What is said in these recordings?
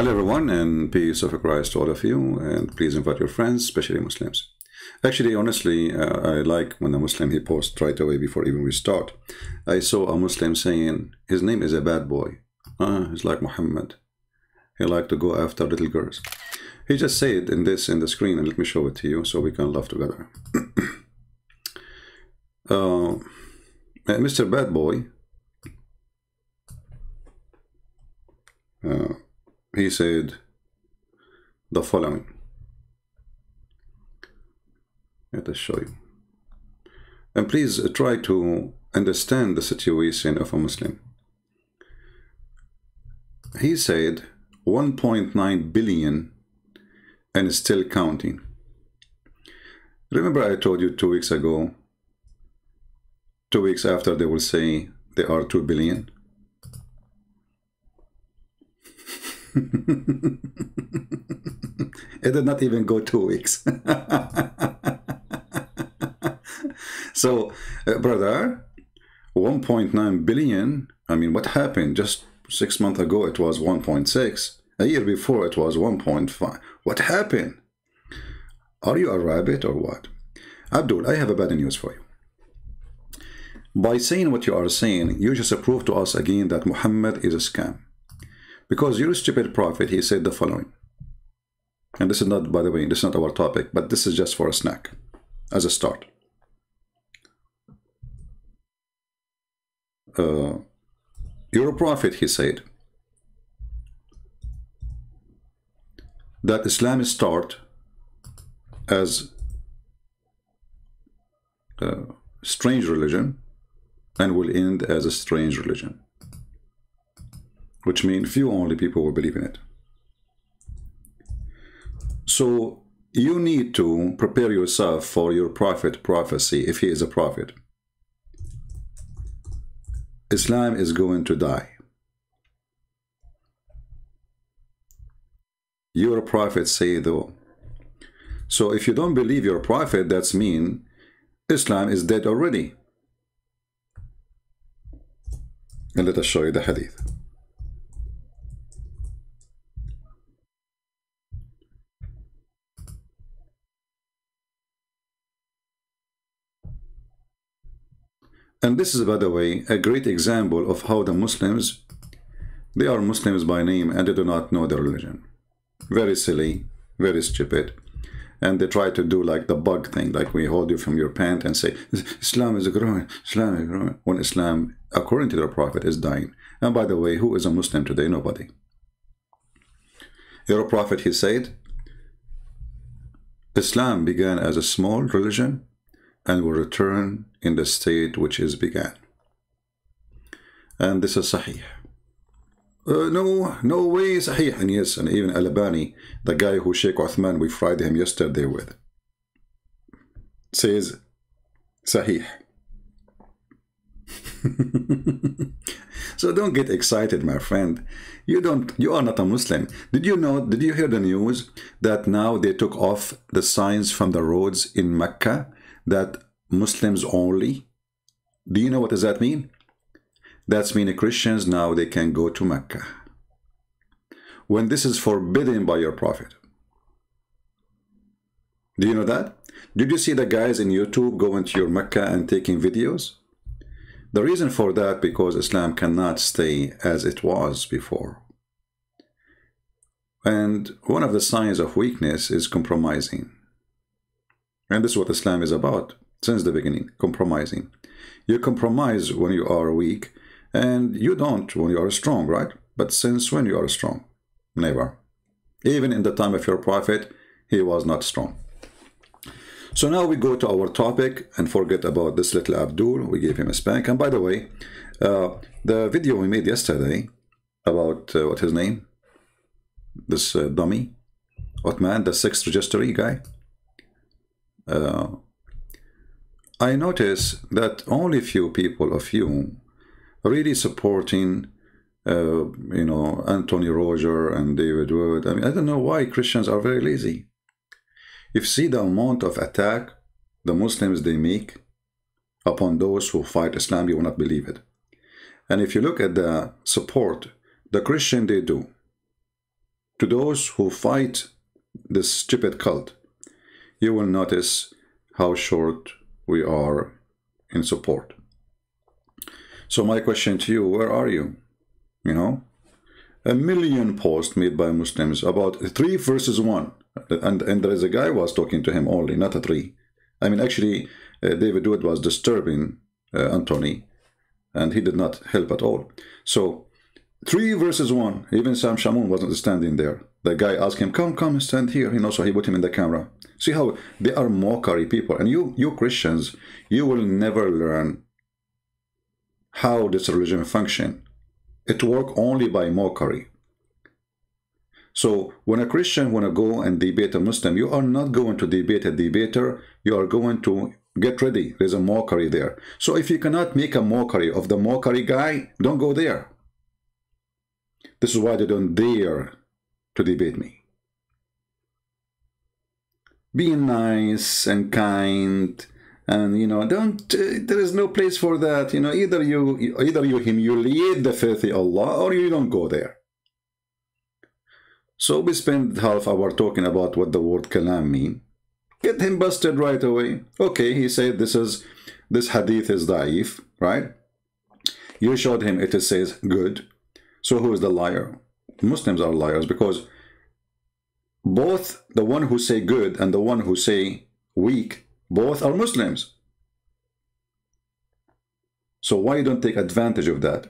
Hello everyone, and peace of Christ to all of you, and please invite your friends, especially Muslims. Actually, honestly, I like when a Muslim he posts right away before even we start. I saw a Muslim saying his name is a bad boy. He's like Muhammad. He like to go after little girls. He just said in the screen, and let me show it to you so we can laugh together. Mr. Bad Boy, he said the following. Let us show you. And please try to understand the situation of a Muslim. He said 1.9 billion and still counting. Remember I told you 2 weeks ago, 2 weeks after they will say they are 2 billion. It did not even go 2 weeks. So, brother, 1.9 billion, I mean, what happened? Just 6 months ago, it was 1.6. A year before, it was 1.5. What happened? Are you a rabbit or what? Abdul, I have a bad news for you. By saying what you are saying, you just prove to us again that Muhammad is a scam. Because your stupid prophet, he said the following. And this is not, by the way, this is not our topic, but this is just for a snack, as a start. Your prophet, he said, that Islam start as a strange religion and will end as a strange religion. Which means few only people will believe in it. So you need to prepare yourself for your prophet prophecy if he is a prophet. Islam is going to die. Your prophet say though. So if you don't believe your prophet, that's mean Islam is dead already. And let us show you the hadith. And this is, by the way, a great example of how the Muslims, they are Muslims by name and they do not know their religion. Very silly, very stupid. And they try to do like the bug thing, like we hold you from your pant and say, Islam is growing, Islam is growing. When Islam, according to their prophet, is dying. And by the way, who is a Muslim today? Nobody. Your prophet, he said, Islam began as a small religion and will return in the state which is began. And this is Sahih. No way Sahih. And yes, and even Al-Albani, the guy who Sheikh Uthman, we fried him yesterday with, says Sahih. So don't get excited, my friend. You are not a Muslim. Did you hear the news that now they took off the signs from the roads in Mecca that Muslims only? Do you know what does that mean? That's mean Christians now they can go to Mecca. When this is forbidden by your prophet. Do you know that? Did you see the guys in YouTube going to your Mecca and taking videos? The reason for that, because Islam cannot stay as it was before. And one of the signs of weakness is compromising. And this is what Islam is about since the beginning, compromising. You compromise when you are weak, and you don't when you are strong, right? But since when you are strong? Never. Even in the time of your prophet, he was not strong. So now we go to our topic and forget about this little Abdul. We gave him a spank. And by the way, the video we made yesterday about, what's his name? This dummy, Uthman, the 6th registry guy. I notice that only few people of you really supporting, you know, Anthony Roger and David Wood. I mean, I don't know why Christians are very lazy. If you see the amount of attack the Muslims they make upon those who fight Islam, you will not believe it. And if you look at the support the Christian they do to those who fight this stupid cult, you will notice how short we are in support. So my question to you, where are you? You know, a million posts made by Muslims about 3 versus 1. And there is a guy who was talking to him only, not a 3. I mean, actually, David Wood was disturbing Anthony, and he did not help at all. So 3 versus 1, even Sam Shamoun wasn't standing there. The guy asked him, come, stand here. You know, so he put him in the camera. See how they are mockery people. And you Christians, you will never learn how this religion function. It works only by mockery. So when a Christian want to go and debate a Muslim, you are not going to debate a debater. You are going to get ready. There's a mockery there. So if you cannot make a mockery of the mockery guy, don't go there. This is why they don't dare to debate me. Be nice and kind, and you know, don't. There is no place for that. You know, either you humiliate the filthy Allah, or you don't go there. So we spend half hour talking about what the word kalam mean. Get him busted right away. Okay, he said this hadith is da'if, right? You showed him it says good. So who is the liar? Muslims are liars, because both the one who say good and the one who say weak, both are Muslims. So why don't take advantage of that?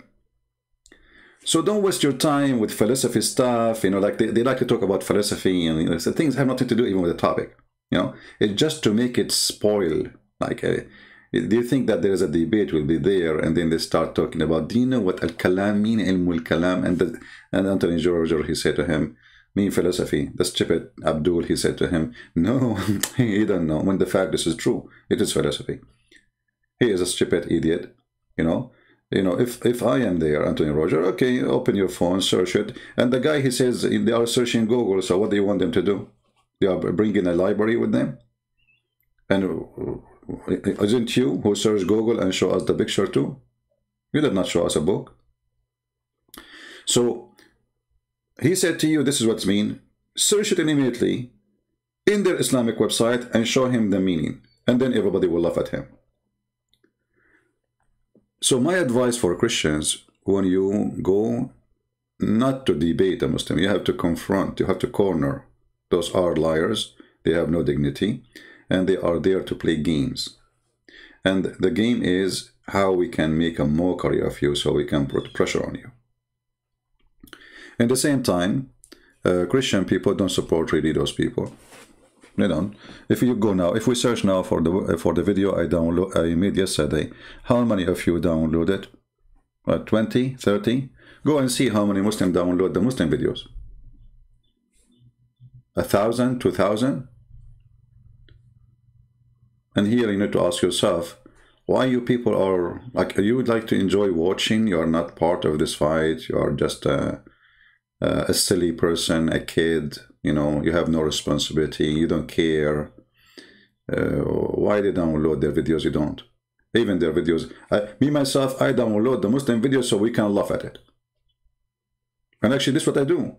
So don't waste your time with philosophy stuff, you know, like they like to talk about philosophy, and you know, so things have nothing to do even with the topic. You know, it's just to make it spoil. Like, do you think that there is a debate will be there, and then they start talking about, do you know what al-kalam mean, ilmul kalam? And Anthony George, he said to him, mean philosophy. The stupid Abdul, he said to him, no, he don't know. When the fact this is true, it is philosophy. He is a stupid idiot, you know. You know, if I am there, Anthony Roger, okay, open your phone, search it. And the guy, he says they are searching Google, so what do you want them to do? They are bringing a library with them? And isn't you who search Google and show us the picture too? You did not show us a book. So he said to you, this is what's mean. Search it immediately in their Islamic website and show him the meaning. And then everybody will laugh at him. So my advice for Christians, when you go not to debate a Muslim, you have to confront, you have to corner. Those are liars. They have no dignity. And they are there to play games. And the game is how we can make a mockery of you so we can put pressure on you. At the same time, Christian people don't support really those people. They don't. If you go now, if we search now for the video I made yesterday, how many of you downloaded? 20, 30? Go and see how many Muslims download the Muslim videos. 1,000, 2,000? And here you need to ask yourself, why you people are like, you would like to enjoy watching, you are not part of this fight, you are just a silly person, a kid, you know, you have no responsibility, you don't care. Why they download their videos? You don't. Even their videos, me myself, I download the Muslim videos so we can laugh at it. And actually this is what I do.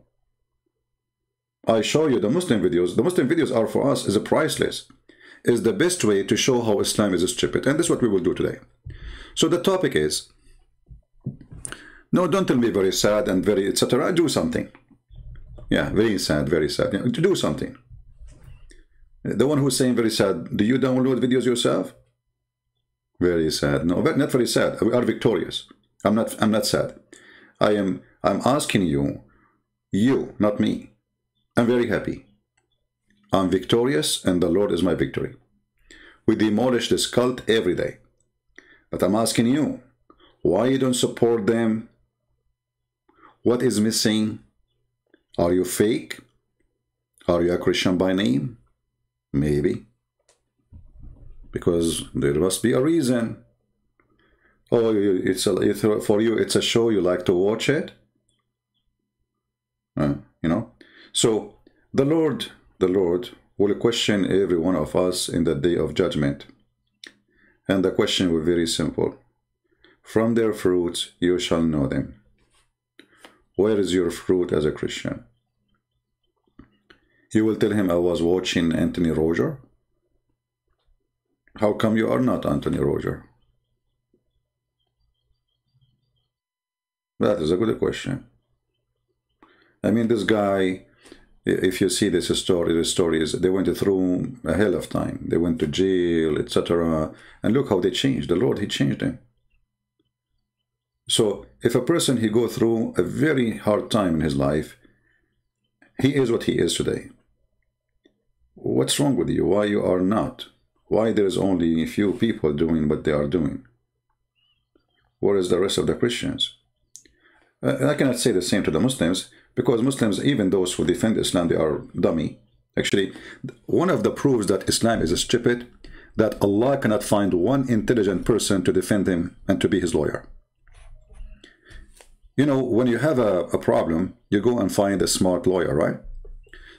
I show you the Muslim videos. The Muslim videos are for us is a priceless. Is the best way to show how Islam is stupid. And this is what we will do today. So the topic is, no, don't tell me very sad and very etc. Do something. Yeah, very sad, very sad. Yeah, to do something. The one who's saying very sad, do you download videos yourself? Very sad. No, not very sad. We are victorious. I'm not sad. I'm asking you, not me. I'm very happy. I'm victorious and the Lord is my victory. We demolish this cult every day. But I'm asking you, why you don't support them? What is missing? Are you fake? Are you a Christian by name? Maybe. Because there must be a reason. Oh, for you it's a show, you like to watch it? You know? So the Lord will question every one of us in the day of judgment. And the question will be very simple. From their fruits you shall know them. Where is your fruit as a Christian? You will tell him, I was watching Anthony Roger. How come you are not Anthony Roger? That is a good question. I mean, this guy, if you see this story, the stories, they went through a hell of time. They went to jail, etc. And look how they changed. The Lord, he changed them. So if a person, he go through a very hard time in his life, he is what he is today. What's wrong with you? Why you are not? Why there is only a few people doing what they are doing? Where is the rest of the Christians? I cannot say the same to the Muslims, because Muslims, even those who defend Islam, they are dummy. Actually, one of the proofs that Islam is stupid, that Allah cannot find one intelligent person to defend him and to be his lawyer. You know, when you have a problem, you go and find a smart lawyer, right?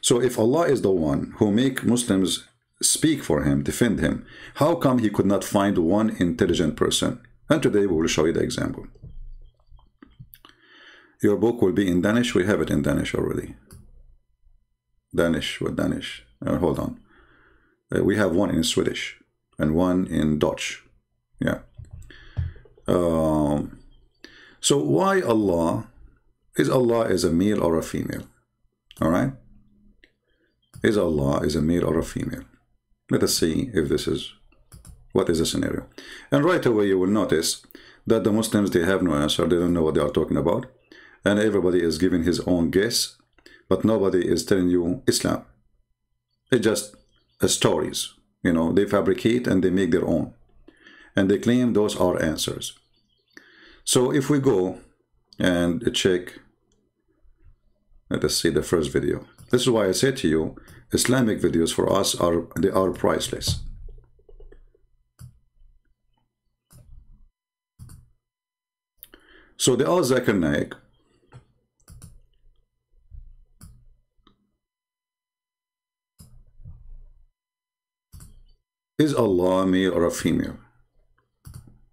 So if Allah is the one who make Muslims speak for him, defend him, how come he could not find one intelligent person? And today we will show you the example. Your book will be in Danish. We have it in Danish already. Danish, what Danish? Hold on. We have one in Swedish and one in Dutch. Yeah. So why Allah? Is Allah is a male or a female? All right. Is Allah is a male or a female? Let us see if this is, what is the scenario? And right away you will notice that the Muslims, they have no answer. They don't know what they are talking about. And everybody is giving his own guess, but nobody is telling you Islam. It's just stories. You know, they fabricate and they make their own. And they claim those are answers. So if we go and check, let us see the first video. This is why I said to you, Islamic videos for us are priceless. So the Zakir Naik, is Allah male or a female?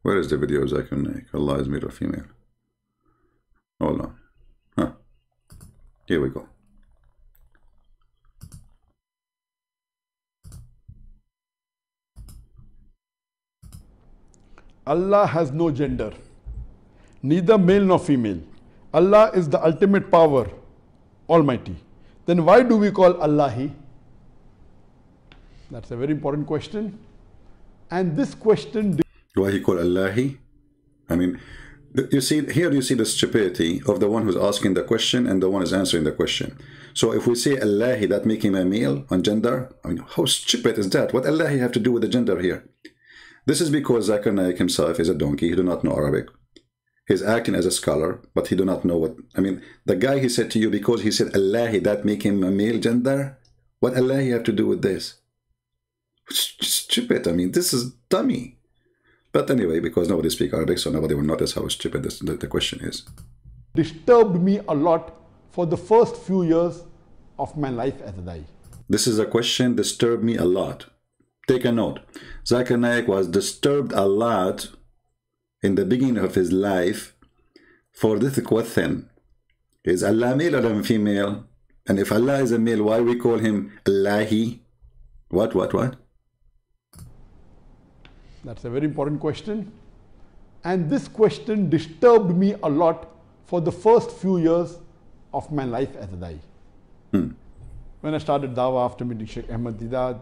Where is the video of Zakir Naik? Allah is male or female? Hold on. Huh. Here we go. Allah has no gender, neither male nor female. Allah is the ultimate power, Almighty. Then why do we call Allah He? That's a very important question. And this question... Why he call Allah He? I mean, you see, here you see the stupidity of the one who's asking the question and the one who's answering the question. So if we say Allah He, that make him a male on gender, I mean, how stupid is that? What Allah He have to do with the gender here? This is because Zakir Naik himself is a donkey. He do not know Arabic. He's acting as a scholar, but he do not know what... I mean, the guy he said to you, because he said Allah, that make him a male gender? What Allah have to do with this? Stupid. I mean, this is dummy. But anyway, because nobody speaks Arabic, so nobody will notice how stupid the question is. Disturbed me a lot for the first few years of my life as a Dai. This is a question disturbed me a lot. Take a note. Zakir Naik was disturbed a lot in the beginning of his life for this question. Is Allah male or female? And if Allah is a male, why we call him Allahi? What? That's a very important question. And this question disturbed me a lot for the first few years of my life as a Dai. When I started Dawah after meeting Sheikh Ahmad Deedat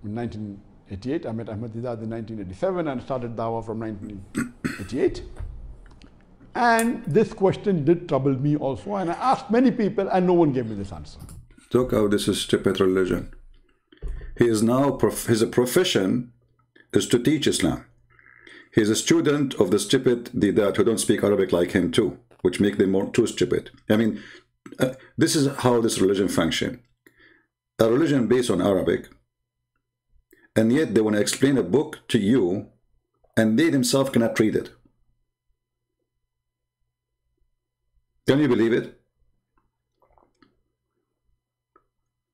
in 1988, I met Ahmad Deedat in 1987 and started Dawah from 1988. And this question did trouble me also, and I asked many people and no one gave me this answer. Look how this is stupid religion. He is now, his profession is to teach Islam. He is a student of the stupid Deedat who don't speak Arabic like him too, which make them more too stupid. I mean, this is how this religion functions. A religion based on Arabic, and yet they want to explain a book to you, and they themselves cannot read it. Can you believe it?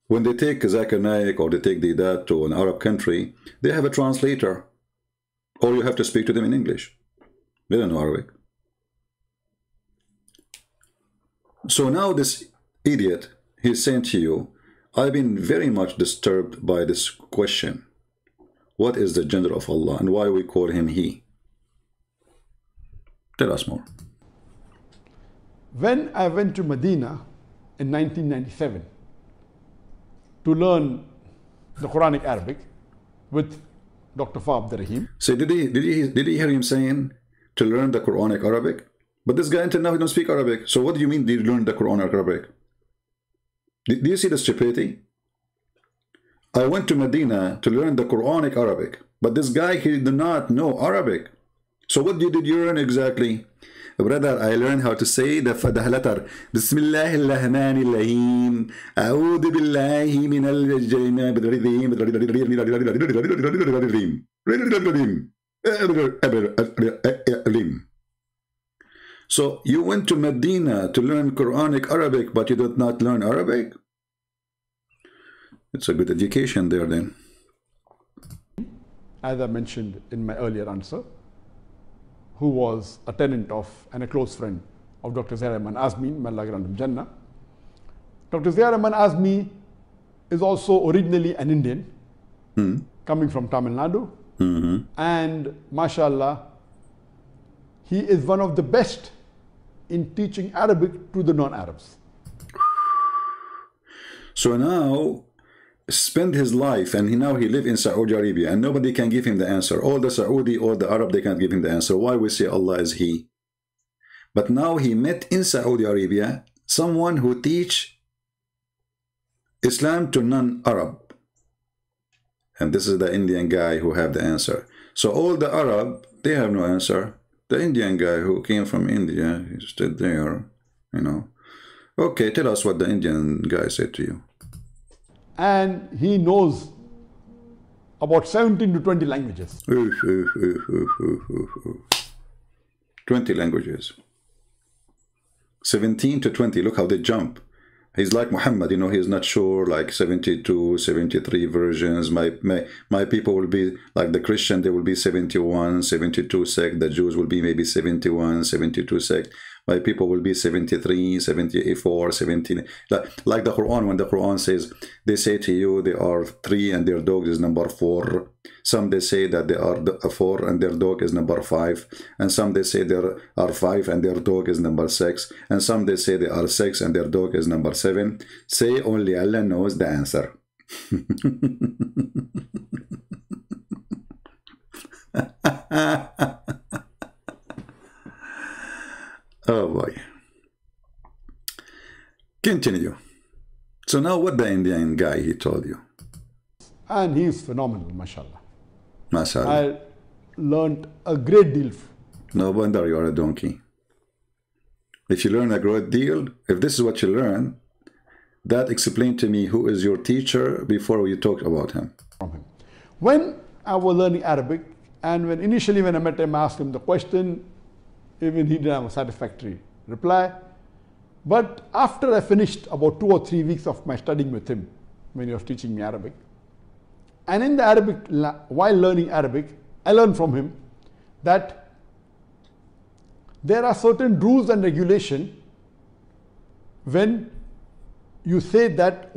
When they take Zakir Naik or they take Deedat to an Arab country, they have a translator. Or you have to speak to them in English. They don't know Arabic. So now this idiot, he's saying to you, I've been very much disturbed by this question. What is the gender of Allah and why we call him he? Tell us more. When I went to Medina in 1997 to learn the Quranic Arabic with Dr. Fa Abdurrahim. So did he hear him saying to learn the Quranic Arabic? But this guy until now he don't speak Arabic. So what do you mean did you learn the Quranic Arabic? Do you see the stupidity? I went to Medina to learn the Quranic Arabic, but this guy, he did not know Arabic. So what did you learn exactly? Brother, I learned how to say the letter Bismillahirrahmanirrahim. A'udhu billahi min al-jannah. So you went to Medina to learn Quranic Arabic, but you did not learn Arabic? It's a good education there then. As I mentioned in my earlier answer, who was a tenant of and a close friend of Dr. Zahir Rahman Azmi, may Allah grant him Jannah. Dr. Zahir Rahman Azmi is also originally an Indian, coming from Tamil Nadu, and mashallah, he is one of the best in teaching Arabic to the non-Arabs. So now, spend his life and now he live in Saudi Arabia and nobody can give him the answer. All the Saudi or the Arab, they can't give him the answer. Why we say Allah is he? But now he met in Saudi Arabia someone who teach Islam to non-Arab. And this is the Indian guy who have the answer. So all the Arab, they have no answer. The Indian guy who came from India, he stood there, you know. Okay, tell us what the Indian guy said to you. And he knows about 17 to 20 languages. 20 languages. 17 to 20, look how they jump. He's like Muhammad, you know, he's not sure, like 72, 73 versions. My people will be like the Christian, they will be 71, 72 sect. The Jews will be maybe 71, 72 sect. My people will be 73, 74, 17. Like the Quran, when the Quran says, they say to you, they are 3 and their dog is number 4. Some they say that they are 4 and their dog is number 5. And some they say there are 5 and their dog is number 6. And some they say they are 6 and their dog is number 7. Say only Allah knows the answer. Oh boy. Continue. So now what the Indian guy he told you? And he is phenomenal, mashallah. Mashallah. I learned a great deal. No wonder you are a donkey. If you learn a great deal, if this is what you learn, that explain to me who is your teacher before you talk about him. From him. When I was learning Arabic, and when initially when I met him, I asked him the question, even he didn't have a satisfactory reply. But after I finished about 2 or 3 weeks of my studying with him, when he was teaching me Arabic, and in the Arabic, while learning Arabic, I learned from him that there are certain rules and regulations when you say that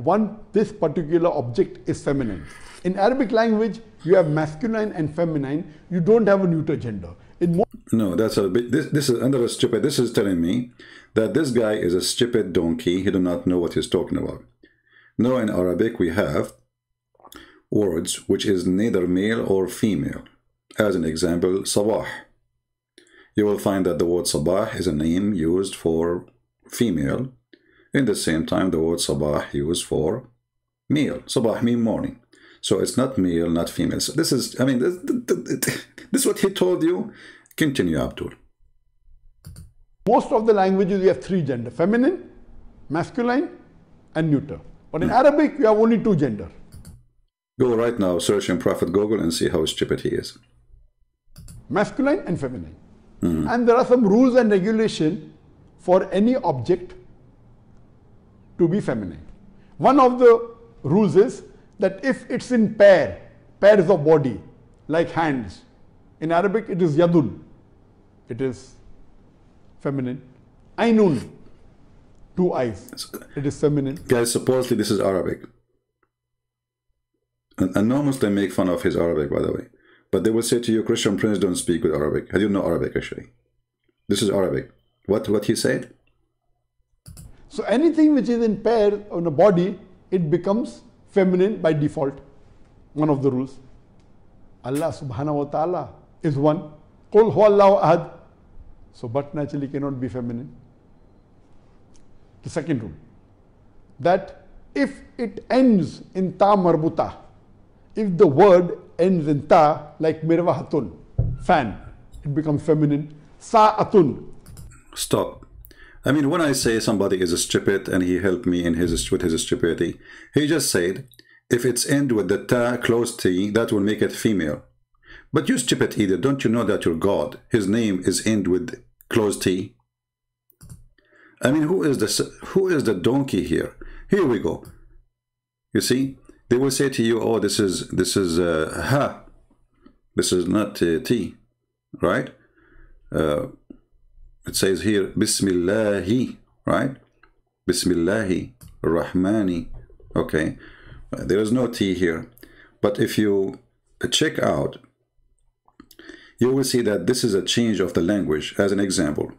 this particular object is feminine. In Arabic language, you have masculine and feminine. You don't have a neuter gender. No, that's a bit. This is another stupid. This is telling me that this guy is a stupid donkey. He do not know what he's talking about. No, in Arabic we have words which is neither male or female. As an example, sabah. You will find that the word sabah is a name used for female. In the same time, the word sabah used for male. Sabah means morning. So it's not male, not female. So this is, I mean, this is what he told you. Continue, Abdul. Most of the languages you have 3 gender: feminine, masculine, and neuter. But in Arabic, you have only 2 gender. Go right now, search in Prophet Google and see how stupid he is. Masculine and feminine. And there are some rules and regulations for any object to be feminine. One of the rules is that if it's in pairs of body, like hands, in Arabic it is yadun, it is feminine. Ainun, 2 eyes. It is feminine. Guys, supposedly this is Arabic. And no Muslim make fun of his Arabic, by the way. But they will say to you, Christian Prince don't speak good Arabic. I don't know Arabic, actually. This is Arabic. What he said? So anything which is in pair on a body, it becomes feminine by default. One of the rules. Allah subhanahu wa ta'ala is one. Qul huwallahu ahad. So but naturally cannot be feminine. The second rule. That if it ends in ta marbuta, if the word ends in ta, like mirwahatun, fan, it becomes feminine. Sa'atun. Stop. I mean, when I say somebody is stupid and he helped me in with his stupidity, he just said, if it's end with the ta, close t, that will make it female. But you stupid either, don't you know that your God, his name is end with close t? I mean, who is the donkey here? Here we go. You see, they will say to you, oh, this is ha. This is not t, right? It says here, Bismillahi, right? Bismillahi, Rahmani. Okay, there is no T here. But if you check out, you will see that this is a change of the language. As an example,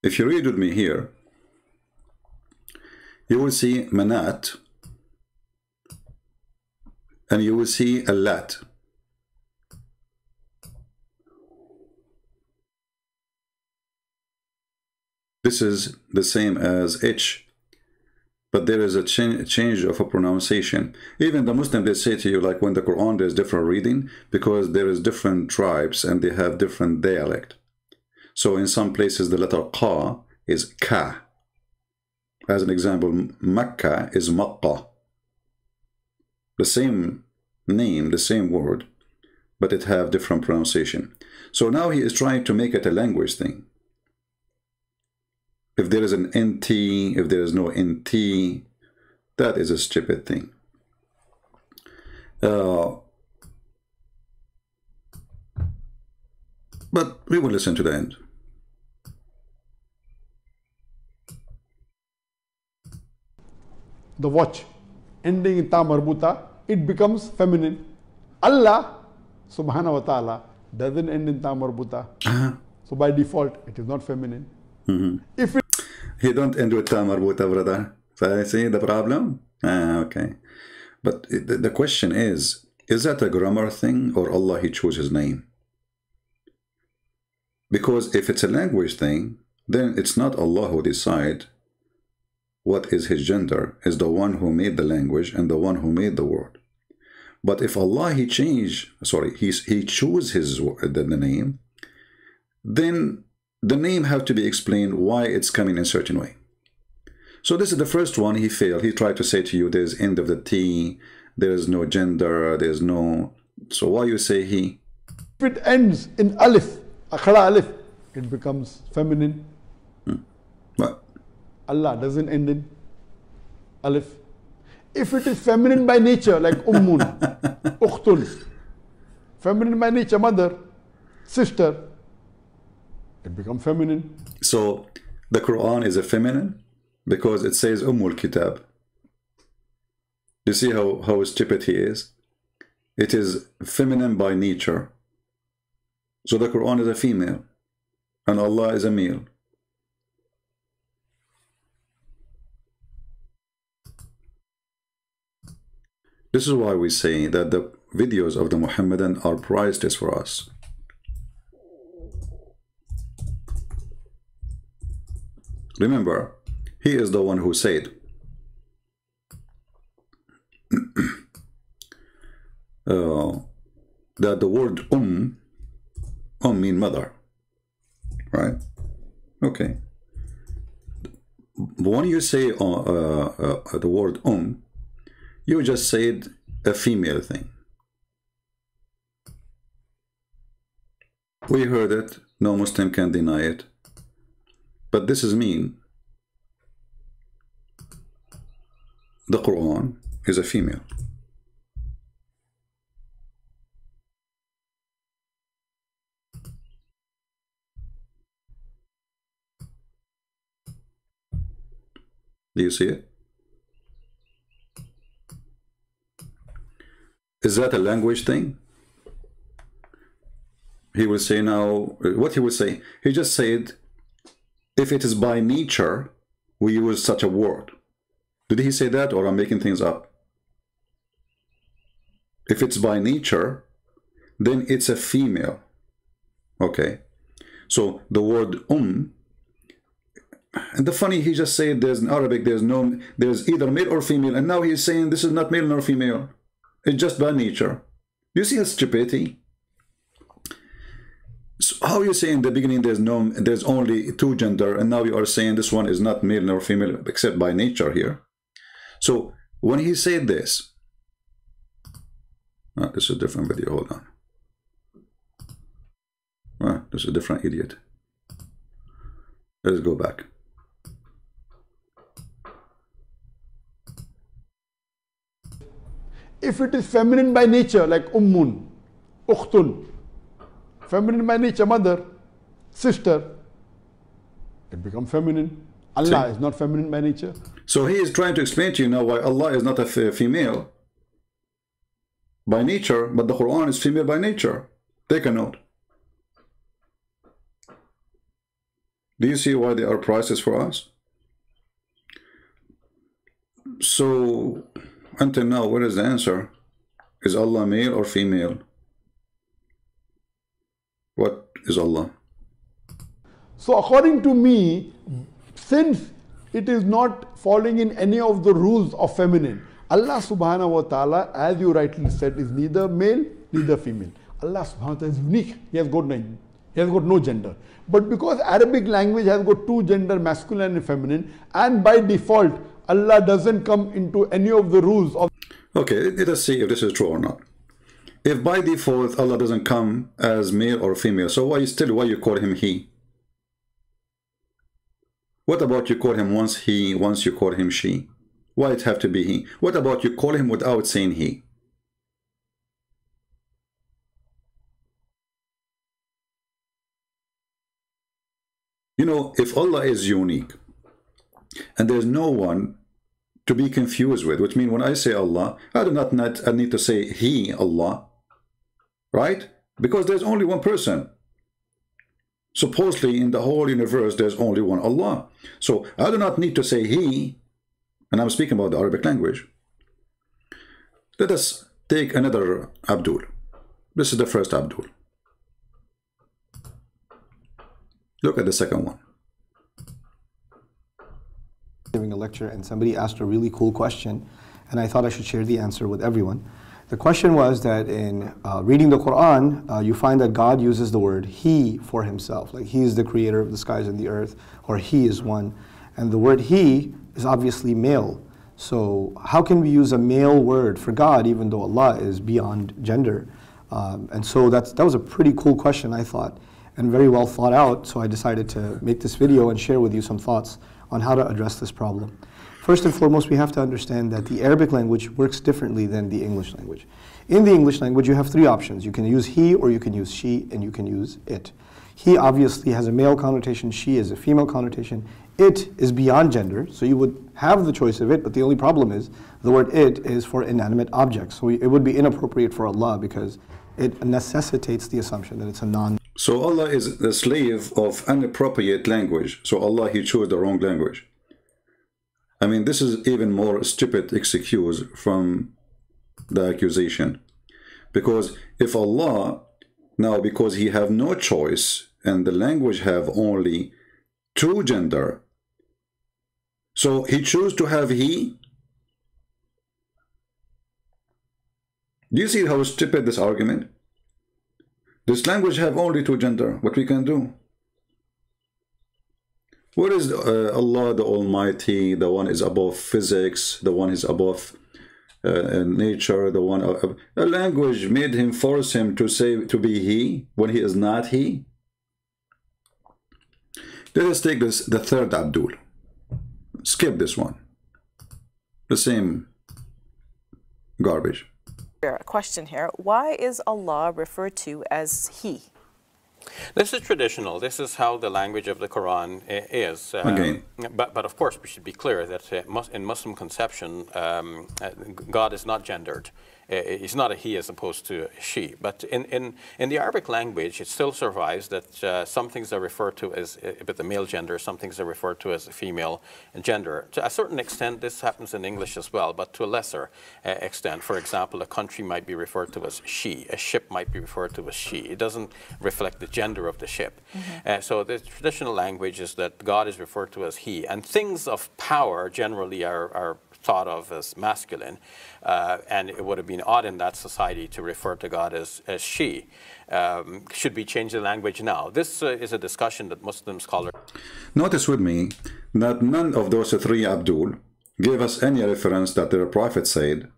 if you read with me here, you will see Manat and you will see Allat. This is the same as H, but there is a change of a pronunciation. Even the Muslim, they say to you, like when the Quran, there's different reading because there is different tribes and they have different dialect. So in some places the letter Qa is Ka. As an example, Makkah is Makkah. The same name, the same word, but it have different pronunciation. So now he is trying to make it a language thing. If there is an NT, if there is no NT, that is a stupid thing. But we will listen to the end. The watch ending in ta marbuta, it becomes feminine. Allah subhanahu wa ta'ala doesn't end in ta marbuta. So by default, it is not feminine. If it He don't end with ta marbuta, brother. So I see the problem? Okay. But the question is that a grammar thing or Allah, he chose his name? Because if it's a language thing, then it's not Allah who decide what is his gender. It's the one who made the language and the one who made the word. But if Allah, he chose the name, then the name have to be explained why it's coming in a certain way. So this is the first one. He failed. He tried to say to you, there's end of the T, there is no gender, there's no... So why you say he? If it ends in alif, akhara alif, it becomes feminine. What? Allah doesn't end in alif. If it is feminine by nature, like ummun, ukhtun, feminine by nature, mother, sister, it becomes feminine. So the Quran is a feminine because it says Ummul Kitab. You see how stupid he is? It is feminine by nature. So the Quran is a female and Allah is a male. This is why we say that the videos of the Muhammadan are priceless for us. Remember, he is the one who said that the word mean mother, right? Okay. When you say the word you just said a female thing. We heard it, no Muslim can deny it. But this is mean. The Quran is a female. Do you see it? Is that a language thing? He will say now, what he will say? He just said, if it is by nature, we use such a word. Did he say that, or I'm making things up? If it's by nature, then it's a female. Okay. So the word and the funny, he just said there's in Arabic, there's either male or female, and now he's saying this is not male nor female. It's just by nature. You see his stupidity? So how you say in the beginning there's only two gender, and now you are saying this one is not male nor female except by nature here. So when he said this, this is a different video, hold on. This is a different idiot. Let's go back. If it is feminine by nature, like ummun, ukhtun, feminine by nature, mother, sister, it becomes feminine. Allah is not feminine by nature. So he is trying to explain to you now why Allah is not a female by nature, but the Quran is female by nature. Take a note. Do you see why they are prices for us? So until now, what is the answer? Is Allah male or female? What is Allah? So according to me, since it is not falling in any of the rules of feminine, Allah subhanahu wa ta'ala, as you rightly said, is neither male, neither female. Allah subhanahu wa ta'ala is unique. He has got no gender. But because Arabic language has got two gender, masculine and feminine, and by default, Allah doesn't come into any of the rules of... Okay, let us see if this is true or not. If by default Allah doesn't come as male or female, so why you call him he? What about you call him once he, once you call him she? Why it have to be he? What about you call him without saying he? You know, if Allah is unique and there's no one to be confused with, which means when I say Allah, I need to say he, Allah, right? Because there's only one person. Supposedly in the whole universe there's only one Allah. So I do not need to say he, and I'm speaking about the Arabic language. Let us take another Abdul. This is the first Abdul. Look at the second one. Giving a lecture and somebody asked a really cool question, and I thought I should share the answer with everyone. The question was that in reading the Quran, you find that God uses the word he for himself, like he is the creator of the skies and the earth, or he is one. And the word he is obviously male. So how can we use a male word for God even though Allah is beyond gender? And so that was a pretty cool question, I thought, and very well thought out. So I decided to make this video and share with you some thoughts on how to address this problem. First and foremost, we have to understand that the Arabic language works differently than the English language. In the English language, you have three options. You can use he, or you can use she, and you can use it. He obviously has a male connotation, she is a female connotation. It is beyond gender, so you would have the choice of it, but the only problem is the word it is for inanimate objects. So it would be inappropriate for Allah because it necessitates the assumption that it's a non. So Allah is the slave of inappropriate language. So Allah, he chose the wrong language. I mean, this is even more stupid excuse from the accusation. Because if Allah, now because he have no choice and the language have only two gender, so he chose to have he. Do you see how stupid this argument? This language have only two gender. What we can do? What is Allah the Almighty? The one is above physics. The one is above nature, the one. A language made him, force him to say, to be he, when he is not he. Let us take this, the third Abdul. Skip this one. The same garbage. A question here. Why is Allah referred to as He? This is traditional. This is how the language of the Quran is. Again. But of course, we should be clear that in Muslim conception, God is not gendered. It's not a he as opposed to a she. But in the Arabic language, it still survives that some things are referred to as with the male gender, some things are referred to as a female gender. To a certain extent, this happens in English as well, but to a lesser extent. For example, a country might be referred to as she. A ship might be referred to as she. It doesn't reflect the gender of the ship. So the traditional language is that God is referred to as he. And things of power generally are thought of as masculine, and it would have been odd in that society to refer to God as she. Should we change the language now? This is a discussion that Muslim scholars... Notice with me that none of those three Abdul gave us any reference that their prophet said,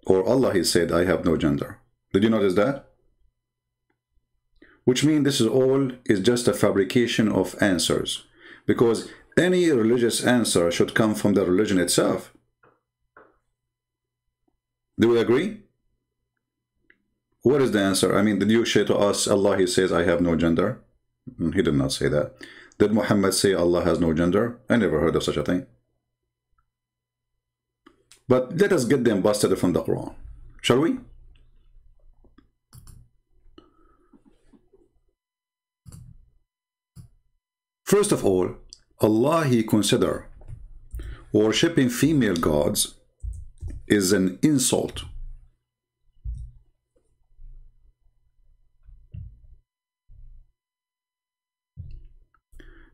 or Allah, he said, I have no gender. Did you notice that? Which means this is just a fabrication of answers, because any religious answer should come from the religion itself. Do we agree? What is the answer? I mean, did you say to us, Allah, he says, I have no gender? He did not say that. Did Muhammad say Allah has no gender? I never heard of such a thing. But let us get them busted from the Quran. Shall we? First of all, Allah, he consider worshipping female gods is an insult.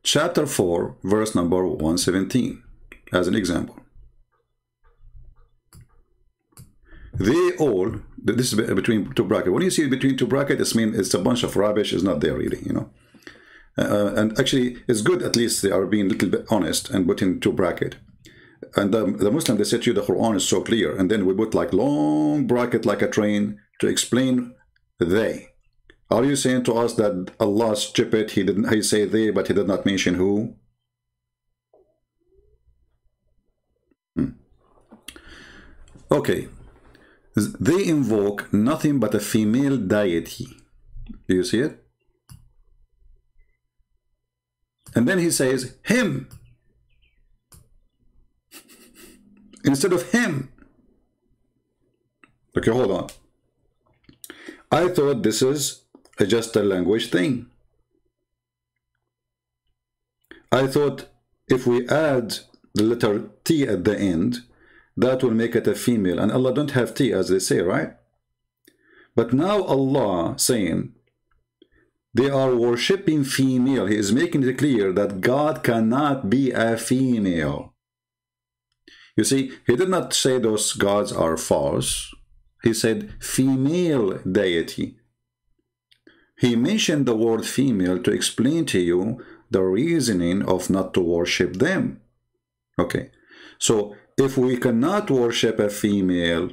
Chapter 4, verse number 117, as an example. They all, this is between two brackets. When you see between two brackets, it means it's a bunch of rubbish, it's not there really, you know. And actually, it's good at least they are being a little bit honest and put in two brackets. And the Muslim, they say to you the Quran is so clear, and then we put like long bracket like a train to explain they. Are you saying to us that Allah is stupid? He say they, but he did not mention who? Okay. They invoke nothing but a female deity. Do you see it? And then he says him instead of him. Okay, hold on. I thought this is just a language thing. I thought if we add the letter T at the end, that will make it a female. And Allah don't have T, as they say, right? But now Allah saying they are worshipping female. He is making it clear that God cannot be a female. You see, he did not say those gods are false. He said female deity. He mentioned the word female to explain to you the reasoning of not to worship them. Okay, so if we cannot worship a female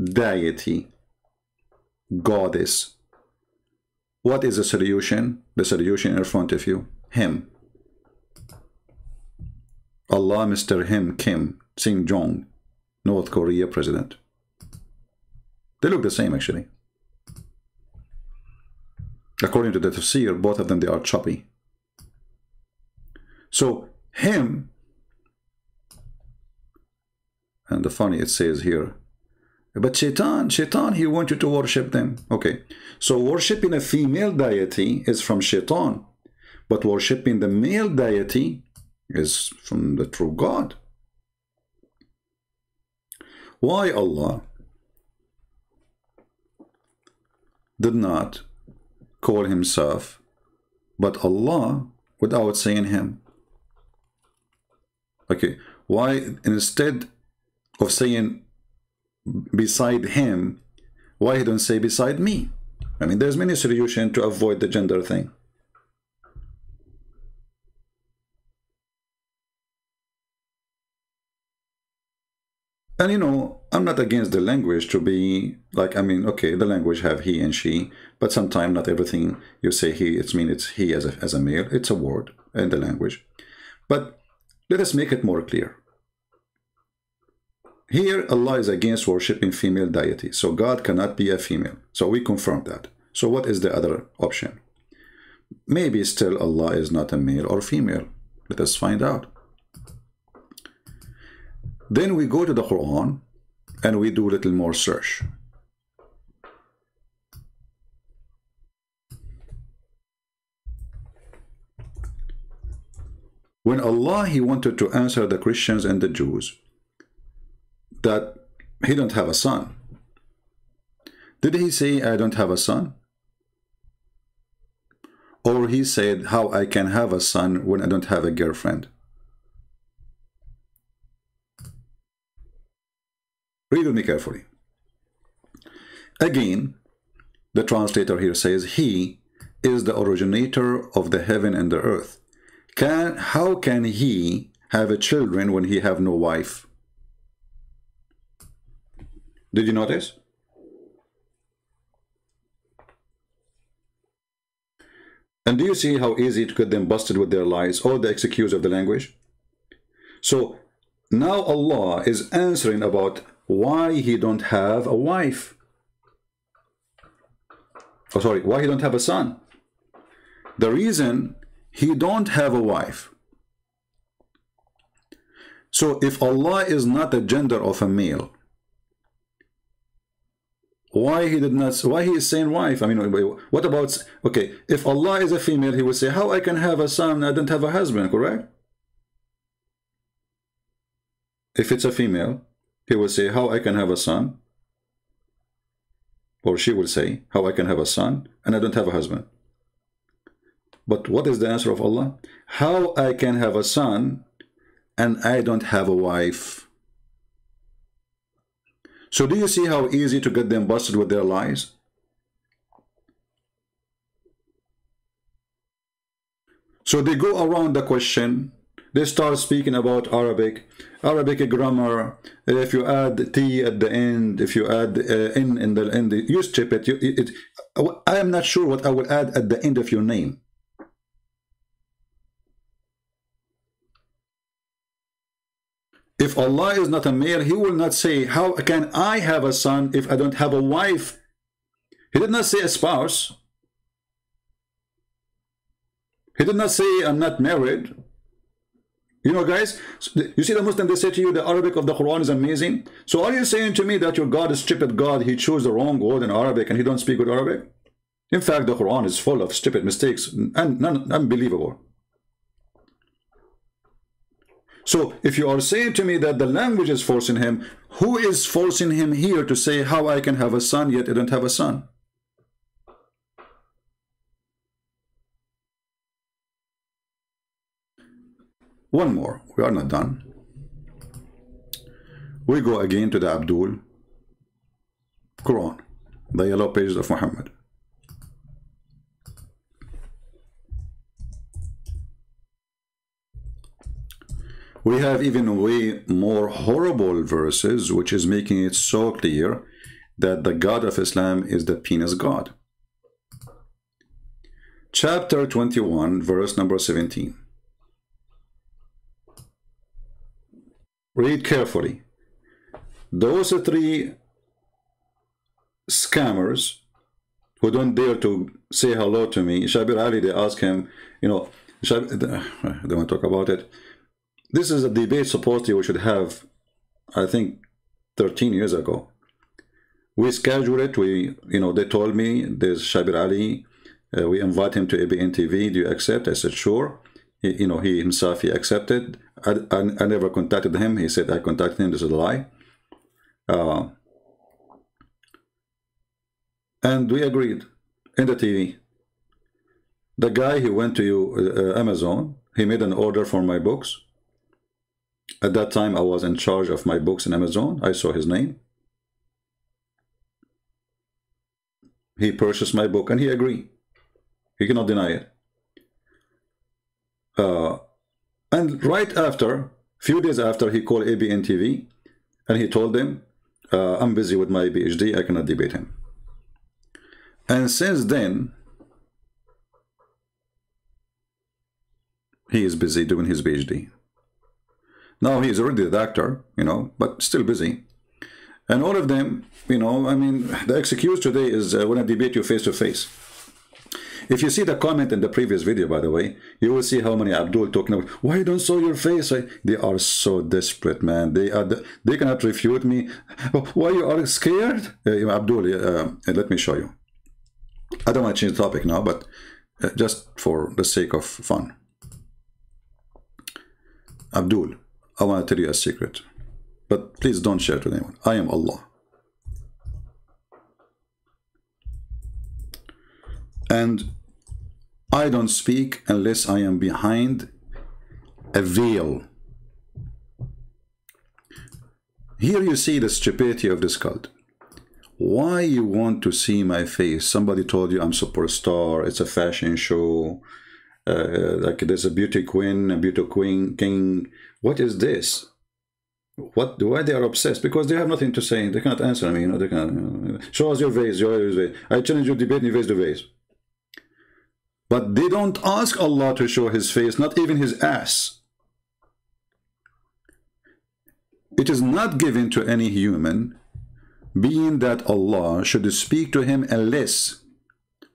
deity, goddess, what is the solution? The solution in front of you, him. Allah, Mr. Him, Kim, Sing Jong, North Korea president. They look the same actually. According to the tafsir, both of them, they are choppy. So, him, and the funny it says here, but Shaitan, he wants you to worship them. Okay, so worshipping a female deity is from Shaitan, but worshipping the male deity is from the true God. Why Allah did not call himself but Allah without saying him? Okay, why instead of saying beside him, why he don't say beside me? I mean, there's many solutions to avoid the gender thing. And you know, I'm not against the language to be like, I mean, okay, the language have he and she, but sometimes not everything you say he, it's he as a male. It's a word in the language. But let us make it more clear. Here, Allah is against worshipping female deity. So God cannot be a female. So we confirm that. So what is the other option? Maybe still Allah is not a male or female. Let us find out. Then we go to the Quran and we do a little more search. When Allah, He wanted to answer the Christians and the Jews that He don't have a son, did He say, I don't have a son? Or He said, how I can have a son when I don't have a girlfriend? Read with me carefully. Again, the translator here says, He is the originator of the heaven and the earth. How can He have a children when He have no wife? Did you notice? And do you see how easy to get them busted with their lies, all the excuse of the language? So now Allah is answering about why He don't have a wife. Oh, sorry, why He don't have a son. The reason He don't have a wife. So if Allah is not the gender of a male, why He did not? Why He is saying wife? I mean, what about, okay, if Allah is a female, He would say, how I can have a son, I don't have a husband, correct? If it's a female, He will say, how I can have a son. Or she will say, how I can have a son and I don't have a husband. But what is the answer of Allah? How I can have a son and I don't have a wife. So do you see how easy to get them busted with their lies? So they go around the question. They start speaking about Arabic grammar. If you add T at the end, if you add N in the end, you strip it. I am not sure what I will add at the end of your name. If Allah is not a male, He will not say, how can I have a son if I don't have a wife? He did not say a spouse. He did not say I'm not married. You know, guys, you see the Muslim, they say to you the Arabic of the Quran is amazing. So are you saying to me that your God is stupid God? He chose the wrong word in Arabic and He don't speak good Arabic? In fact, the Quran is full of stupid mistakes and unbelievable. So if you are saying to me that the language is forcing him, who is forcing him here to say how I can have a son yet I don't have a son? One more, we are not done. We go again to the Abdul Quran, the yellow pages of Muhammad. We have even way more horrible verses, which is making it so clear that the God of Islam is the penis God. Chapter 21, verse number 17. Read carefully. Those three scammers who don't dare to say hello to me, Shabir Ali, they ask him, you know, I don't want to talk about it. This is a debate supposedly we should have, I think, 13 years ago. We scheduled it. They told me there's Shabir Ali. We invite him to ABN TV. Do you accept? I said, sure. He himself, he accepted. I never contacted him. He said, I contacted him. This is a lie. And we agreed in the TV. The guy, he went to Amazon. He made an order for my books. At that time, I was in charge of my books in Amazon. I saw his name. He purchased my book and he agreed. He cannot deny it. And right after, few days after, he called ABN TV And he told them, I'm busy with my PhD, I cannot debate him. And since then, he is busy doing his PhD. Now he is already a doctor, you know, but still busy. And all of them, you know, I mean, the excuse today is when I debate you face to face. If you see the comment in the previous video, by the way, you will see how many Abdul talking about, why you don't show your face? They are so desperate, man. They cannot refute me. Why you are scared? Abdul, let me show you. I don't want to change the topic now, but just for the sake of fun. Abdul, I want to tell you a secret, but please don't share it with anyone. I am Allah. And I don't speak unless I am behind a veil. Here you see the stupidity of this cult. Why you want to see my face? Somebody told you I'm superstar, it's a fashion show, like there's a beauty queen, a beauty queen king. What is this? Why they are obsessed? Because they have nothing to say. They cannot answer me, you know, they cannot. Show us your vase, your vase. I challenge you to debate me face to face. But they don't ask Allah to show his face, not even his ass. It is not given to any human being that Allah should speak to him unless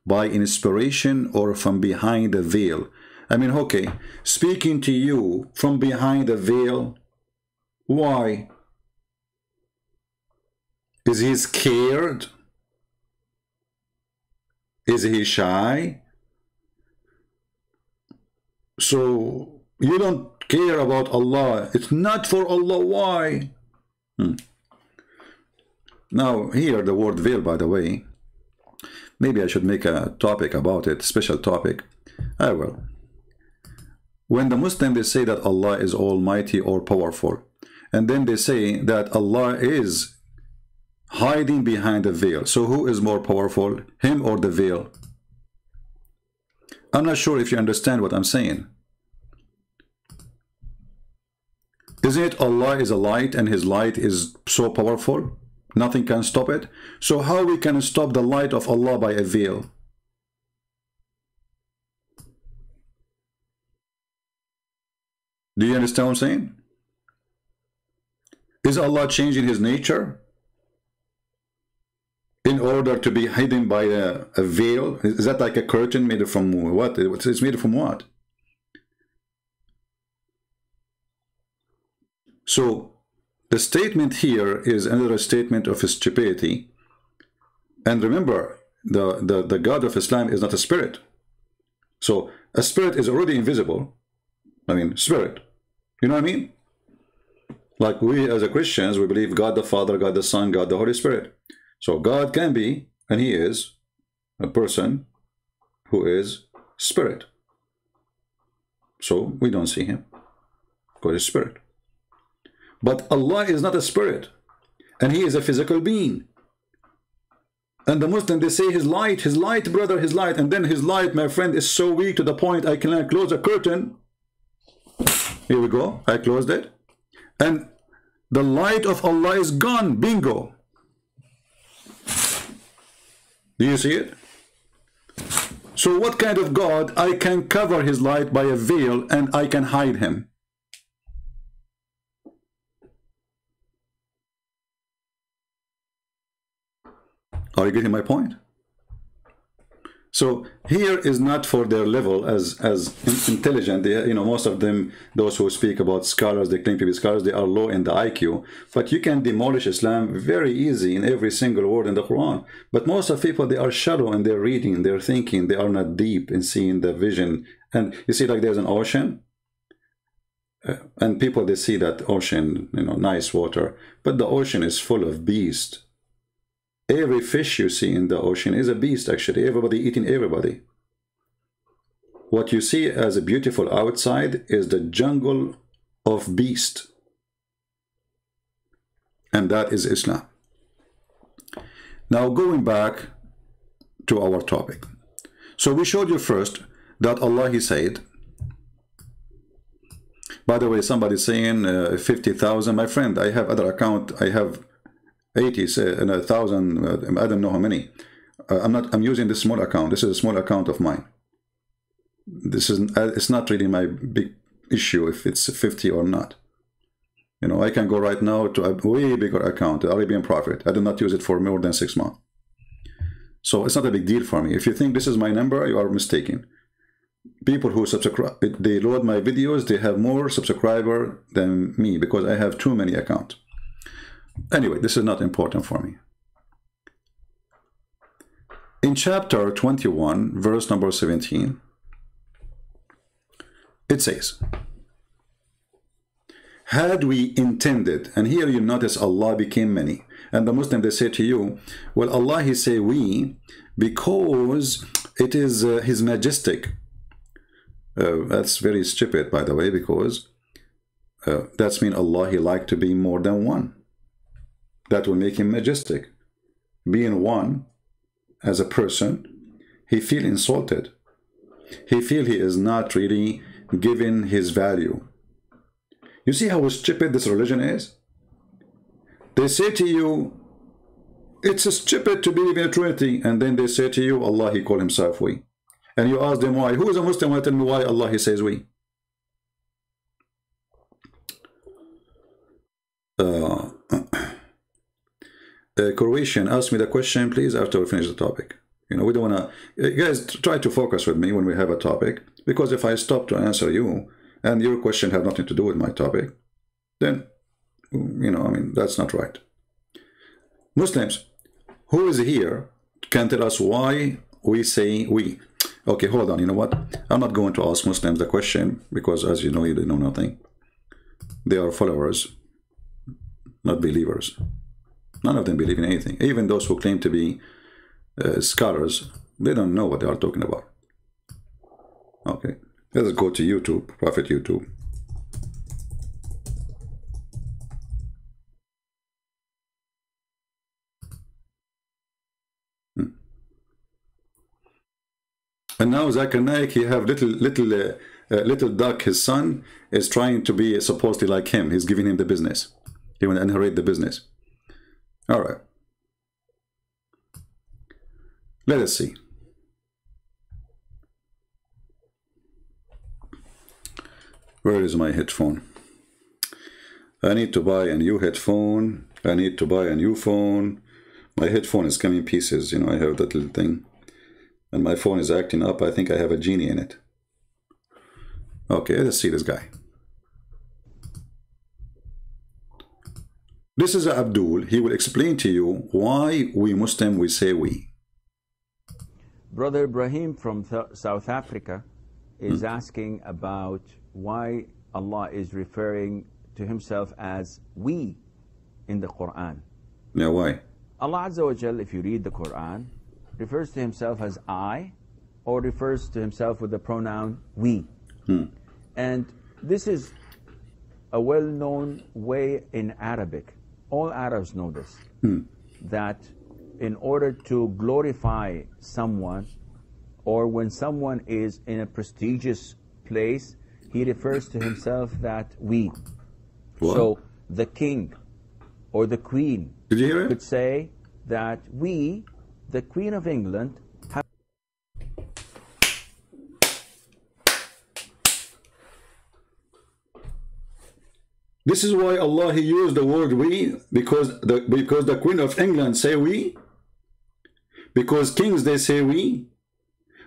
by inspiration or from behind a veil. I mean, okay, speaking to you from behind a veil, why? Is he scared? Is he shy? So you don't care about Allah. It's not for Allah. Why? Now here the word veil, by the way, maybe I should make a topic about it, special topic. I will. When the Muslims, they say that Allah is almighty or powerful, and then they say that Allah is hiding behind a veil. So who is more powerful, him or the veil? I'm not sure if you understand what I'm saying. Isn't it Allah is a light and his light is so powerful? Nothing can stop it. So how we can stop the light of Allah by a veil? Do you understand what I'm saying? Is Allah changing his nature in order to be hidden by a veil? Is that like a curtain made from what? It's made from what? So the statement here is another statement of stupidity. And remember, the God of Islam is not a spirit. So a spirit is already invisible. I mean, spirit. You know what I mean? Like we as a Christians, we believe God the Father, God the Son, God the Holy Spirit. So God can be, and he is, a person who is spirit. So we don't see him because he's spirit. But Allah is not a spirit, and he is a physical being. And the Muslim, they say his light, brother, his light. And then his light, my friend, is so weak to the point I cannot close a curtain. Here we go, I closed it. And the light of Allah is gone, bingo. Do you see it? So what kind of God I can cover his light by a veil and I can hide him? Are you getting my point? So here is not for their level as intelligent. They, you know, most of them, those who speak about scholars, they claim to be scholars, they are low in the IQ. But you can demolish Islam very easy in every single word in the Quran. But most of people, they are shallow in their reading, their thinking. They are not deep in seeing the vision. And you see, like there's an ocean. And people, they see that ocean, you know, nice water. But the ocean is full of beasts. Every fish you see in the ocean is a beast, actually. Everybody eating everybody. What you see as a beautiful outside is the jungle of beasts. And that is Islam. Now going back to our topic. So we showed you first that Allah, he said, By the way, somebody saying 50,000. My friend, I have other account. I have 80 and 1,000. I don't know how many. I'm using this small account. This is a small account of mine. This is it's not really my big issue if it's 50 or not. You know, I can go right now to a way bigger account, Arabian Prophet. I do not use it for more than 6 months. So it's not a big deal for me. If you think this is my number, you are mistaken. People who subscribe, they load my videos, they have more subscriber than me because I have too many accounts. Anyway, this is not important for me. In chapter 21, verse number 17, it says, had we intended, and here you notice Allah became many, and the Muslim, they say to you, well, Allah, he say we, because it is his majestic. That's very stupid, by the way, because that's mean Allah, he like to be more than one. That will make him majestic. Being one as a person, he feel insulted. He feel he is not really given his value. You see how stupid this religion is? They say to you, it's stupid to believe in a Trinity, and then they say to you, Allah, he call himself we. And you ask them why. Who is a Muslim? Will tell me why Allah, he says we. Croatian, ask me the question, please, after we finish the topic. You know, we don't want to... guys, try to focus with me when we have a topic, because if I stop to answer you, and your question have nothing to do with my topic, then, you know, I mean, that's not right. Muslims, who is here can tell us why we say we. Okay, hold on, you know what? I'm not going to ask Muslims the question, because as you know nothing. They are followers, not believers. None of them believe in anything. Even those who claim to be scholars, they don't know what they are talking about. Okay. Let us go to YouTube, Prophet YouTube. And now Zakir Naik, he have little Duck, his son, is trying to be supposedly like him. He's giving him the business. He will inherit the business. All right. Let us see. Where is my headphone? I need to buy a new headphone. I need to buy a new phone. My headphone is coming in pieces. You know, I have that little thing. And my phone is acting up. I think I have a genie in it. Okay, let's see this guy. This is Abdul. He will explain to you why we Muslim, we say we. Brother Ibrahim from South Africa is asking about why Allah is referring to himself as we in the Quran. Yeah, why? Allah Azza wa Jal, if you read the Quran, refers to himself as I, or refers to himself with the pronoun we. And this is a well-known way in Arabic. All Arabs know this, that in order to glorify someone, or when someone is in a prestigious place, he refers to himself that we. What? So the king or the queen could say that we, the Queen of England, have... This is why Allah, he used the word we, because the Queen of England say we, because kings, they say we.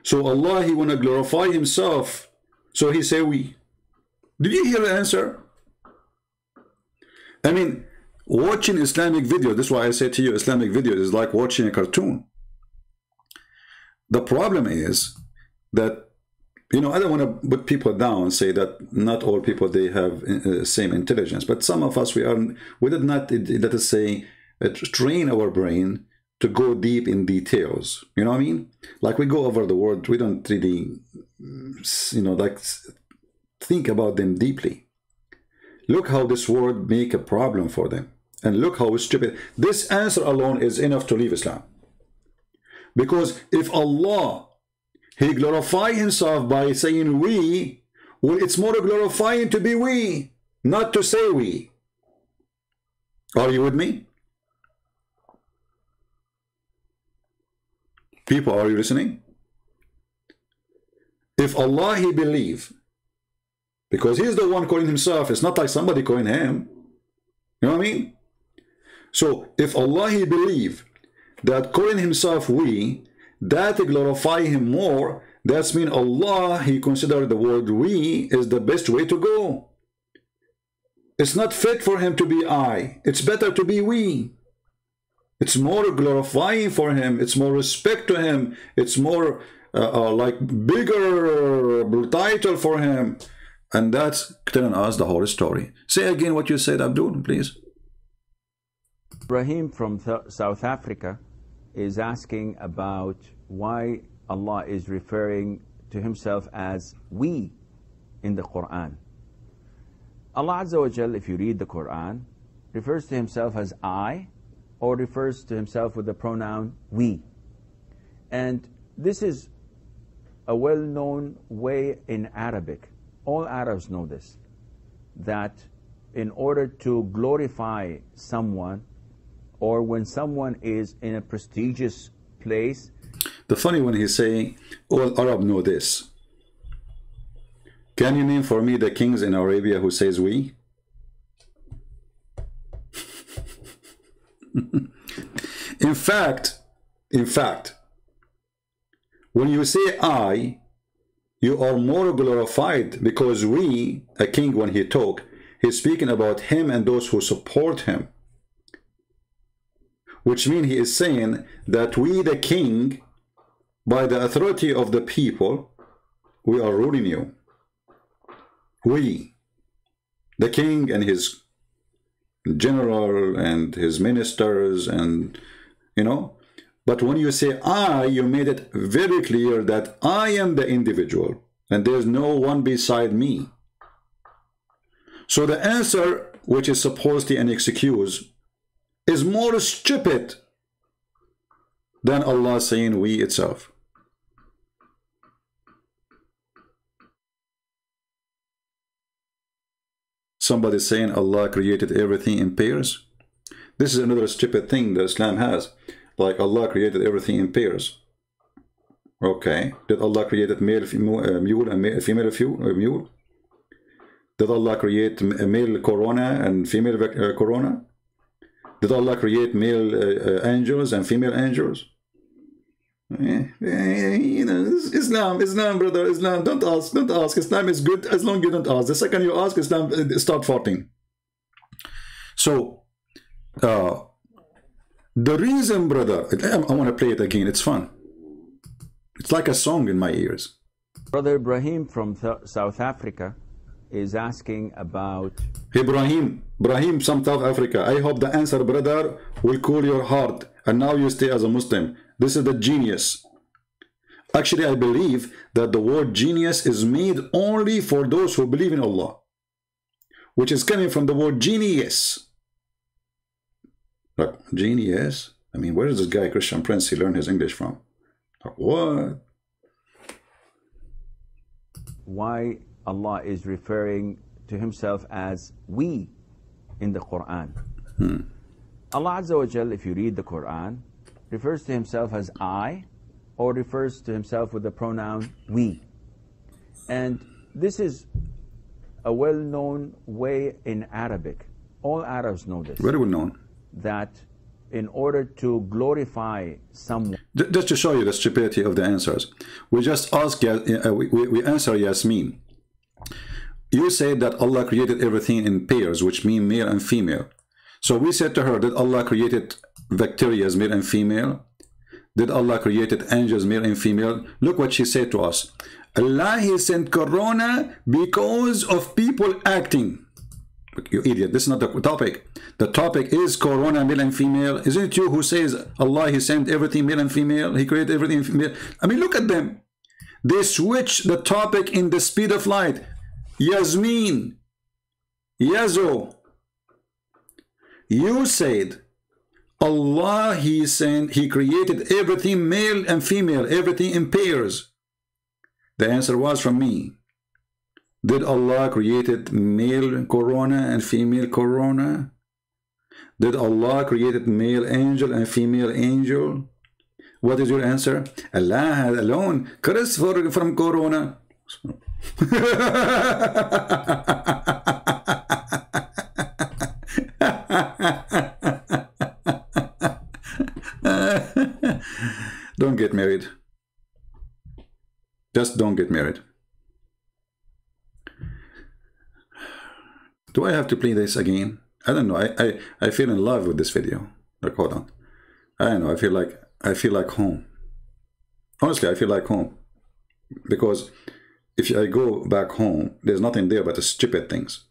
So Allah, he want to glorify himself, so he say we. Did you hear the answer? I mean, watching Islamic videos, that's why I say to you, Islamic videos is like watching a cartoon. The problem is that, you know, I don't want to put people down and say that not all people, they have same intelligence, but some of us, we did not, let us say, train our brain to go deep in details. You know what I mean? Like we go over the word, we don't really, you know, like think about them deeply. Look how this word make a problem for them. And look how stupid. This answer alone is enough to leave Islam. Because if Allah, he glorify himself by saying we, Well, it's more glorifying to be we, not to say we. Are you with me? People, are you listening? If Allah He believe, because He's the one calling Himself, it's not like somebody calling Him. You know what I mean? So if Allah He believe that calling Himself we, that glorify Him more, that's mean Allah He considered the word we is the best way to go. It's not fit for Him to be I. It's better to be we. It's more glorifying for Him. It's more respect to Him. It's more like bigger title for Him. And that's telling us the whole story. Say again what you said, Abdul, please. Ibrahim from South Africa is asking about why Allah is referring to Himself as we in the Quran. Allah Azza wa Jal, if you read the Quran, refers to Himself as I, or refers to Himself with the pronoun we. And this is a well-known way in Arabic. All Arabs know this, that in order to glorify someone, or when someone is in a prestigious place. The funny when he's saying, all Arab know this. Can you name for me the kings in Arabia who says we? In fact, when you say I, you are more glorified, because we, a king when he talk, he's speaking about him and those who support him. Which means he is saying that we, the king, by the authority of the people, we are ruling you. We, the king and his general and his ministers, and you know. But when you say I, you made it very clear that I am the individual and there's no one beside me. So the answer, which is supposedly an excuse, is more stupid than Allah saying we itself. Somebody saying Allah created everything in pairs. This is another stupid thing that Islam has. Like Allah created everything in pairs. Okay. Did Allah create male, mule, and female mule? Did Allah create male corona and female corona? Did Allah create male angels and female angels? You know, Islam, brother, Islam. Don't ask. Islam is good as long as you don't ask. The second you ask, Islam start farting. So, the reason, brother, I want to play it again. It's fun. It's like a song in my ears. Brother Ibrahim from South Africa is asking about... Ibrahim from South Africa. I hope the answer, brother, will cool your heart. And now you stay as a Muslim. This is the genius. Actually, I believe that the word genius is made only for those who believe in Allah, which is coming from the word genius. Like, genius? I mean, where is this guy, Christian Prince, he learned his English from? Like, what? Why Allah is referring to Himself as we in the Quran. Allah Azza wa Jal, if you read the Quran, refers to Himself as I, or refers to Himself with the pronoun we. And this is a well-known way in Arabic. All Arabs know this. Very well known. That in order to glorify someone... Just to show you the stupidity of the answers, we just ask, we answer Yasmin. You said that Allah created everything in pairs, which mean male and female. So we said to her, did Allah created bacteria as male and female? Did Allah created angels male and female? Look what she said to us. Allah, He sent Corona because of people acting. You idiot, this is not the topic. The topic is Corona male and female. Isn't it you who says Allah, He sent everything male and female? He created everything female. I mean, look at them. They switch the topic in the speed of light. Yasmin, Yazo, you said Allah, He sent, He created everything male and female, everything in pairs. The answer was from me. Did Allah created male corona and female corona? Did Allah created male angel and female angel? What is your answer? Allah alone cursed from corona. Don't get married. Just don't get married. Do I have to play this again? I don't know. I feel in love with this video. Like, hold on. I don't know. I feel like home. Honestly, I feel like home. Because if I go back home, there's nothing there but the stupid things.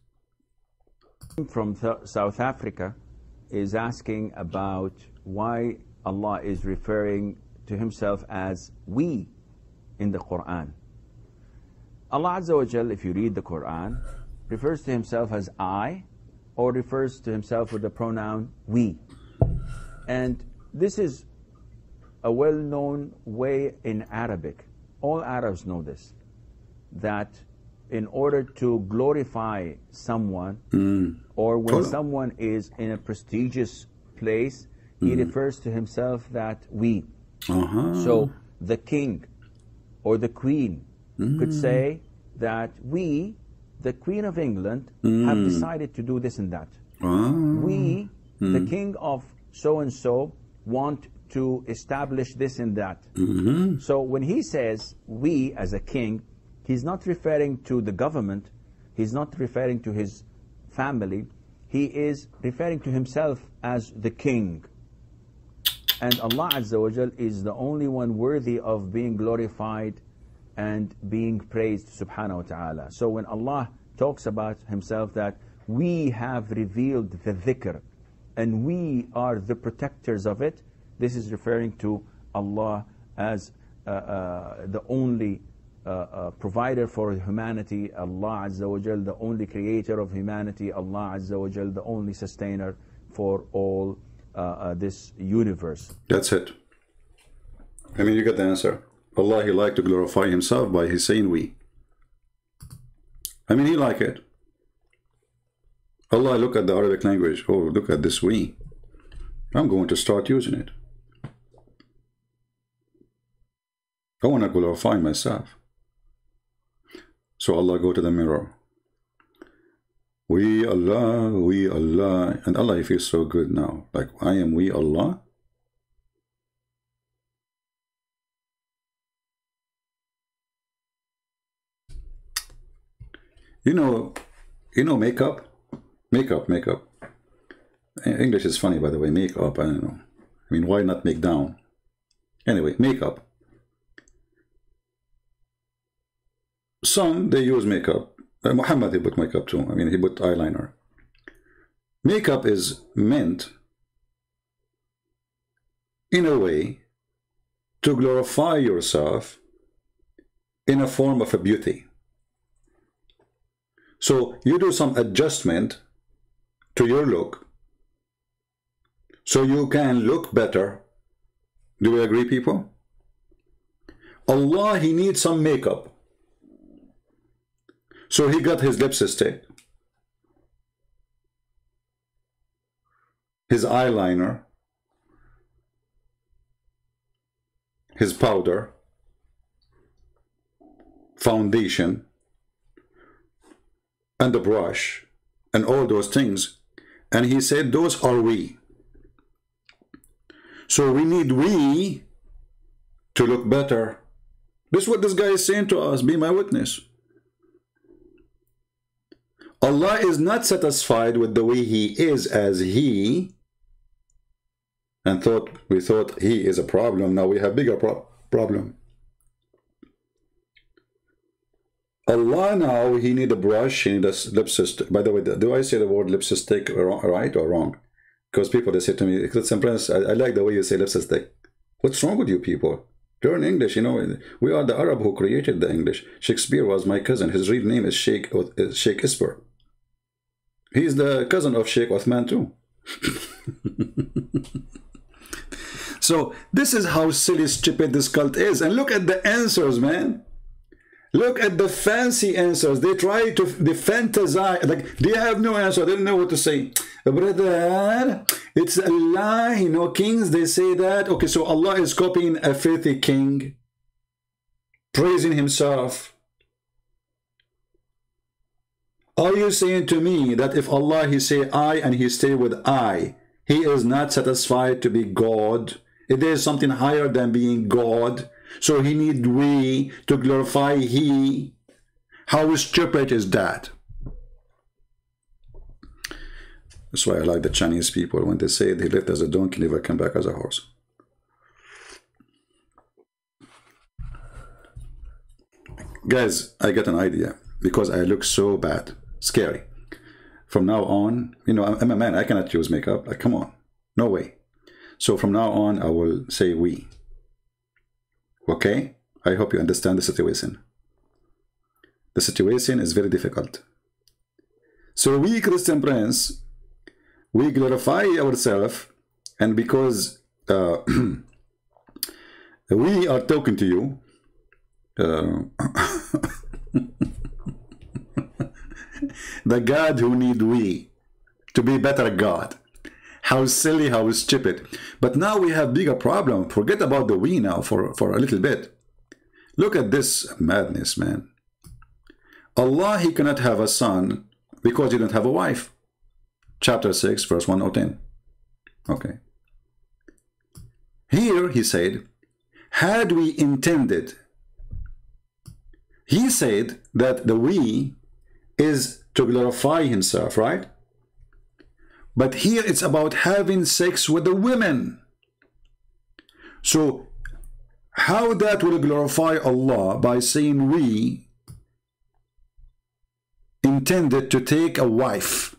From South Africa is asking about why Allah is referring to himself as we in the Quran. Allah Azza wa Jal, if you read the Quran, refers to himself as I, or refers to himself with the pronoun we. And this is a well-known way in Arabic. All Arabs know this, that in order to glorify someone, or when someone is in a prestigious place, he refers to himself that we. So the king or the queen could say that we, the Queen of England, have decided to do this and that. We, the king of so-and-so, want to establish this and that. So when he says we as a king, he's not referring to the government, he's not referring to his family, he is referring to himself as the king. And Allah Azza wa Jal is the only one worthy of being glorified and being praised, subhanahu wa ta'ala. So when Allah talks about himself that we have revealed the dhikr and we are the protectors of it, this is referring to Allah as the only provider for humanity, Allah Azza wa Jal, the only creator of humanity, Allah Azza wa Jal, the only sustainer for all this universe. That's it. I mean, you get the answer. Allah, he liked to glorify himself by his saying we. I mean, he like it. Allah, look at the Arabic language. Oh, look at this we. I'm going to start using it. I want to glorify myself. So Allah, go to the mirror. We Allah, and Allah, he feels so good now. Like, I am we Allah. You know makeup? Makeup. English is funny, by the way. Makeup, I don't know. I mean, why not make down? Anyway, makeup. Some, they use makeup. Muhammad, he put makeup too. I mean, he put eyeliner. Makeup is meant, in a way, to glorify yourself in a form of a beauty. So you do some adjustment to your look so you can look better. Do we agree, people? Allah, he needs some makeup. So he got his lipstick, his eyeliner, his powder, foundation, and the brush, and all those things. And he said, those are we. So we need we to look better. This is what this guy is saying to us. Be my witness. Allah is not satisfied with the way he is as he, and we thought he is a problem. Now we have bigger problem. Allah now, he need a brush, he need a lipstick. By the way, do I say the word lipstick right or wrong? Because people, they say to me, Prince, I like the way you say lipstick. What's wrong with you people? Learn English, you know. We are the Arab who created the English. Shakespeare was my cousin. His real name is Sheikh Isper. He's the cousin of Sheikh Othman too. So this is how silly, stupid this cult is. And look at the answers, man. Look at the fancy answers. They try to fantasize, like they have no answer. They don't know what to say. Brother, it's a lie. You know, kings, they say that. Okay, so Allah is copying a filthy king, praising himself. Are you saying to me that if Allah, he say I and he stay with I, he is not satisfied to be God? If there is something higher than being God, so he need we to glorify he? How stupid is that? That's why I like the Chinese people when they say they lived as a donkey, never come back as a horse. Guys, I got an idea because I look so bad. Scary. From now on, you know, I'm a man. I cannot use makeup. Like, come on. No way. So from now on, I will say we. Okay? I hope you understand the situation. The situation is very difficult. So we, Christian Prince, we glorify ourselves, and because we are talking to you, the God who need we to be better God. How silly, how stupid. But now we have bigger problem. Forget about the we now for a little bit. Look at this madness, man. Allah, he cannot have a son because he didn't have a wife. Chapter 6, verse 1 or 10. Okay. Here he said, had we intended, he said that the we is to glorify himself, right? But here it's about having sex with the women. So how that will glorify Allah by saying we intended to take a wife?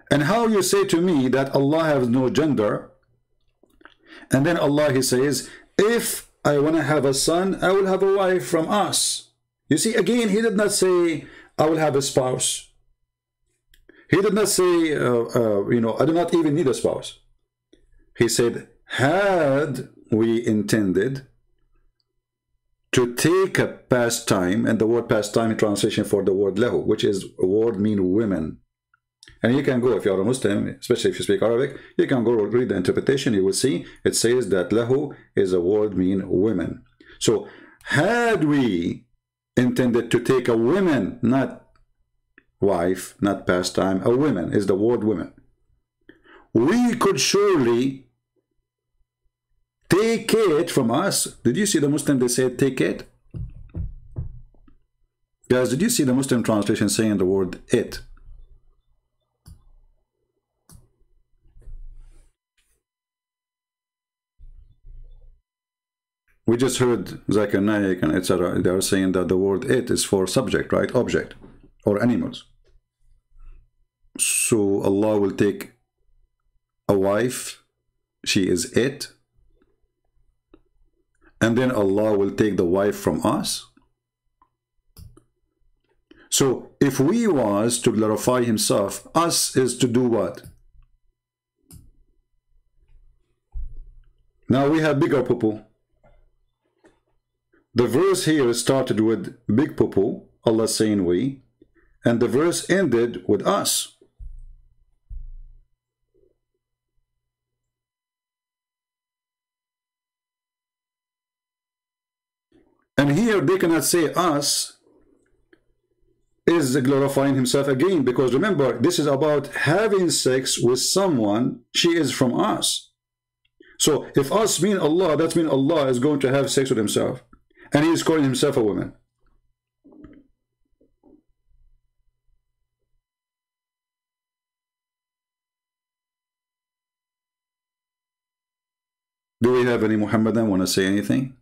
And how you say to me that Allah has no gender, and then Allah, he says, if I want to have a son, I will have a wife from us. You see, again, he did not say, I will have a spouse. He did not say, you know, I do not even need a spouse. He said, had we intended to take a pastime, and the word pastime in translation for the word lahu, which is a word mean women. And you can go, if you are a Muslim, especially if you speak Arabic, you can go read the interpretation. You will see it says that lahu is a word mean women. So had we intended to take a woman, not wife, not pastime, a woman is the word women, we could surely take it from us. Did you see the Muslim, they said take it? Guys, did you see the Muslim translation saying the word it? We just heard Zakir Naik and etc. They are saying that the word it is for subject, right? Object or animals. So Allah will take a wife, she is it, and then Allah will take the wife from us. So if we was to glorify himself, us is to do what? Now we have bigger poo-poo. The verse here started with big poo-poo, Allah saying we, and the verse ended with us. And here they cannot say us is glorifying himself again, because remember, this is about having sex with someone, she is from us. So if us mean Allah, that means Allah is going to have sex with himself. And he is calling himself a woman. Do we have any Muhammadan want to say anything?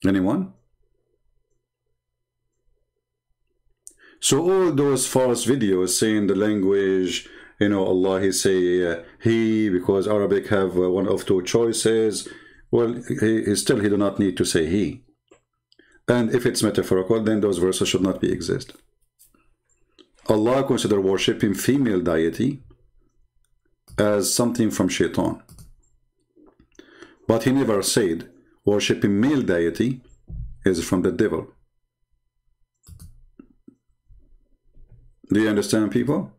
Anyone? So all those false videos saying the language, you know, Allah, he say he, because Arabic have one of two choices. Well, he do not need to say he. And if it's metaphorical, then those verses should not be exist. Allah considered worshipping female deity as something from shaitan. But he never said worshipping male deity is from the devil. Do you understand, people?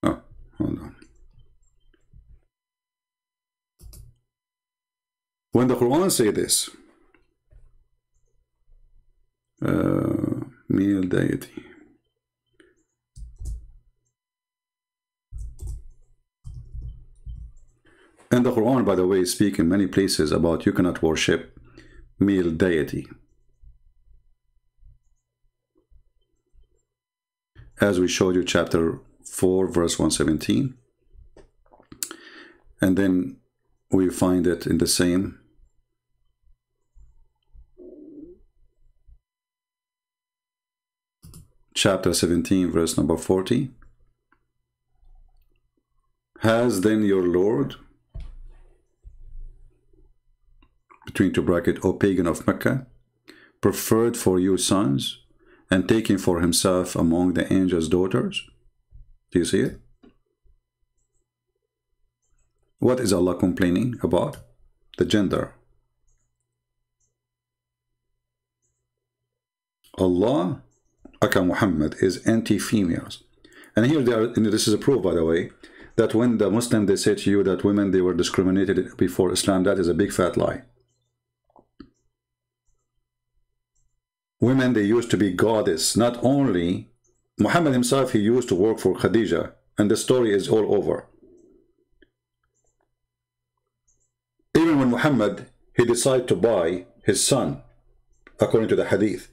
Oh, hold on. When the Quran say this, male deity, and the Quran, by the way, speaks in many places about you cannot worship male deity. As we showed you, chapter 4, verse 117. And then we find it in the same chapter 17, verse number 40. Has then your Lord, between two brackets, O pagan of Mecca, preferred for you sons, and taken for himself among the angels' daughters? Do you see it? What is Allah complaining about? The gender. Allah, aka Muhammad, is anti-females. And here they are, this is a proof, by the way, that when the Muslim, they say to you that women, they were discriminated before Islam, that is a big fat lie. Women, they used to be goddess. Not only Muhammad himself, he used to work for Khadija, and the story is all over. Even when Muhammad, he decided to buy his son, according to the hadith,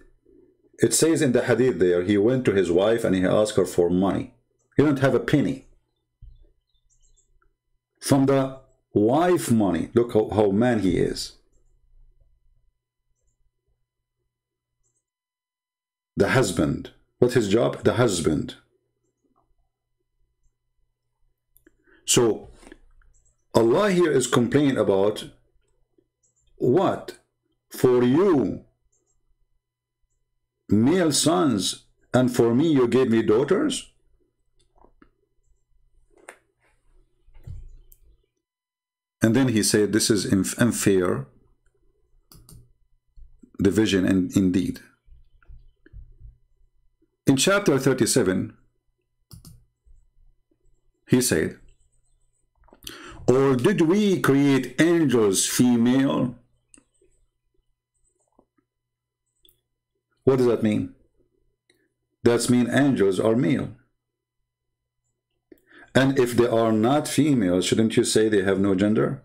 it says in the hadith there, he went to his wife and he asked her for money. He didn't have a penny. From the wife money, look how man he is. The husband. What's his job? The husband. So, Allah here is complaining about what? For you, male sons, and for me you gave me daughters? And then he said this is unfair division, and indeed. In chapter 37, he said, or did we create angels female? What does that mean? That means angels are male. And if they are not female, shouldn't you say they have no gender?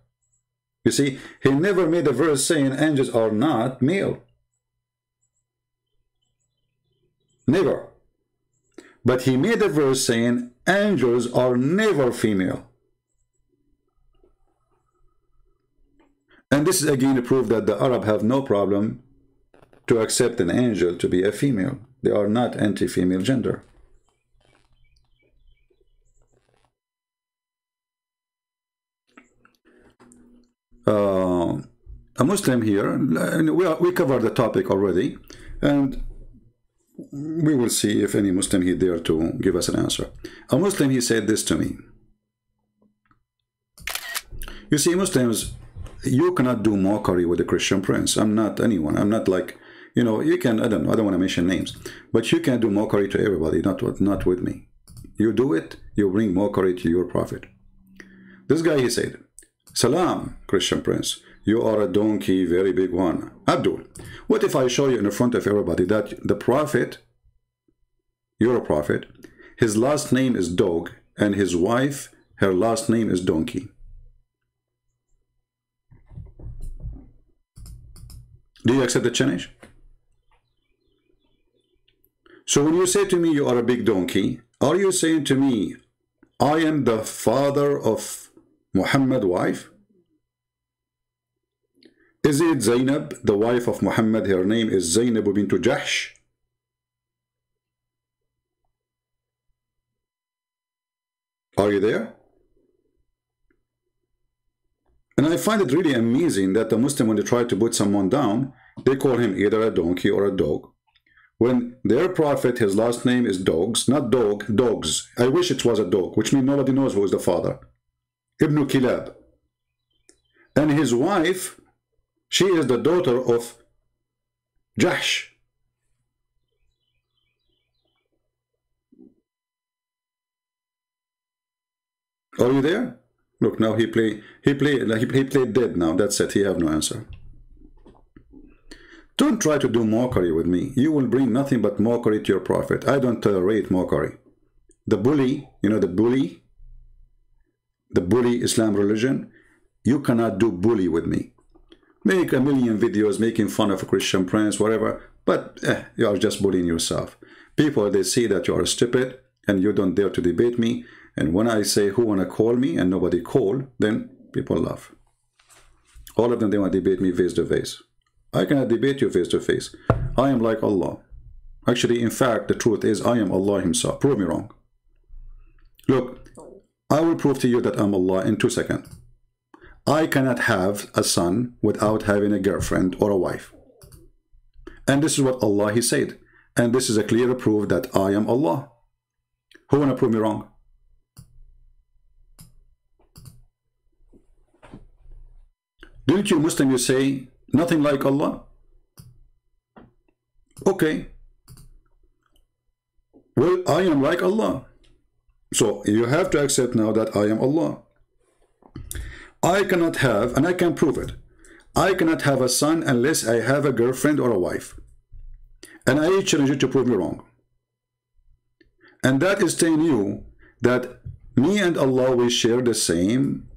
You see, he never made a verse saying angels are not male. Never. But he made a verse saying angels are never female. And this is again a proof that the Arab have no problem to accept an angel to be a female. They are not anti-female gender. A Muslim here, we covered the topic already, and we will see if any Muslim here dare to give us an answer. A Muslim, he said this to me. You see, Muslims, you cannot do mockery with the Christian Prince. I'm not anyone. I'm not like, you know, you can, I don't know, I don't want to mention names, but you can do mockery to everybody, not with me. You do it, you bring mockery to your prophet. This guy, he said, Salam, Christian Prince, you are a donkey, very big one. Abdul, what if I show you in the front of everybody that the prophet, you're a prophet, his last name is dog, and his wife, her last name is donkey. Do you accept the challenge? So when you say to me you are a big donkey, are you saying to me, I am the father of Muhammad's wife? Is it Zainab, the wife of Muhammad? Her name is Zainab bint Jahsh. Are you there? And I find it really amazing that the Muslim, when they try to put someone down, they call him either a donkey or a dog. When their prophet, his last name is Dogs, not dog, dogs. I wish it was a dog, which means nobody knows who is the father. Ibn Kilab. And his wife, she is the daughter of Jahsh. Are you there? Look, now he played dead now. That's it. He have no answer. Don't try to do mockery with me. You will bring nothing but mockery to your prophet. I don't tolerate mockery. The bully, you know, the bully Islam religion, you cannot do bully with me. Make a million videos making fun of a Christian prince, whatever, but you are just bullying yourself. People, they see that you are stupid and you don't dare to debate me. And when I say who wanna call me and nobody call, then people laugh. All of them, they want to debate me face to face. I cannot debate you face to face. I am like Allah. Actually, in fact, the truth is I am Allah himself. Prove me wrong. Look, I will prove to you that I'm Allah in 2 seconds. I cannot have a son without having a girlfriend or a wife. And this is what Allah, he said. And this is a clear proof that I am Allah. Who wanna prove me wrong? Didn't you Muslim, you say nothing like Allah? Okay. Well, I am like Allah. So you have to accept now that I am Allah. I cannot have, and I can prove it, I cannot have a son unless I have a girlfriend or a wife. And I challenge you to prove me wrong. And that is telling you that me and Allah, we share the same,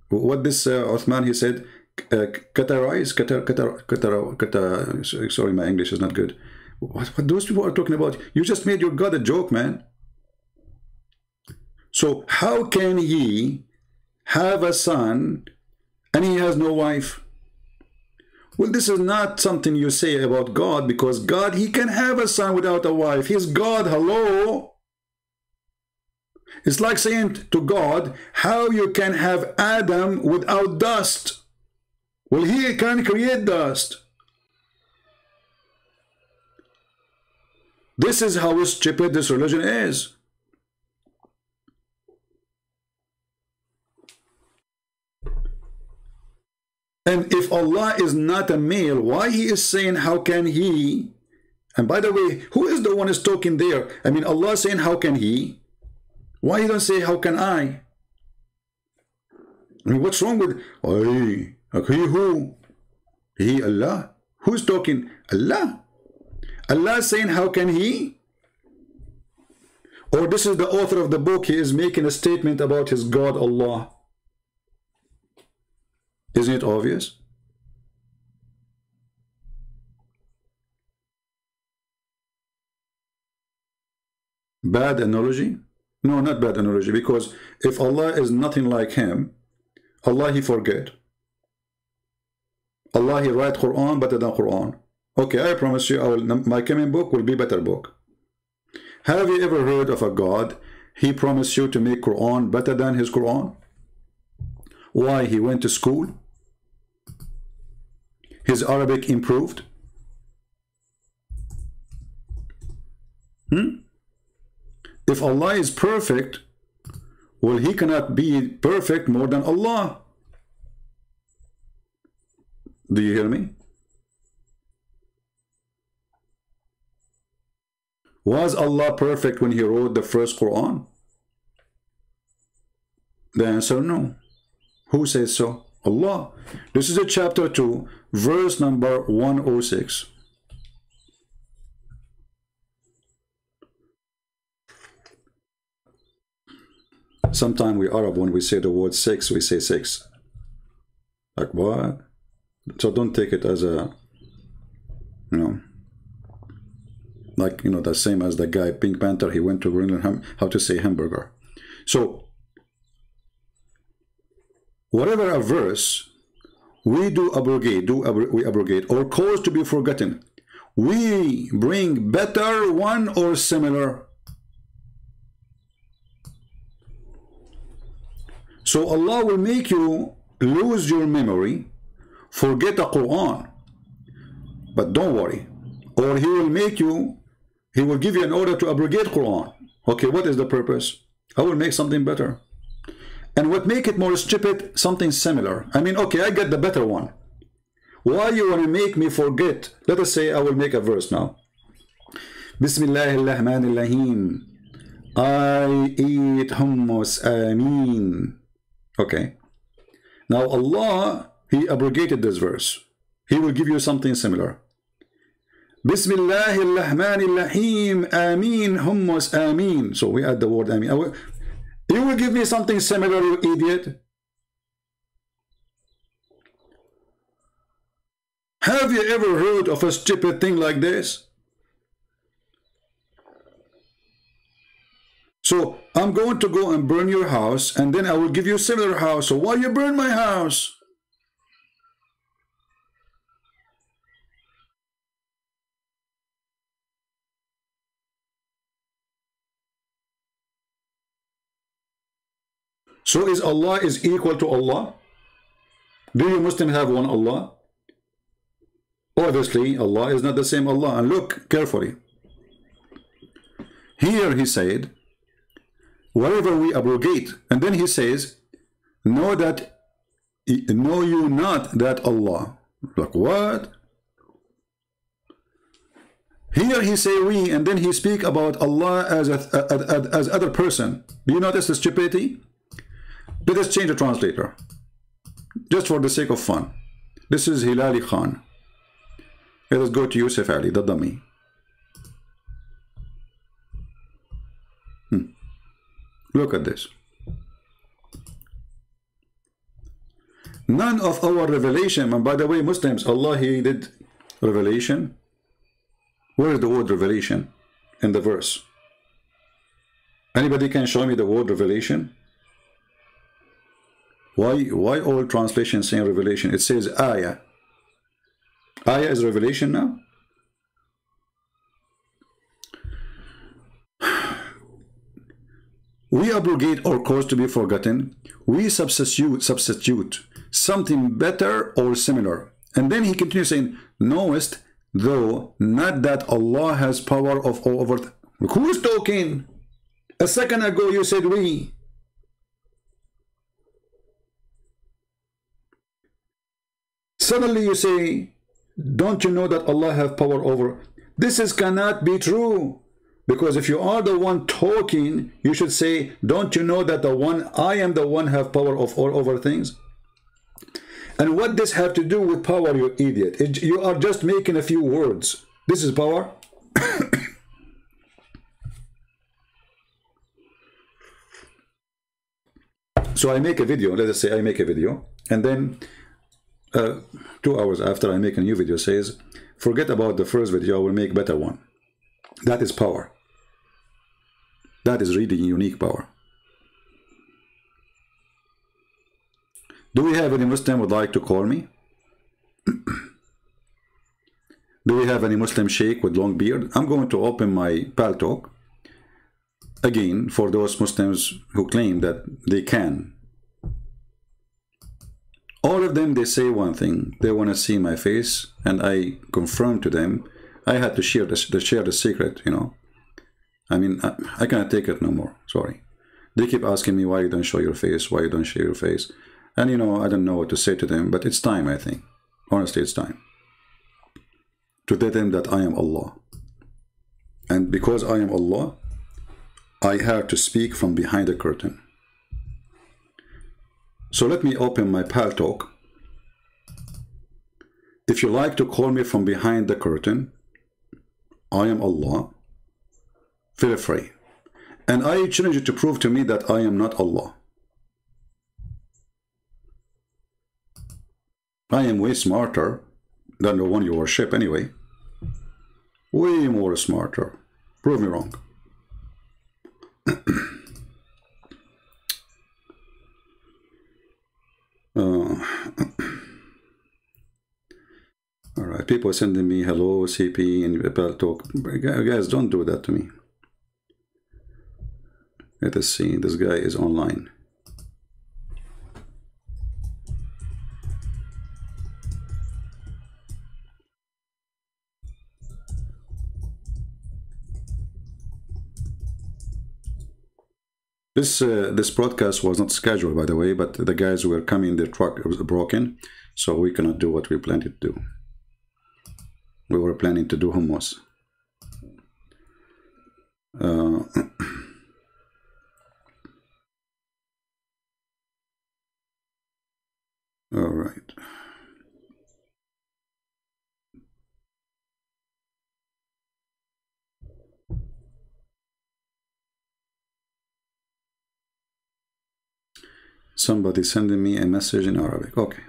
what this Uthman, he said, sorry, my English is not good. What those people are talking about? You just made your God a joke, man. So how can he have a son and he has no wife? Well, this is not something you say about God, because God, he can have a son without a wife. He's God, hello. It's like saying to God, how you can have Adam without dust? Well, he can create dust. This is how stupid this religion is. And if Allah is not a male, why he is saying how can he? And by the way, who is the one is talking there? I mean, Allah is saying how can he? Why you don't say how can I? I mean, what's wrong with he who? He, Allah. Who's talking? Allah. Allah is saying how can he? Or this is the author of the book, he is making a statement about his God Allah. Isn't it obvious? Bad analogy? No, not bad analogy, because if Allah is nothing like him, Allah he forget. Allah he write Quran better than Quran. Okay, I promise you, my coming book will be better book. Have you ever heard of a God, he promised you to make Quran better than his Quran? Why? He went to school? His Arabic improved? If Allah is perfect, well, he cannot be perfect more than Allah. Do you hear me? Was Allah perfect when he wrote the first Quran? The answer, no. Who says so? Allah. This is a chapter 2, verse number 106. Sometimes we Arab, when we say the word six, we say six. Like what? So don't take it as a, like, the same as the guy, Pink Panther, he went to learn how to say hamburger. So, whatever a verse, we abrogate, or cause to be forgotten. We bring better one or similar. So Allah will make you lose your memory, forget the Quran. But don't worry. Or He will make you, He will give you an order to abrogate Quran. Okay, what is the purpose? I will make something better. And what make it more stupid, something similar. I mean, okay, I get the better one. Why you want to make me forget? Let us say I will make a verse now. Bismillahirrahmanirrahim. I eat hummus, ameen. Okay. Now Allah, He abrogated this verse. He will give you something similar. Bismillahirrahmanirrahim. Ameen hummus, ameen. So we add the word ameen. You will give me something similar, you idiot. Have you ever heard of a stupid thing like this? So I'm going to go and burn your house, and then I will give you a similar house. So why you burn my house? So is Allah is equal to Allah? Do you Muslims have one Allah? Obviously, Allah is not the same Allah. And look carefully. Here He said, wherever we abrogate, and then He says, know you not that Allah. Like what? Here He say we, and then He speak about Allah as other person. Do you notice the stupidity? Let us change the translator, just for the sake of fun. This is Hilali Khan. Let us go to Yusuf Ali, the dummy. Look at this. None of our revelation, and by the way, Muslims, Allah, He did revelation. Where is the word revelation in the verse? Anybody can show me the word revelation? Why all translations saying revelation? It says ayah. Ayah is revelation now? We abrogate or cause to be forgotten. We substitute something better or similar. And then He continues saying, knowest though not that Allah has power of all over. Who is talking? A second ago you said we. Suddenly you say, don't you know that Allah have power over? This cannot be true. Because if you are the one talking, you should say, don't you know that I am the one have power of all over things? And what this have to do with power, you idiot? You are just making a few words. This is power. So I make a video, let us say I make a video, and then 2 hours after I make a new video says, forget about the first video, I will make better one. That is power. That is really unique power. Do we have any Muslim would like to call me? Do we have any Muslim sheikh with long beard? I'm going to open my Paltalk. Again, for those Muslims who claim that they can. All of them, they say one thing. They want to see my face, and I confirm to them. I had to share the secret, you know. I mean, I cannot take it no more. Sorry. They keep asking me why you don't show your face, why you don't show your face. And, you know, I don't know what to say to them, but it's time, I think. Honestly, it's time to tell them that I am Allah. And because I am Allah, I have to speak from behind the curtain. So let me open my Paltalk. If you like to call me from behind the curtain, I am Allah. Feel free. And I challenge you to prove to me that I am not Allah. I am way smarter than the one you worship anyway. Way more smarter. Prove me wrong. Alright, people sending me hello, CP, and Paltalk. Guys, don't do that to me. Let us see, this guy is online. This broadcast was not scheduled, by the way, but the guys who were coming, their truck was broken, so we cannot do what we planned to do. We were planning to do hummus. All right. Somebody sending me a message in Arabic. Okay.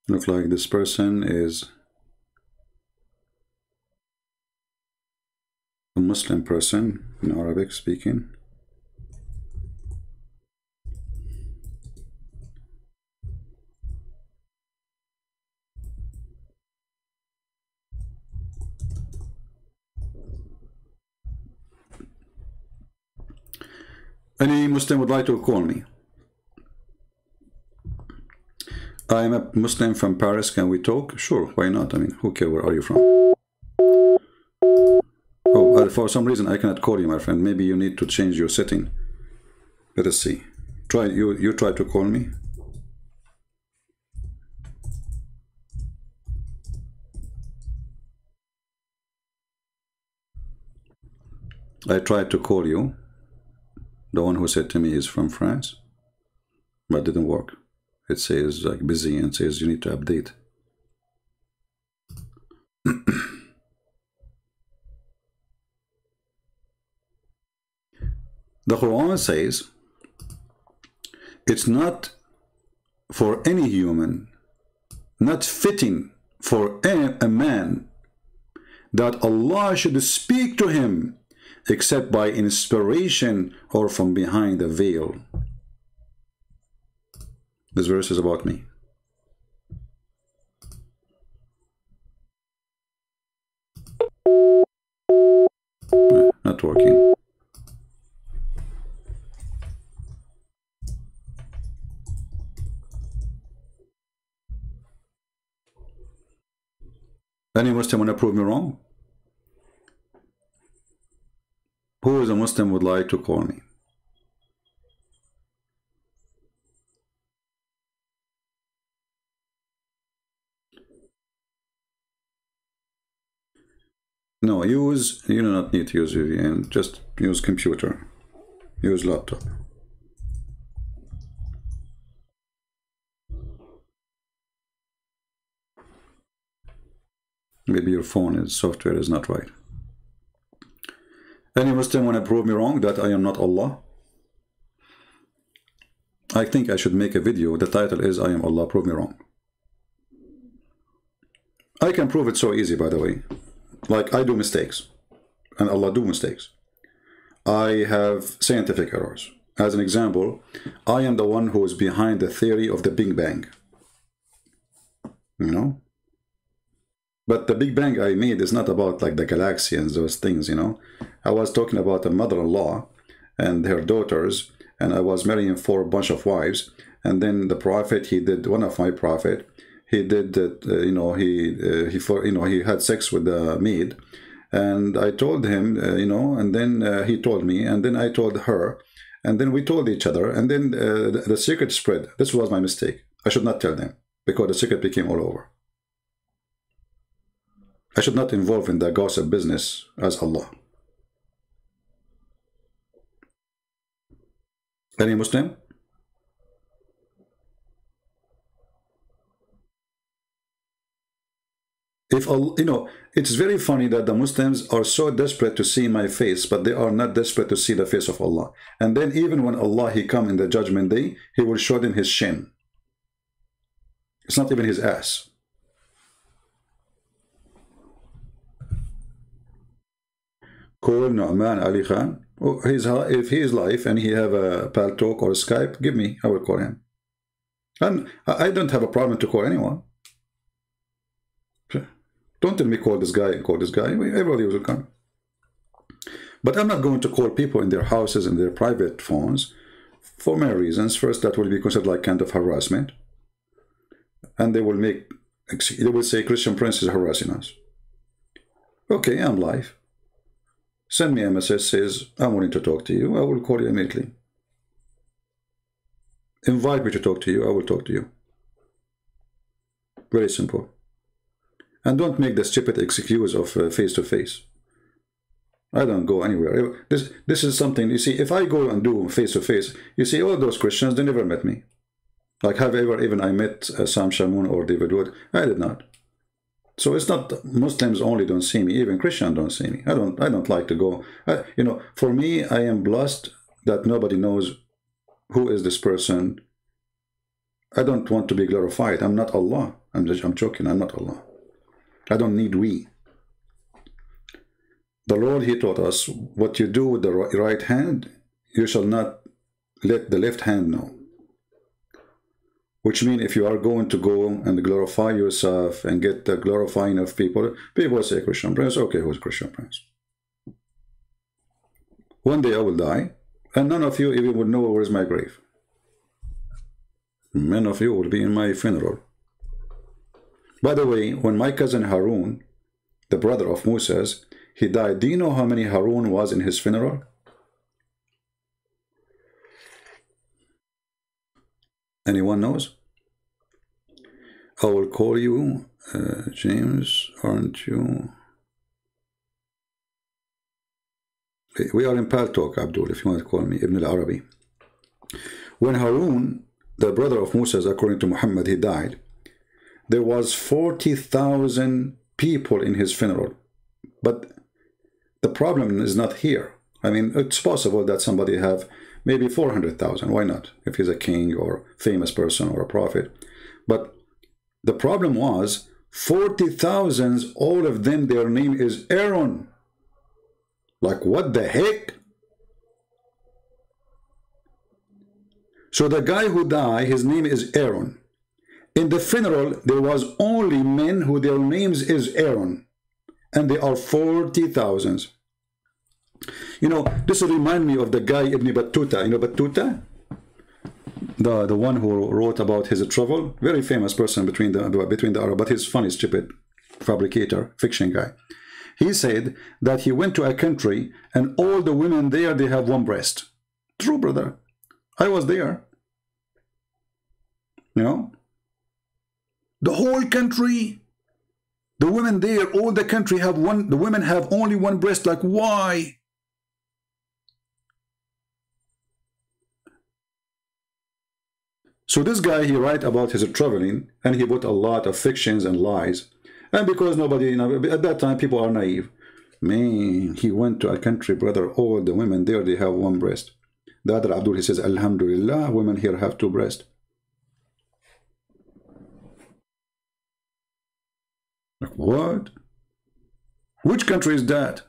Look like this person is a Muslim person in Arabic speaking. Any Muslim would like to call me? I am a Muslim from Paris. Can we talk? Sure, why not? I mean, who cares? Where are you from? Oh, for some reason I cannot call you, my friend. Maybe you need to change your setting. Let us see. Try you try to call me. I tried to call you. The one who said to me is from France, but it didn't work. It says like busy and says you need to update. The Quran says it's not for any human, not fitting for a man that Allah should speak to him except by inspiration or from behind a veil. This verse is about me. Not working. Any Muslim want to prove me wrong? Who is a Muslim would like to call me? No, you do not need to use VPN, just use computer, use laptop. Maybe your software is not right. Any Muslim want to prove me wrong that I am not Allah? I think I should make a video. The title is I am Allah, prove me wrong. I can prove it so easy, by the way. Like I do mistakes and Allah do mistakes. I have scientific errors. As an example, I am the one who is behind the theory of the Big Bang. You know? But the Big Bang I made is not about like the galaxy and those things, you know. I was talking about a mother-in-law and her daughters, and I was marrying for a bunch of wives. And then the prophet, he did, one of my prophet, he did that, he had sex with the maid. And I told him, and then he told me, and then I told her, and then we told each other, and then the secret spread. This was my mistake. I should not tell them because the secret became all over. I should not involve in the gossip business as Allah. Any Muslim? If it's very funny that the Muslims are so desperate to see my face, but they are not desperate to see the face of Allah. And then even when Allah, he come in the judgment day, he will show them his shin. It's not even his ass. Call Nu'man Ali Khan. Oh, if he is live and he have a Paltalk or Skype, give me, I will call him. And I don't have a problem to call anyone. Don't tell me call this guy and call this guy. Everybody will come. But I'm not going to call people in their houses and their private phones for many reasons. First, that will be considered like kind of harassment. And they will say Christian Prince is harassing us. Okay, I'm live. Send me a message, says, I'm willing to talk to you. I will call you immediately. Invite me to talk to you. I will talk to you. Very simple. And don't make the stupid excuse of face-to-face. I don't go anywhere. This is something, you see, if I go and do face-to-face, you see, all those Christians, they never met me. Like, have ever even I met Sam Shamoun or David Wood? I did not. So it's not Muslims only don't see me, even Christians don't see me. I don't like to go. You know, for me, I am blessed that nobody knows who is this person. I don't want to be glorified. I'm not Allah. I'm joking. I'm not Allah. I don't need we. The Lord, He taught us, what you do with the right hand, you shall not let the left hand know. Which means if you are going to go and glorify yourself and get the glorifying of people, people say Christian Prince. Okay, who's Christian Prince? One day I will die, and none of you even would know where is my grave. None of you will be in my funeral. By the way, when my cousin Harun, the brother of Moses, he died, do you know how many Harun was in his funeral? Anyone knows? I will call you, James, aren't you? We are in Paltalk, Abdul, if you want to call me, Ibn al-Arabi. When Harun, the brother of Moses, according to Muhammad, he died, there was 40,000 people in his funeral. But the problem is not here. I mean, it's possible that somebody have maybe 400,000. Why not? If he's a king or famous person or a prophet. But the problem was 40,000, all of them, their name is Aaron. Like, what the heck? So the guy who died, his name is Aaron. In the funeral, there was only men who their names is Aaron. And they are 40,000. You know, this reminds me of the guy Ibn Battuta. You know Battuta? The one who wrote about his travel. Very famous person between the Arab, but he's funny, stupid fabricator, fiction guy. He said that he went to a country and all the women there, they have one breast. True, brother. I was there. You know? The whole country, the women there, all the country have one, the women have only one breast. Like, why? So this guy, he write about his traveling, and he put a lot of fictions and lies. And because nobody, you know, at that time, people are naive. Man, he went to a country, brother, all the women there, they have one breast. The other Abdul, he says, Alhamdulillah, women here have two breasts. Like, what? Which country is that?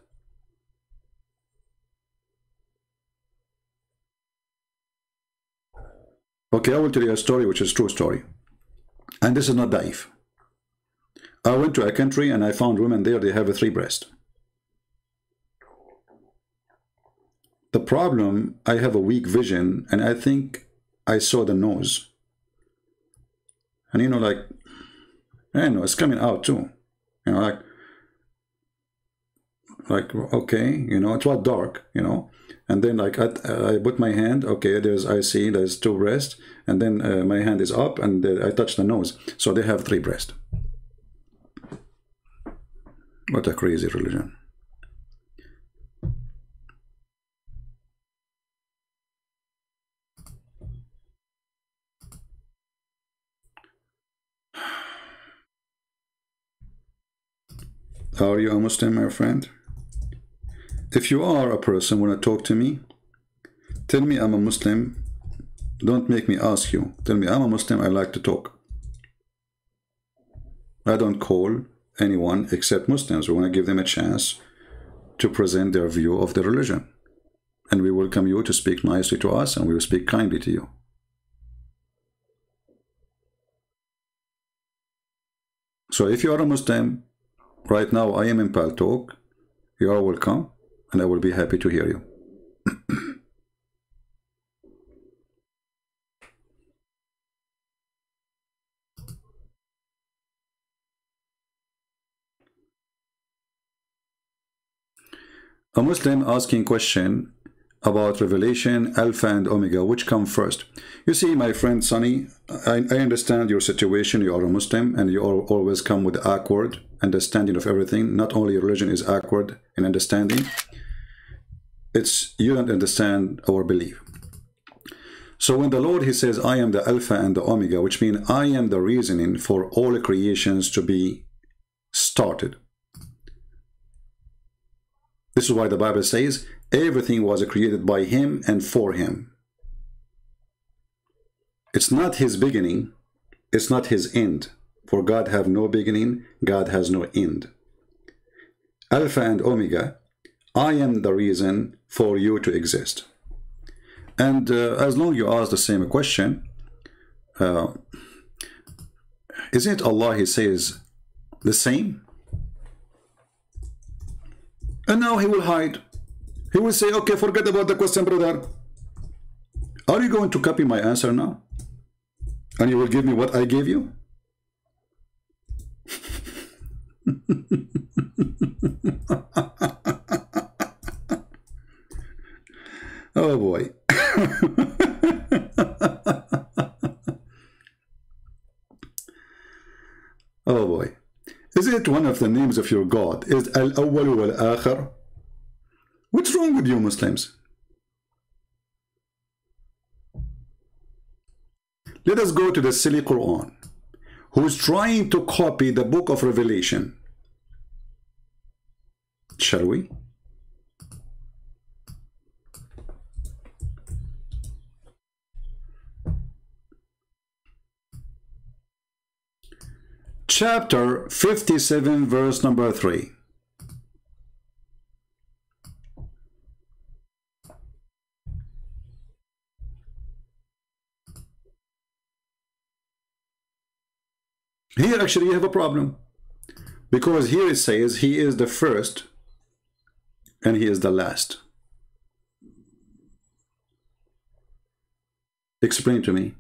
Okay, I will tell you a story which is a true story. And this is not daif. I went to a country and I found women there, they have a 3 breast. The problem, I have a weak vision and I think I saw the nose. And you know, like, I know, it's coming out too. You know, like, okay, you know, it was dark, you know. And then like I put my hand, okay, I see there's 2 breasts, and then my hand is up and I touch the nose. So they have 3 breasts. What a crazy religion. Are you a Muslim, my friend? If you are a person want to talk to me, tell me I'm a Muslim. Don't make me ask you. Tell me I'm a Muslim, I like to talk. I don't call anyone except Muslims. We want to give them a chance to present their view of the religion. And we welcome you to speak nicely to us, and we will speak kindly to you. So if you are a Muslim, right now I am in Paltalk, you are welcome. and I will be happy to hear you. A Muslim asking question about Revelation, Alpha and Omega, which come first? You see, my friend Sonny, I understand your situation. You are a Muslim and you always come with awkward understanding of everything. Not only religion is awkward in understanding, it's you don't understand our belief. So when the Lord, he says, I am the Alpha and the Omega, which means I am the reasoning for all creations to be started. This is why the Bible says everything was created by him and for him. It's not his beginning, it's not his end. For God have no beginning, God has no end. Alpha and Omega, I am the reason for you to exist. And as long as you ask the same question, isn't Allah, he says, the same? And now he will hide. He will say, okay, forget about the question, brother. Are you going to copy my answer now? And you will give me what I gave you? Oh boy. Oh boy. Is it one of the names of your God? Is Al-Awwal wal-Akhir? What's wrong with you Muslims? Let us go to the silly Quran, who is trying to copy the book of Revelation. Shall we? Chapter 57, verse number 3. Here actually you have a problem, because here it says he is the first and he is the last. Explain to me.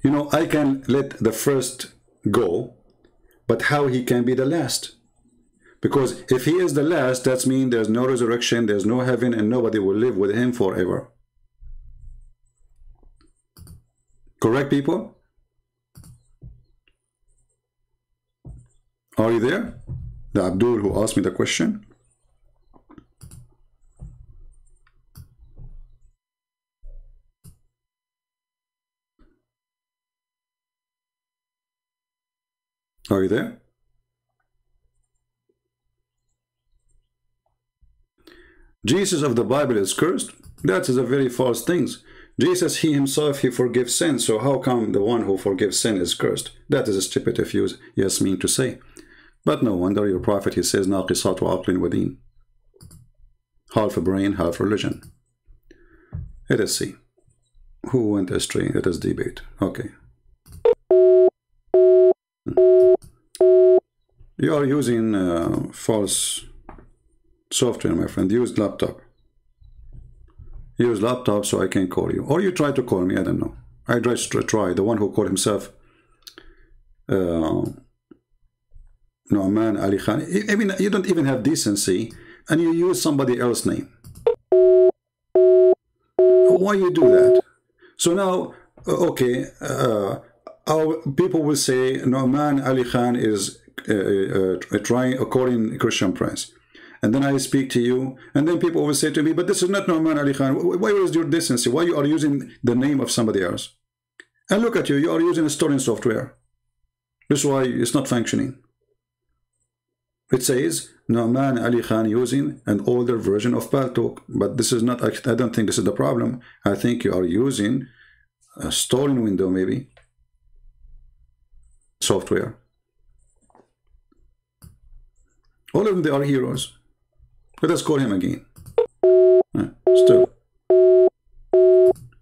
You know, I can let the first go, but how he can be the last? Because if he is the last, that means there's no resurrection, there's no heaven, and nobody will live with him forever. Correct, people? Are you there? The Abdul who asked me the question. Are you there? Jesus of the Bible is cursed? That is a very false thing. Jesus, he himself, he forgives sin. So how come the one who forgives sin is cursed? That is a stupid if you yes mean to say. But no wonder your prophet, he says, ناقصات عقل ودين. Half a brain, half religion. Let us see. Who went astray? Let us debate. Okay. You are using false software, my friend. Use laptop. Use laptop so I can call you. Or you try to call me, I don't know. I just try. The one who called himself Nu'man Ali Khan. I mean, you don't even have decency and you use somebody else's name. Why you do that? So now, okay, our people will say Nu'man Ali Khan is trying according Christian Prince. And then I speak to you, and then people will say to me, but this is not Nu'man Ali Khan. Why is your decency? Why you are using the name of somebody else? And look at you, you are using a storing software. This is why it's not functioning. It says Nu'man Ali Khan using an older version of Paltalk, but this is not, I don't think this is the problem. I think you are using a storing window, maybe, software. All of them, they are heroes. Let us call him again. Still.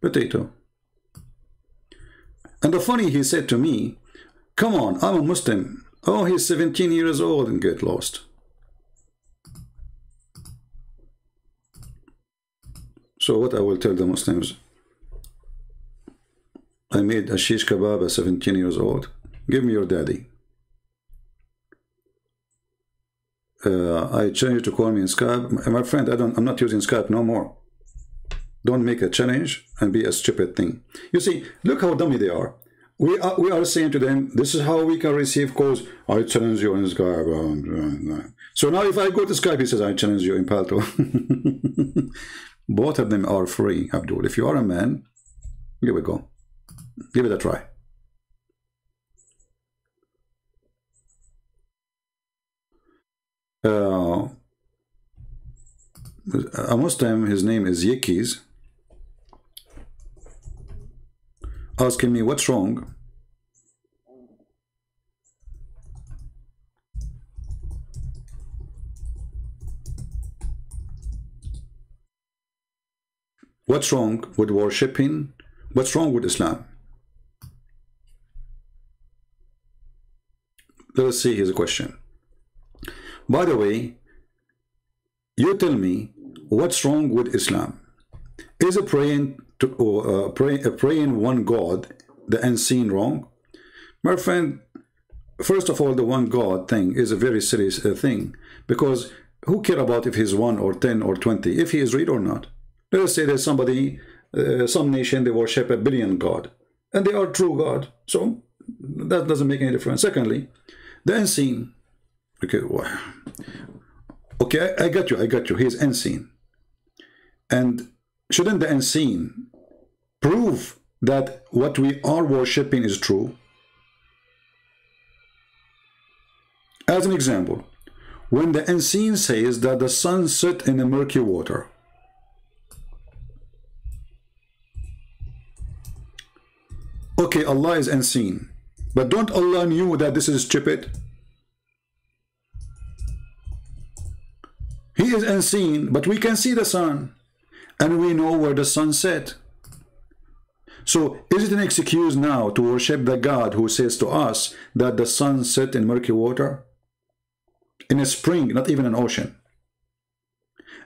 Potato. And the funny, he said to me, come on, I'm a Muslim. Oh, he's 17 years old and get lost. So what I will tell the Muslims, I made a shish kebab at 17 years old. Give me your daddy. I challenge you to call me in Skype. My friend, I'm not using Skype no more. Don't make a challenge and be a stupid thing. You see, look how dummy they are. We are saying to them, this is how we can receive calls. I challenge you in Skype. So now if I go to Skype, he says, I challenge you in Palto. Both of them are free, Abdul. If you are a man, here we go. Give it a try. A Muslim, his name is Yekis, asking me what's wrong. What's wrong with worshipping? What's wrong with Islam? Let us see his question. By the way, you tell me what's wrong with Islam. Is it praying to praying one God, the unseen, wrong? My friend, first of all, the one God thing is a very serious thing, because who care about if he's 1 or 10 or 20, if he is real or not? Let us say there's somebody, some nation, they worship 1 billion God, and they are true God, so that doesn't make any difference. Secondly, the unseen. Okay, okay, I got you. He's unseen. And shouldn't the unseen prove that what we are worshipping is true? As an example, when the unseen says that the sun set in the murky water, okay, Allah is unseen, but don't Allah knew that this is stupid? He is unseen, but we can see the sun, and we know where the sun set. So is it an excuse now to worship the God who says to us that the sun set in murky water? In a spring, not even an ocean.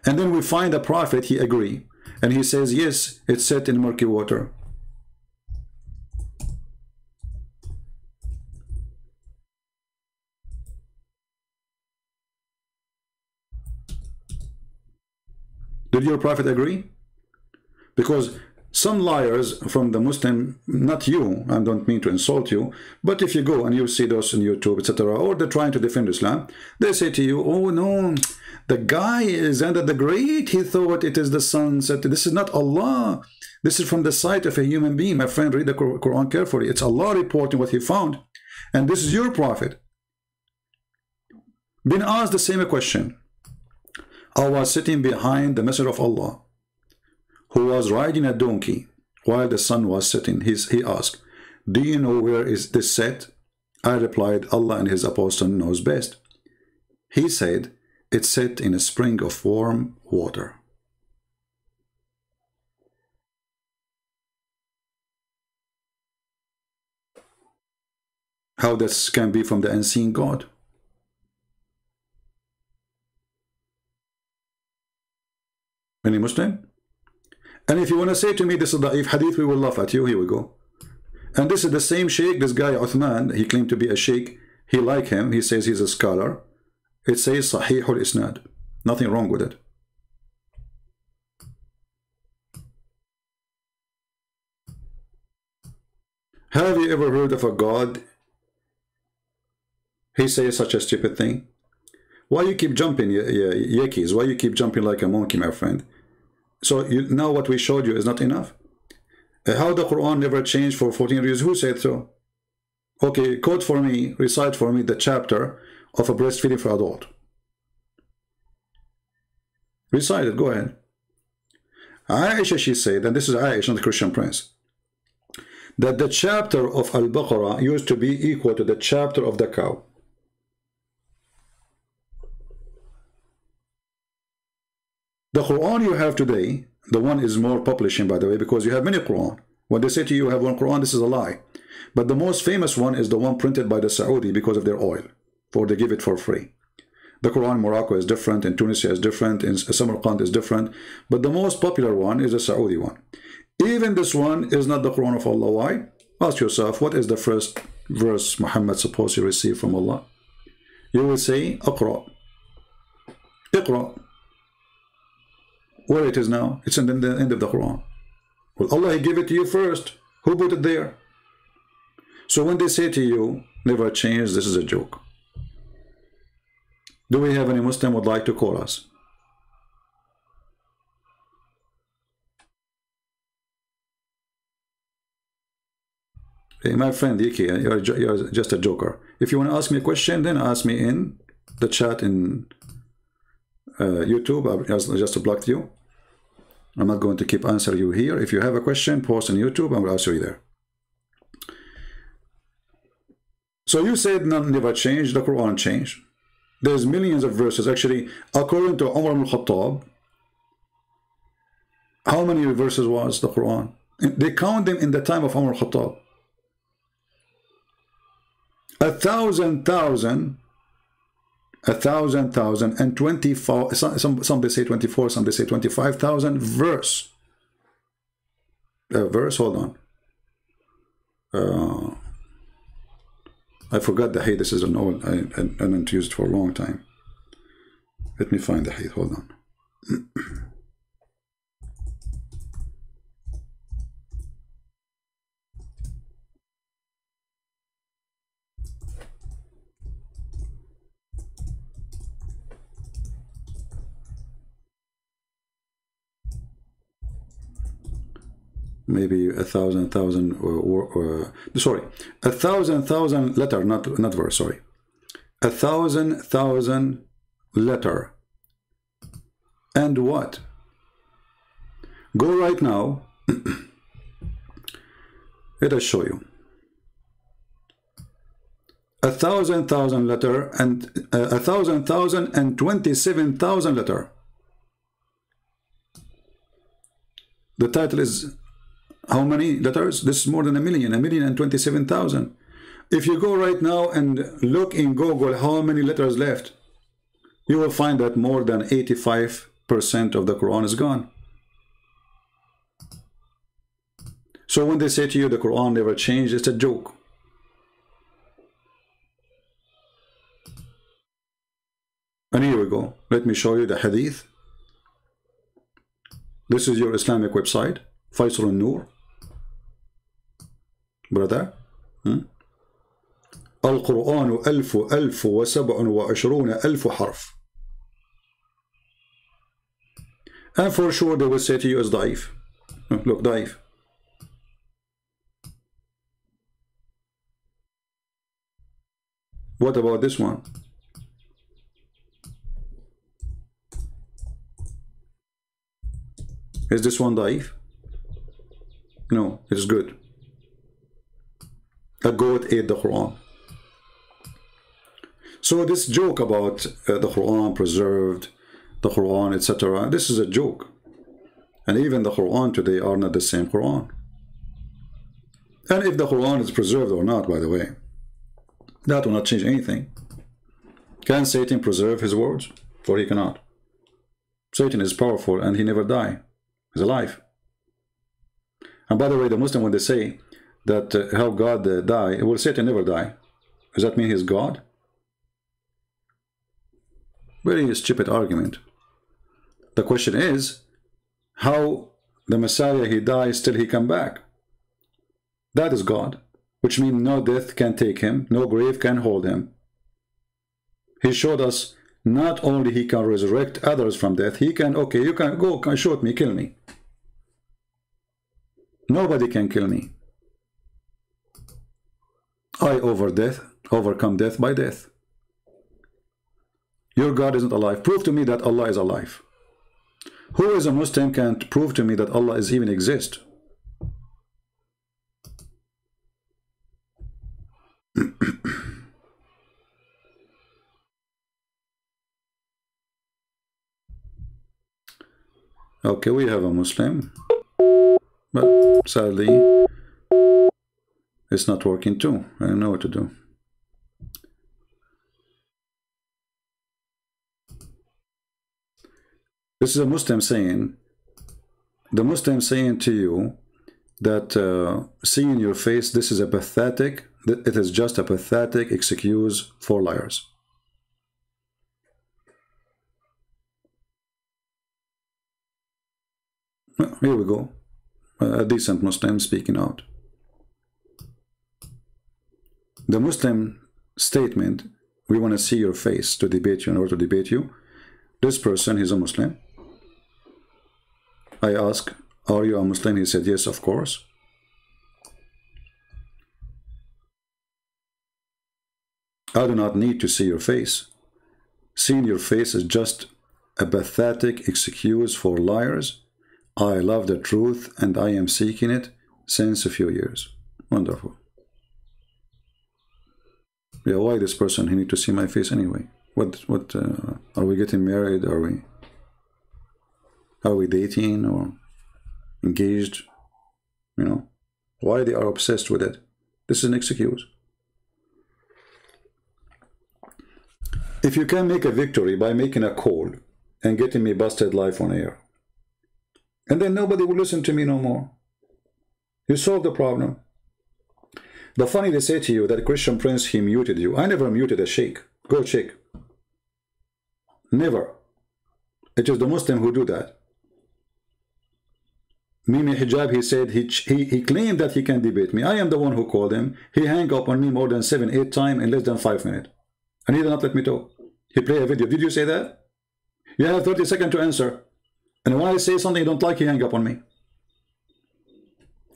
And then we find a prophet, he agree, and he says, yes, it's set in murky water. Did your prophet agree? Because some liars from the Muslim, not you, I don't mean to insult you, but if you go and you see those on YouTube, etc., or they're trying to defend Islam, they say to you, oh no, the guy is under the great, he thought it is the sun set. This is not Allah. This is from the sight of a human being. My friend, read the Quran carefully. It's Allah reporting what he found. And this is your prophet. Been asked the same question. I was sitting behind the Messenger of Allah, who was riding a donkey while the sun was setting. He asked, do you know where is this set? I replied, Allah and his apostle knows best. He said, it's set in a spring of warm water. How this can be from the unseen God? Any Muslim? And if you want to say to me this is da'if hadith, we will laugh at you. Here we go. And this is the same sheikh, this guy Uthman, he claimed to be a sheikh. He like him, he says he's a scholar. It says Sahih al-Isnad. Nothing wrong with it. Have you ever heard of a God? He says such a stupid thing. Why you keep jumping, Yekis? Why you keep jumping like a monkey, my friend? So now what we showed you is not enough? How the Quran never changed for 14 years? Who said so? Okay, quote for me, recite for me the chapter of a breastfeeding for adult. Recite it, go ahead. Aisha, she said, and this is Aisha, not the Christian Prince, that the chapter of Al-Baqarah used to be equal to the chapter of the cow. The Quran you have today, the one is more publishing, by the way, because you have many Quran. When they say to you have one Quran, this is a lie. But the most famous one is the one printed by the Saudi because of their oil, for they give it for free. The Quran in Morocco is different, in Tunisia is different, in Samarkand is different, but the most popular one is the Saudi one. Even this one is not the Quran of Allah. Why? Ask yourself, what is the first verse Muhammad supposed to receive from Allah? You will say, Iqra. Iqra. Where it is now? It's in the end of the Quran. Well, Allah, He gave it to you first. Who put it there? So when they say to you, never change, this is a joke. Do we have any Muslim would like to call us? Hey, my friend Yiki, you're just a joker. If you want to ask me a question, then ask me in the chat in YouTube. I just blocked you. I'm not going to keep answering you here. If you have a question, post on YouTube, I will answer you there. So you said none never changed, the Quran changed. There's millions of verses. Actually, according to Umar ibn Khattab, how many verses was the Quran? They count them in the time of Umar Khattab. 1,000, and 24, some they say 24, some they say 25,000 verse. Hold on. I forgot the hadith. This is an old, I haven't used it for a long time. Let me find the hadith, hold on. Maybe 1,000 sorry, 1,000 letter, not verse, sorry. 1,000 letter. And what? Go right now. Let us show you. 1,000 letter and 1,000 and 27,000 letter. The title is how many letters? This is more than a million and 27,000. If you go right now and look in Google how many letters left, you will find that more than 85% of the Quran is gone. So when they say to you the Quran never changed, it's a joke. And here we go. Let me show you the hadith. This is your Islamic website, Faisal al-Nur. Brother, Al-Quran 1,027 حرف. And for sure they will say to you it's daif. Look, daif. What about this one? Is this one daif? No, it's good. A goat ate the Quran. So this joke about the Quran preserved, the Quran, etc., this is a joke. And even the Quran today are not the same Quran. And if the Quran is preserved or not, by the way, that will not change anything. Can Satan preserve his words? For he cannot. Satan is powerful and he never dies. He's alive. And by the way, the Muslim, when they say that how God die, will Satan never die? Does that mean he's God? Very stupid argument. The question is, how the Messiah, he dies, still he come back? That is God, which means no death can take him, no grave can hold him. He showed us not only he can resurrect others from death, he can, okay, you can go, can shoot me, kill me. Nobody can kill me. I overcome death by death. Your God isn't alive. Prove to me that Allah is alive. Who is a Muslim can't prove to me that Allah is even exist? Okay, we have a Muslim, but sadly it's not working too. I don't know what to do. This is a Muslim saying, the Muslim saying to you that seeing your face, this is a pathetic, it is just a pathetic excuse for liars. Here we go. A decent Muslim speaking out. The Muslim statement, we want to see your face to debate you, in order to debate you. This person, he's a Muslim. I ask, are you a Muslim? He said, yes, of course. I do not need to see your face. Seeing your face is just a pathetic excuse for liars. I love the truth and I am seeking it since a few years. Wonderful. Yeah, why this person? He need to see my face anyway. What are we getting married? Are we dating or engaged? You know, why they are obsessed with it? This is an excuse. If you can make a victory by making a call and getting me busted live on air, and then nobody will listen to me no more, you solve the problem. The funny, they say to you that Christian Prince, he muted you. I never muted a sheikh. Go check. Never. It is the Muslim who do that. Mimi Hijab, he said, he claimed that he can debate me. I am the one who called him. He hung up on me more than 7-8 times in less than 5 minutes. And he did not let me talk. He played a video. Did you say that? You have 30 seconds to answer. And when I say something you don't like, he hang up on me.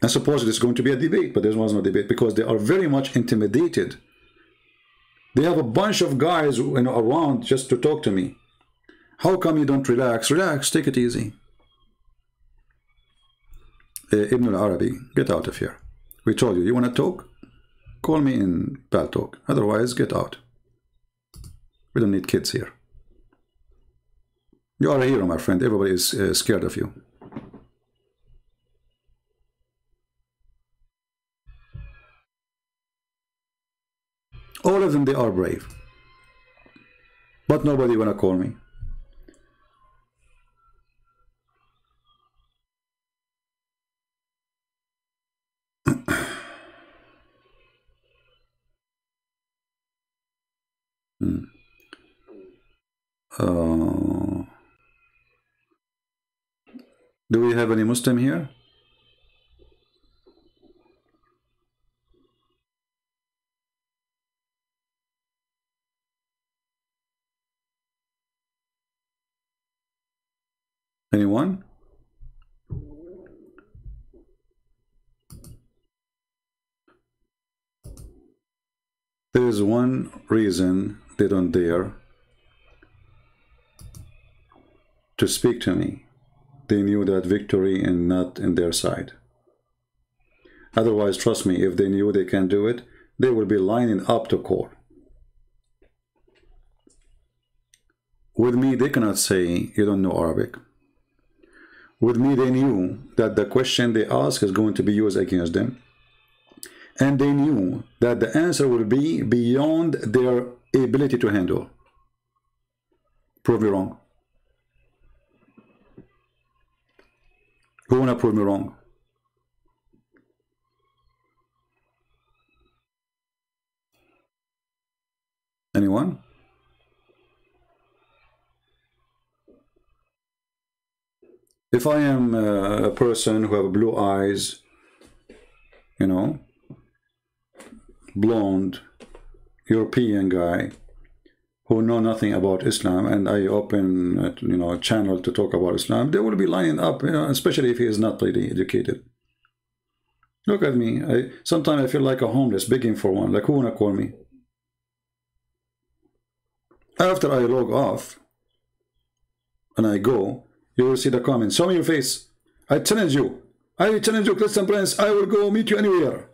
I suppose it is going to be a debate, but there was no debate because they are very much intimidated. They have a bunch of guys, you know, around just to talk to me. How come you don't relax? Relax, take it easy. Ibn al-Arabi, get out of here. We told you, you want to talk? Call me in Pal Talk. Otherwise, get out. We don't need kids here. You are a hero, my friend. Everybody is scared of you. All of them, they are brave. But nobody wanna call me. Do we have any Muslim here? Anyone? There is one reason they don't dare to speak to me. They knew that victory is not in their side. Otherwise, trust me, if they knew they can do it, they would be lining up to call. With me, they cannot say, you don't know Arabic. With me, they knew that the question they ask is going to be used against them. And they knew that the answer will be beyond their ability to handle. Prove me wrong. Who wanna prove me wrong? Anyone? If I am a person who have blue eyes, you know, blonde, European guy, who know nothing about Islam, and I open a channel to talk about Islam, they will be lining up, especially if he is not really educated. Look at me. Sometimes I feel like a homeless begging for one. Like, who wanna call me? After I log off and I go, you will see the comments. Show me your face. I challenge you. Christian Prince. I will go meet you anywhere.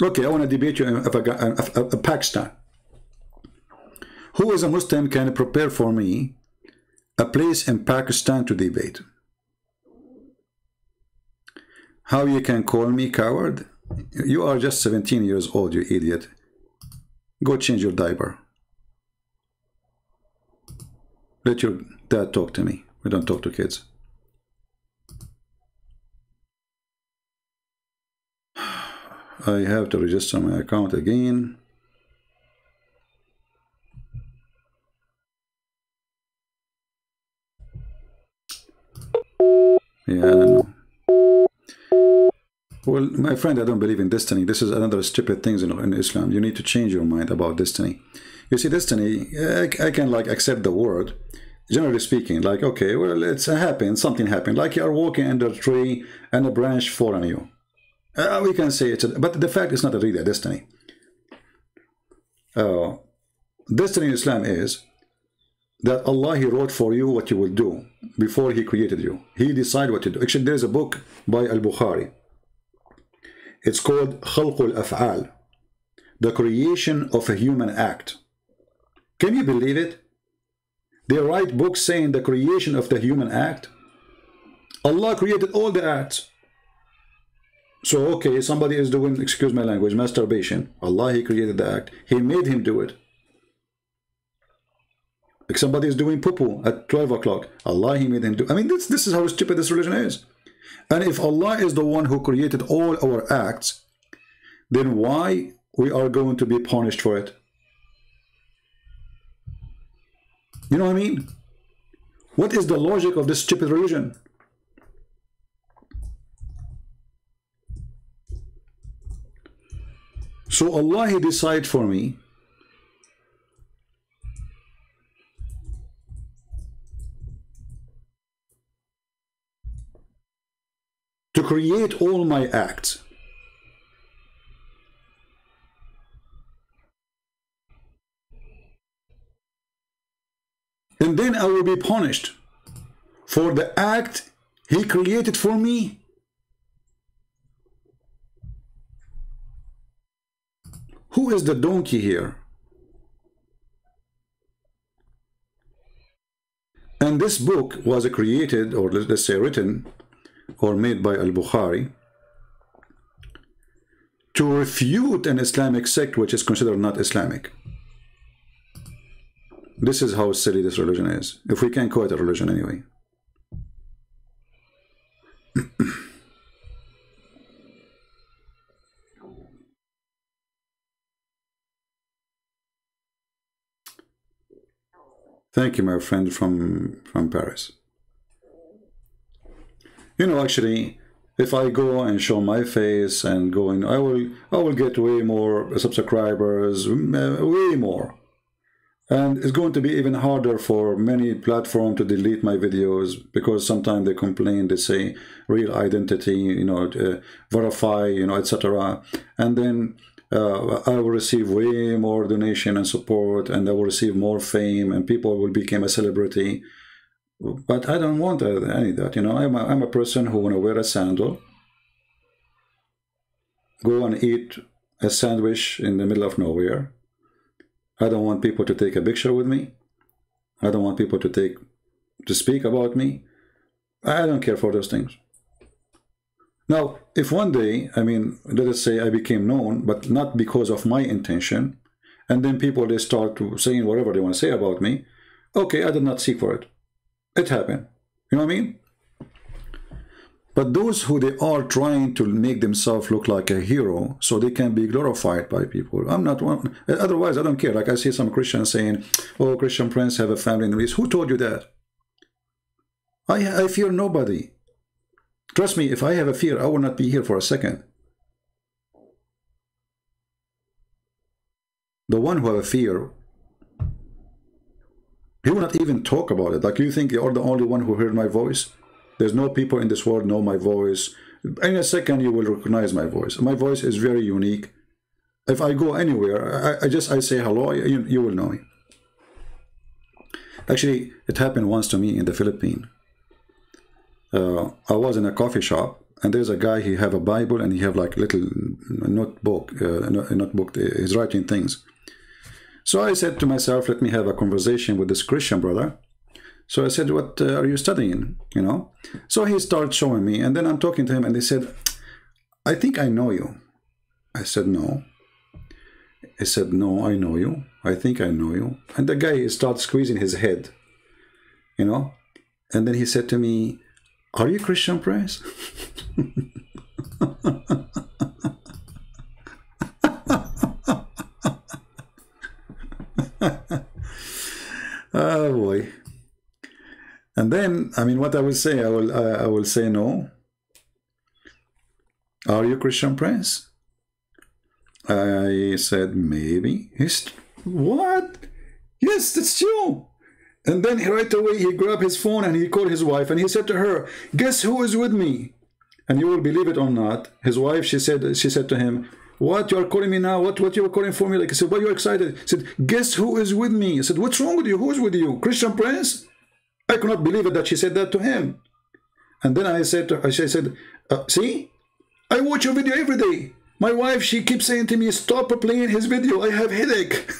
Okay, I want to debate you in Pakistan. Who is a Muslim can prepare for me a place in Pakistan to debate? How you can call me coward? You are just 17 years old, you idiot. Go change your diaper. Let your dad talk to me. We don't talk to kids. I have to register my account again. Yeah, I don't know. Well, my friend, I don't believe in destiny. This is another stupid thing in Islam. You need to change your mind about destiny. You see, destiny, I can like accept the word, generally speaking, like, okay, well, it's happened, something happened. Like you are walking under a tree and a branch fall on you. We can say it's, but the fact is not really a destiny. Destiny in Islam is that Allah, He wrote for you what you will do before He created you. He decided what to do. Actually, there's a book by Al-Bukhari. It's called Khalq al-Af'al, the creation of a human act. Can you believe it? They write books saying the creation of the human act. Allah created all the acts. So, okay, somebody is doing, excuse my language, masturbation. Allah, He created the act. He made him do it. Like somebody is doing poo-poo at 12 o'clock. Allah, He made him do it. I mean, this is how stupid this religion is. And if Allah is the one who created all our acts, then why we are going to be punished for it? You know what I mean? What is the logic of this stupid religion? So Allah, He decided for me to create all my acts. And then I will be punished for the act He created for me. Who is the donkey here? And this book was created, or let's say written, or made by Al-Bukhari to refute an Islamic sect which is considered not Islamic. This is how silly this religion is, if we can call it a religion anyway. Thank you, my friend from Paris. You know, actually, if I go and show my face and go in, I will get way more subscribers, way more. And it's going to be even harder for many platforms to delete my videos, because sometimes they complain, they say real identity, you know, verify, you know, etc. And then I will receive way more donation and support, and I will receive more fame, and people will become a celebrity. But I don't want any of that, you know. I'm a person who want to wear a sandal, go and eat a sandwich in the middle of nowhere. I don't want people to take a picture with me. I don't want people to speak about me. I don't care for those things. Now, if one day, I mean, let us say I became known, but not because of my intention, and then people, they start saying whatever they want to say about me, okay, I did not seek for it. It happened. You know what I mean? But those who they are trying to make themselves look like a hero so they can be glorified by people. I'm not one. Otherwise, I don't care. Like I see some Christians saying, oh, Christian Prince have a family in the East. Who told you that? I fear nobody. Trust me, if I have a fear, I will not be here for a second. The one who have a fear, he will not even talk about it. Like, you think you are the only one who heard my voice? There's no people in this world know my voice. In a second, you will recognize my voice. My voice is very unique. If I go anywhere, I say hello, you will know me. Actually, it happened once to me in the Philippines. I was in a coffee shop, and there's a guy, he have a Bible, and he have like little notebook, he's writing things. So I said to myself, let me have a conversation with this Christian brother. So I said, what are you studying, you know? So he started showing me, and then I'm talking to him, and he said, I think I know you. I said, no. He said, no, I know you. I think I know you. And the guy started squeezing his head. you know. And then he said to me, "Are you Christian, Prince?" Oh boy. And then, I mean, what I will say, I will say no. "Are you Christian, Prince?" I said, "Maybe." What? Yes, that's you. And then right away he grabbed his phone and he called his wife and he said to her, "Guess who is with me?" And you will believe it or not, his wife, she said to him, "What, you are calling me now? What you are calling for me?" Like, he said, "Why are you excited?" He said, "Guess who is with me?" I said, "What's wrong with you? Who is with you? Christian Prince?" I could not believe it that she said that to him. And then I said to her, "See, I watch your video every day. My wife, she keeps saying to me, stop playing his video. I have headache."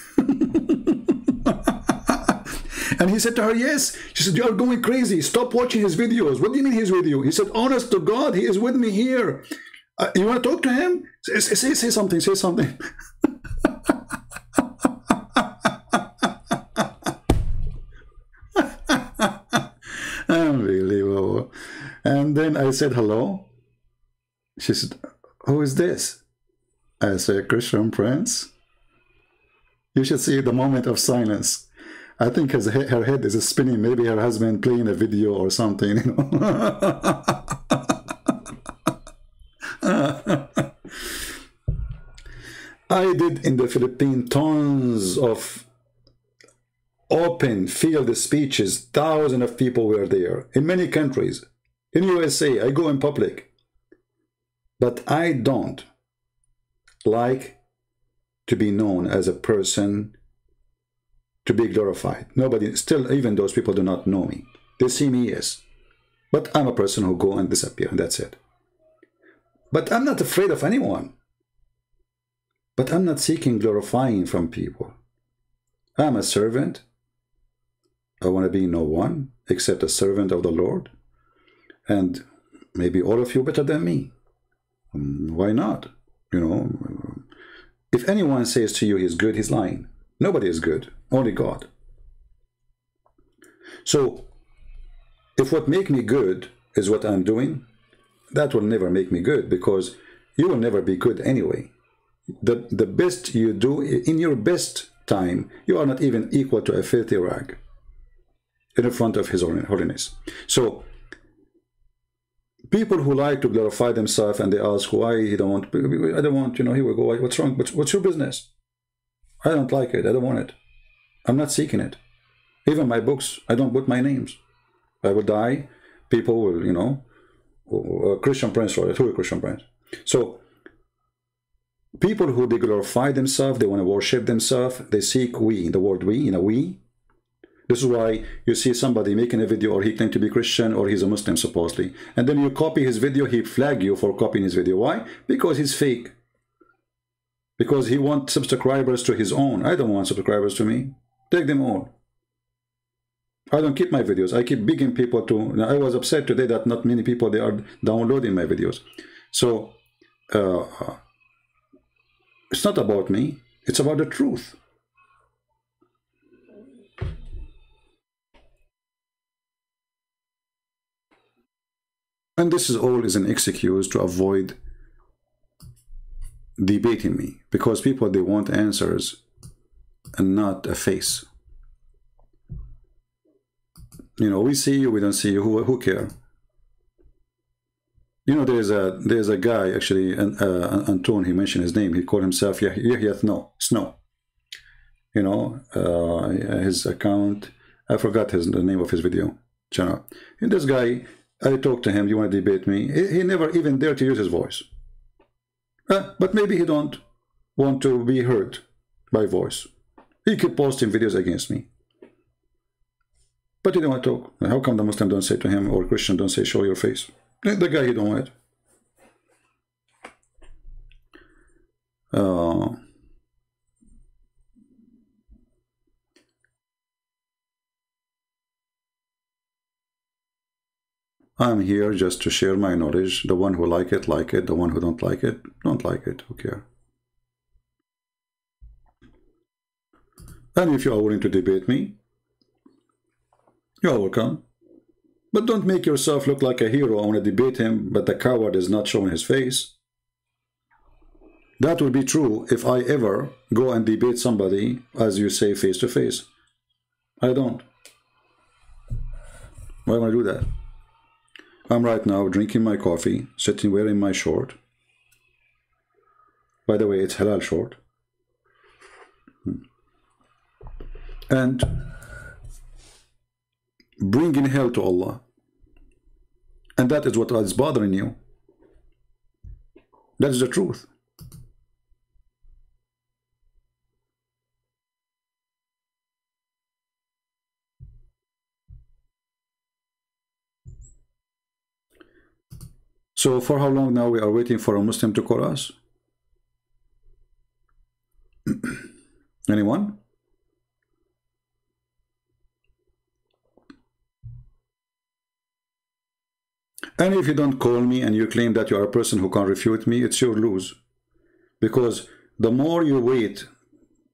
And he said to her, "Yes." She said, "You are going crazy. Stop watching his videos." "What do you mean his video?" He said, "Honest to God, he is with me here. You want to talk to him? Say something, say something." Unbelievable. And then I said, "Hello?" She said, "Who is this?" I said, "Christian Prince." You should see the moment of silence. I think her head is spinning. Maybe her husband playing a video or something, you know. I did in the Philippines tons of open field speeches. Thousands of people were there in many countries. In USA, I go in public. But I don't like to be known as a person to be glorified. Nobody, still, even those people do not know me. They see me, yes. But I'm a person who go and disappear, and that's it. But I'm not afraid of anyone. But I'm not seeking glorifying from people. I'm a servant. I want to be no one except a servant of the Lord. And maybe all of you better than me. Why not? You know, if anyone says to you he's good, he's lying. Nobody is good, only God. So, if what makes me good is what I'm doing, that will never make me good, because you will never be good anyway. The best you do, in your best time, you are not even equal to a filthy rag in front of His holiness. So, people who like to glorify themselves and they ask why he don't want, I don't want, you know, he will go, what's wrong? What's your business? I don't like it. I don't want it. I'm not seeking it. Even my books, I don't put my names. I will die. People will, you know, Christian Prince wrote it. Who is Christian Prince? So, people who they glorify themselves, they want to worship themselves, they seek we, the word we, you know, we. This is why you see somebody making a video, or he claims to be Christian, or he's a Muslim supposedly, and then you copy his video, he flag you for copying his video. Why? Because he's fake. Because he wants subscribers to his own. I don't want subscribers to me. Take them all. I don't keep my videos. I keep begging people to. I was upset today that not many people, they are downloading my videos. So it's not about me. It's about the truth. And this is all is an excuse to avoid debating me, because people, they want answers and not a face. You know, we see you, we don't see you. Who care? You know, there's a guy actually, Anton. He mentioned his name. He called himself Yahya Snow. You know, his account. I forgot the name of his video channel. And this guy, I talked to him. You want to debate me? He never even dared to use his voice. But maybe he don't want to be heard by voice. He keep posting videos against me. But he don't want to talk. How come the Muslim don't say to him, or Christian don't say, show your face? The guy, he don't want it. I'm here just to share my knowledge. The one who like it, like it. The one who don't like it, don't like it. Who care? And if you are willing to debate me, You're welcome. But don't make yourself look like a hero. I want to debate him, but the coward is not showing his face. That will be true if I ever go and debate somebody, as you say, face to face. I don't. Why would I do that? I'm right now drinking my coffee, sitting wearing my short. By the way, it's halal short. And bringing hell to Allah. And that is what is bothering you. That is the truth. So for how long now we are waiting for a Muslim to call us? Anyone? And if you don't call me and you claim that you are a person who can't refute me, it's your lose. Because the more you wait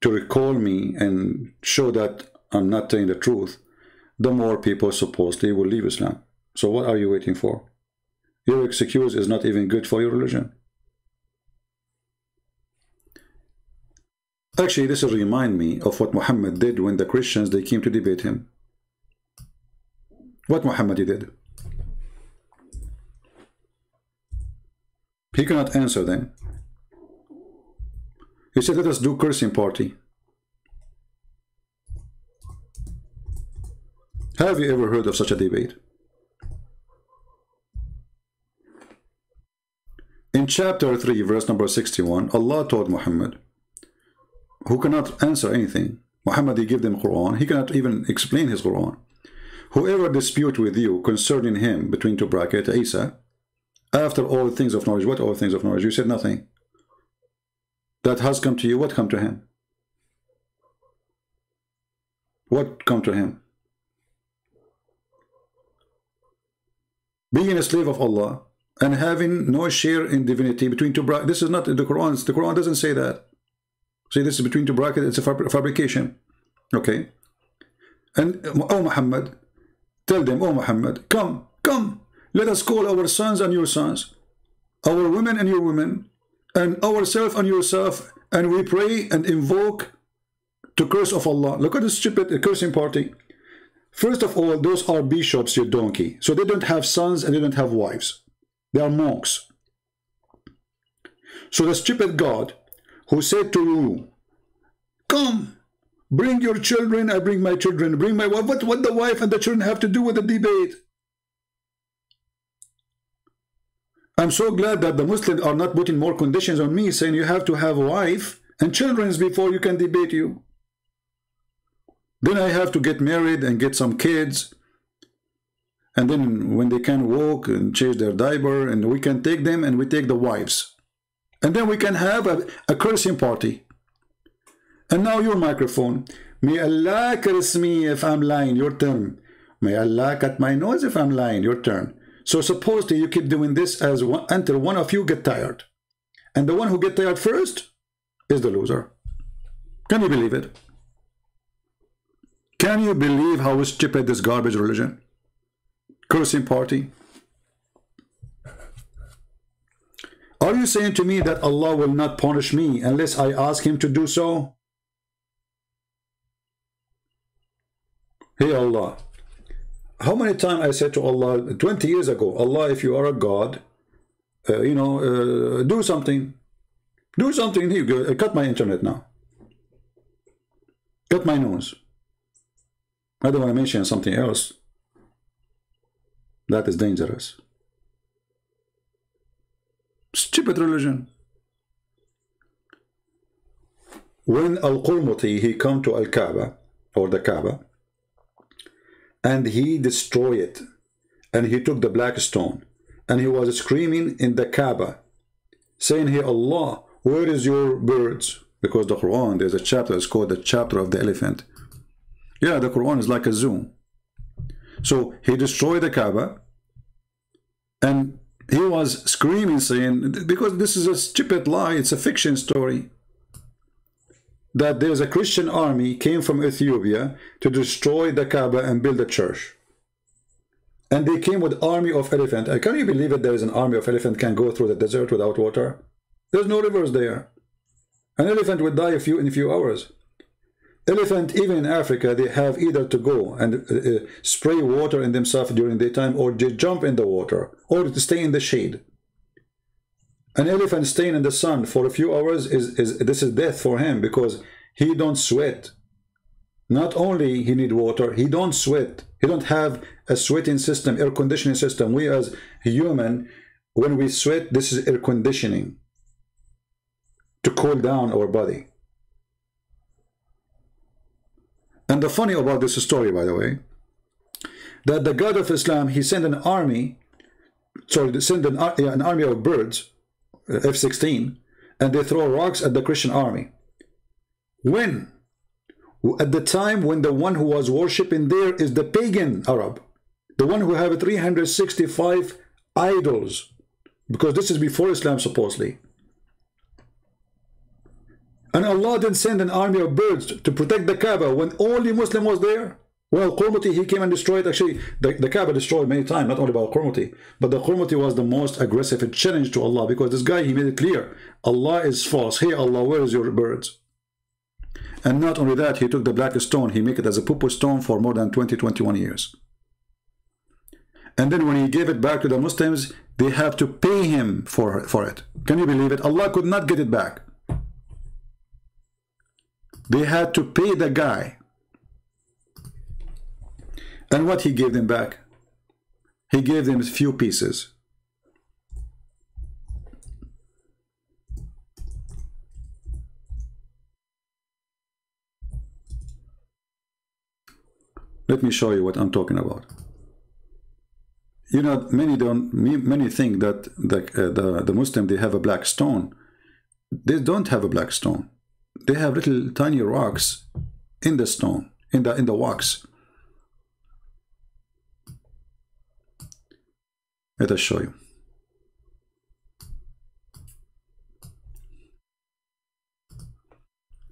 to recall me and show that I'm not telling the truth, the more people supposedly will leave Islam. So what are you waiting for? Your excuse is not even good for your religion. Actually, this will remind me of what Muhammad did when the Christians, they came to debate him. What Muhammad did? He cannot answer them. He said, let us do cursing party. Have you ever heard of such a debate? In chapter 3, verse number 61, Allah told Muhammad, who cannot answer anything. Muhammad, he gave them Quran. He cannot even explain his Quran. Whoever dispute with you concerning him, between two brackets, Isa, after all things of knowledge, what all things of knowledge? You said nothing. That has come to you, what come to him? What come to him? Being a slave of Allah and having no share in divinity between two brackets. This is not in the Quran. The Quran doesn't say that. See, this is between two brackets. It's a fabrication. Okay. And, oh Muhammad, tell them, oh Muhammad, come, come. Let us call our sons and your sons, our women and your women, and ourselves and yourself, and we pray and invoke to curse of Allah. Look at this stupid cursing party. First of all, those are bishops, you donkey. So they don't have sons and they don't have wives. They are monks. So the stupid God who said to you, come, bring your children, I bring my children, bring my wife. What the wife and the children have to do with the debate? I'm so glad that the Muslims are not putting more conditions on me, saying you have to have a wife and children before you can debate you. Then I have to get married and get some kids. And then when they can walk and change their diaper, and we can take them and we take the wives. And then we can have a cursing party. And now your microphone. May Allah curse me if I'm lying, your turn. May Allah cut my nose if I'm lying, your turn. So supposedly you keep doing this until one of you get tired. And the one who get tired first is the loser. Can you believe it? Can you believe how stupid this garbage religion? Cursing party. Are you saying to me that Allah will not punish me unless I ask him to do so? Hey Allah. How many times I said to Allah 20 years ago, Allah, if you are a God, do something. Do something. Here you go. Cut my internet now. Cut my nose. I don't want to mention something else. That is dangerous. Stupid religion. When Al-Qurmuti, he come to Al-Kaaba, or the Kaaba, and he destroyed it, and he took the black stone, and he was screaming in the Kaaba, saying, hey Allah, where is your birds? Because the Quran, there's a chapter, it's called the chapter of the elephant. Yeah, the Quran is like a zoo. So he destroyed the Kaaba, and he was screaming, saying, because this is a stupid lie, it's a fiction story. that there's a Christian army came from Ethiopia to destroy the Kaaba and build a church. And they came with army of elephant. Can you believe it? There is an army of elephant can go through the desert without water? There's no rivers there. An elephant would die in a few hours. Elephant, even in Africa, they have either to go and spray water in themselves during daytime, or they jump in the water, or to stay in the shade. An elephant staying in the sun for a few hours this is death for him, because he don't sweat. Not only he need water, he don't sweat. He don't have a sweating system, air conditioning system. We as human, when we sweat, this is air conditioning to cool down our body. And the funny about this story, by the way, that the God of Islam, he sent an army, sorry, sent an army of birds, F-16, and they throw rocks at the Christian army. When? At the time when the one who was worshipping there is the pagan Arab, the one who have 365 idols, because this is before Islam supposedly. And Allah didn't send an army of birds to protect the Kaaba when only Muslim was there. Well, Qurmuti, he came and destroyed, actually, the Kaaba destroyed many times, not only by Qurmuti, but the Qurmuti was the most aggressive challenge to Allah, because this guy, he made it clear, Allah is false. Hey Allah, where is your birds? And not only that, he took the black stone, he made it as a pupu stone for more than 20-21 years. And then when he gave it back to the Muslims, they have to pay him for it. Can you believe it? Allah could not get it back. They had to pay the guy. And what he gave them back? He gave them a few pieces. Let me show you what I'm talking about. You know, many think that the Muslim, they have a black stone. They don't have a black stone. They have little tiny rocks in the stone, in the wax. Let us show you.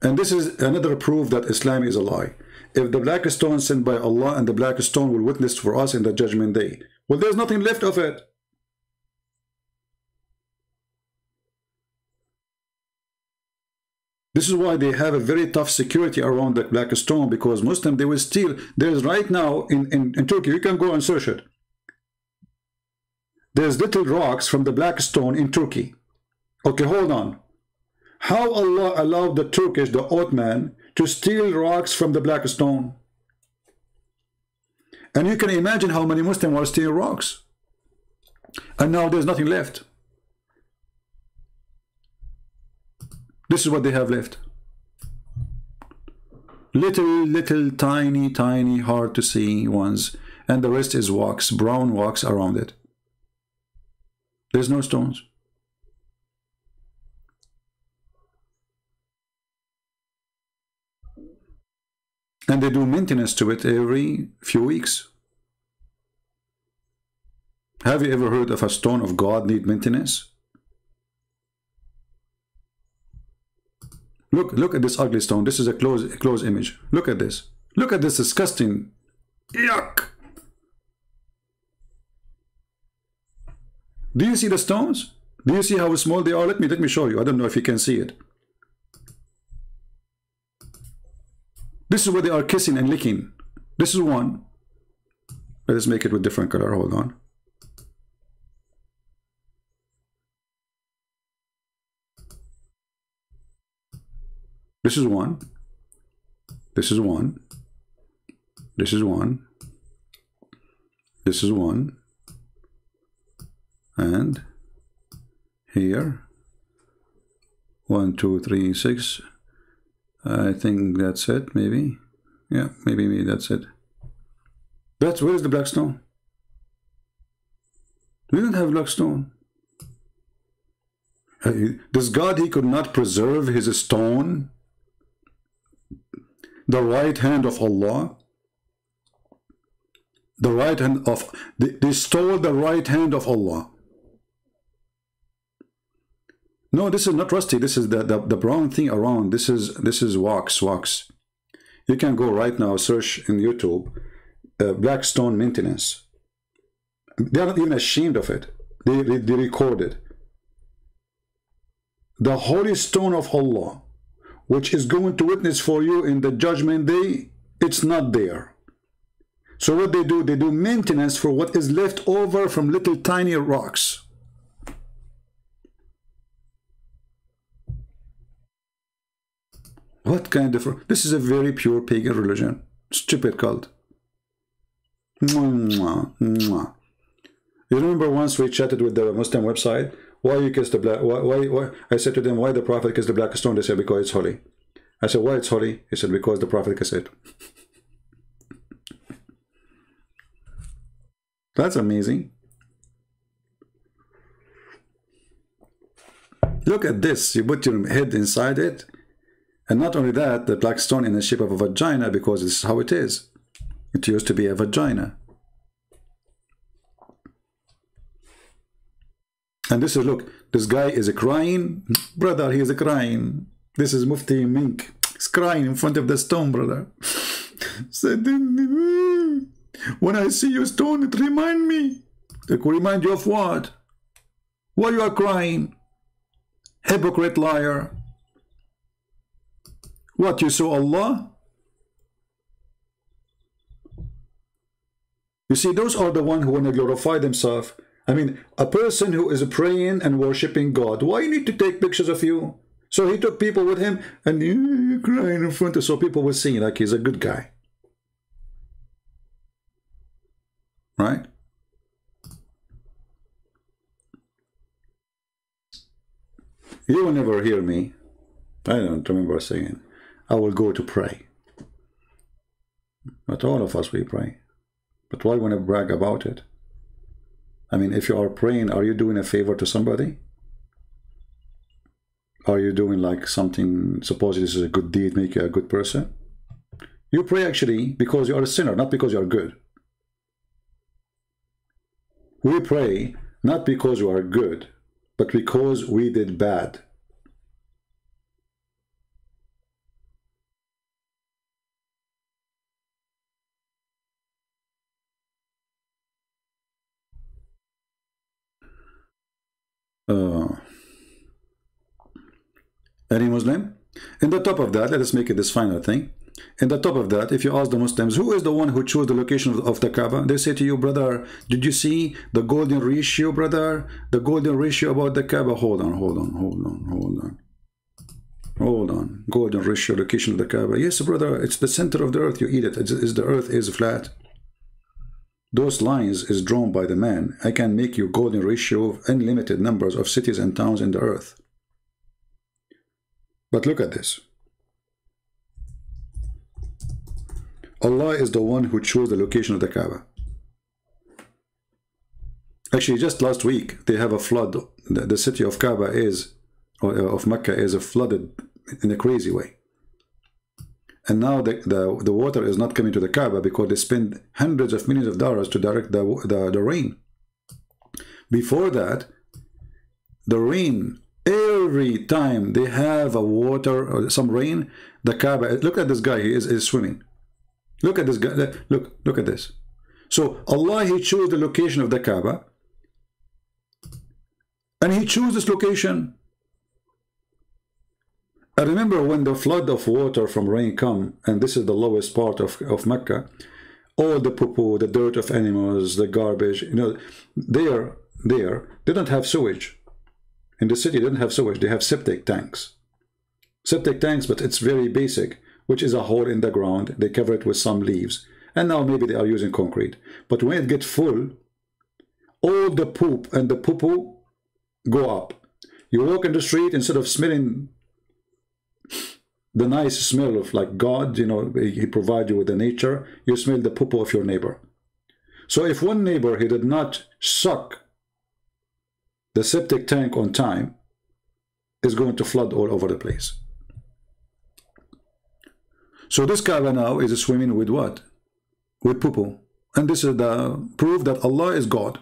And this is another proof that Islam is a lie. If the black stone sent by Allah and the black stone will witness for us in the judgment day, well, there's nothing left of it. This is why they have a very tough security around the black stone, because Muslim, they will steal. There's right now in Turkey, you can go and search it. There's little rocks from the black stone in Turkey. Okay, hold on. How Allah allowed the Turkish, the Ottoman, to steal rocks from the black stone? And you can imagine how many Muslims are stealing rocks. And now there's nothing left. This is what they have left. Little, tiny, hard to see ones. And the rest is wax, brown wax around it. There's no stones. And they do maintenance to it every few weeks. Have you ever heard of a stone of God need maintenance? Look at this ugly stone. This is a close image. Look at this. Look at this disgusting. Yuck! Do you see the stones? Do you see how small they are? Let me show you. I don't know if you can see it. This is where they are kissing and licking. This is one. Let us make it with different color. Hold on. This is one. This is one. This is one. This is one. And here. 1, 2, 3, 6. I think that's it, maybe. Yeah, maybe that's it. Where's the black stone? We don't have black stone. Does God, he could not preserve his stone? The right hand of Allah? The right hand of... They stole the right hand of Allah. No, this is not rusty. This is the brown thing around. This is wax. You can go right now, search in YouTube, black stone maintenance. They are not even ashamed of it. They record it. The holy stone of Allah, which is going to witness for you in the judgment day, it's not there. So what they do maintenance for what is left over from little tiny rocks. What kind of... This is a very pure pagan religion. Stupid cult. Mwah, mwah. You remember once we chatted with the Muslim website? Why you kiss the black... Why? I said to them, why the Prophet kissed the black stone? They said, because it's holy. I said, why it's holy? He said, because the Prophet kissed it. That's amazing. Look at this. You put your head inside it. And not only that, the black stone in the shape of a vagina, because this is how it is. It used to be a vagina. And this is, look, this guy is crying. Brother, he is crying. This is Mufti Mink. He's crying in front of the stone, brother. Said, when I see your stone, it reminds me. It will remind you of what? Why you are crying? Hypocrite, liar. What, you saw Allah? You see, those are the ones who want to glorify themselves. I mean, a person who is praying and worshipping God, why you need to take pictures of you? So he took people with him and you crying in front of, so people will see like he's a good guy. Right? You will never hear me. I don't remember saying, I will go to pray. But all of us, we pray. But why want to brag about it? I mean, if you are praying, are you doing a favor to somebody? Are you doing like something, suppose this is a good deed, make you a good person? You pray actually because you are a sinner, not because you are good. We pray not because you are good, but because we did bad. Any Muslim? In the top of that, let us make it this final thing. In the top of that, if you ask the Muslims, who is the one who chose the location of the Kaaba? They say to you, brother, did you see the golden ratio, brother? The golden ratio about the Kaaba? Hold on. Golden ratio, location of the Kaaba. Yes, brother, it's the center of the earth. You eat it. The earth is flat. Those lines is drawn by the man. I can make you golden ratio of unlimited numbers of cities and towns in the earth. But look at this. Allah is the one who chose the location of the Kaaba. Actually, just last week, they have a flood. The city of Kaaba is, or of Mecca, is flooded in a crazy way. And now the water is not coming to the Kaaba because they spend hundreds of millions of dollars to direct the rain. Before that, the rain, every time they have a water or some rain, the Kaaba, look at this guy, he is swimming. Look at this guy, look at this. So Allah, he chose the location of the Kaaba, and he chose this location. I remember when the flood of water from rain come, and this is the lowest part of Mecca, all the poo-poo, the dirt of animals, the garbage, you know, they don't have sewage. In the city, they don't have sewage, they have septic tanks. Septic tanks, but it's very basic, which is a hole in the ground. They cover it with some leaves. And now maybe they are using concrete. But when it gets full, all the poop and the poo-poo go up. You walk in the street, instead of smelling the nice smell of like God, you know, he provides you with the nature, you smell the poo-poo of your neighbor. So if one neighbor, he did not suck the septic tank on time, is going to flood all over the place. So this Kaaba now is swimming with what? With poo-poo. And this is the proof that Allah is God.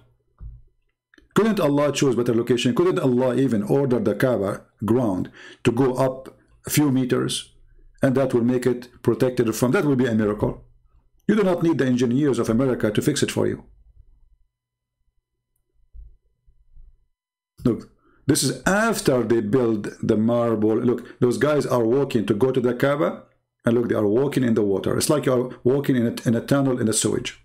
Couldn't Allah choose better location? Couldn't Allah even order the Kaaba ground to go up a few meters, and that will make it protected from? That will be a miracle. You do not need the engineers of America to fix it for you. Look, this is after they build the marble. Look, those guys are walking to go to the Kaaba, and look, they are walking in the water. It's like you're walking in a tunnel in a sewage.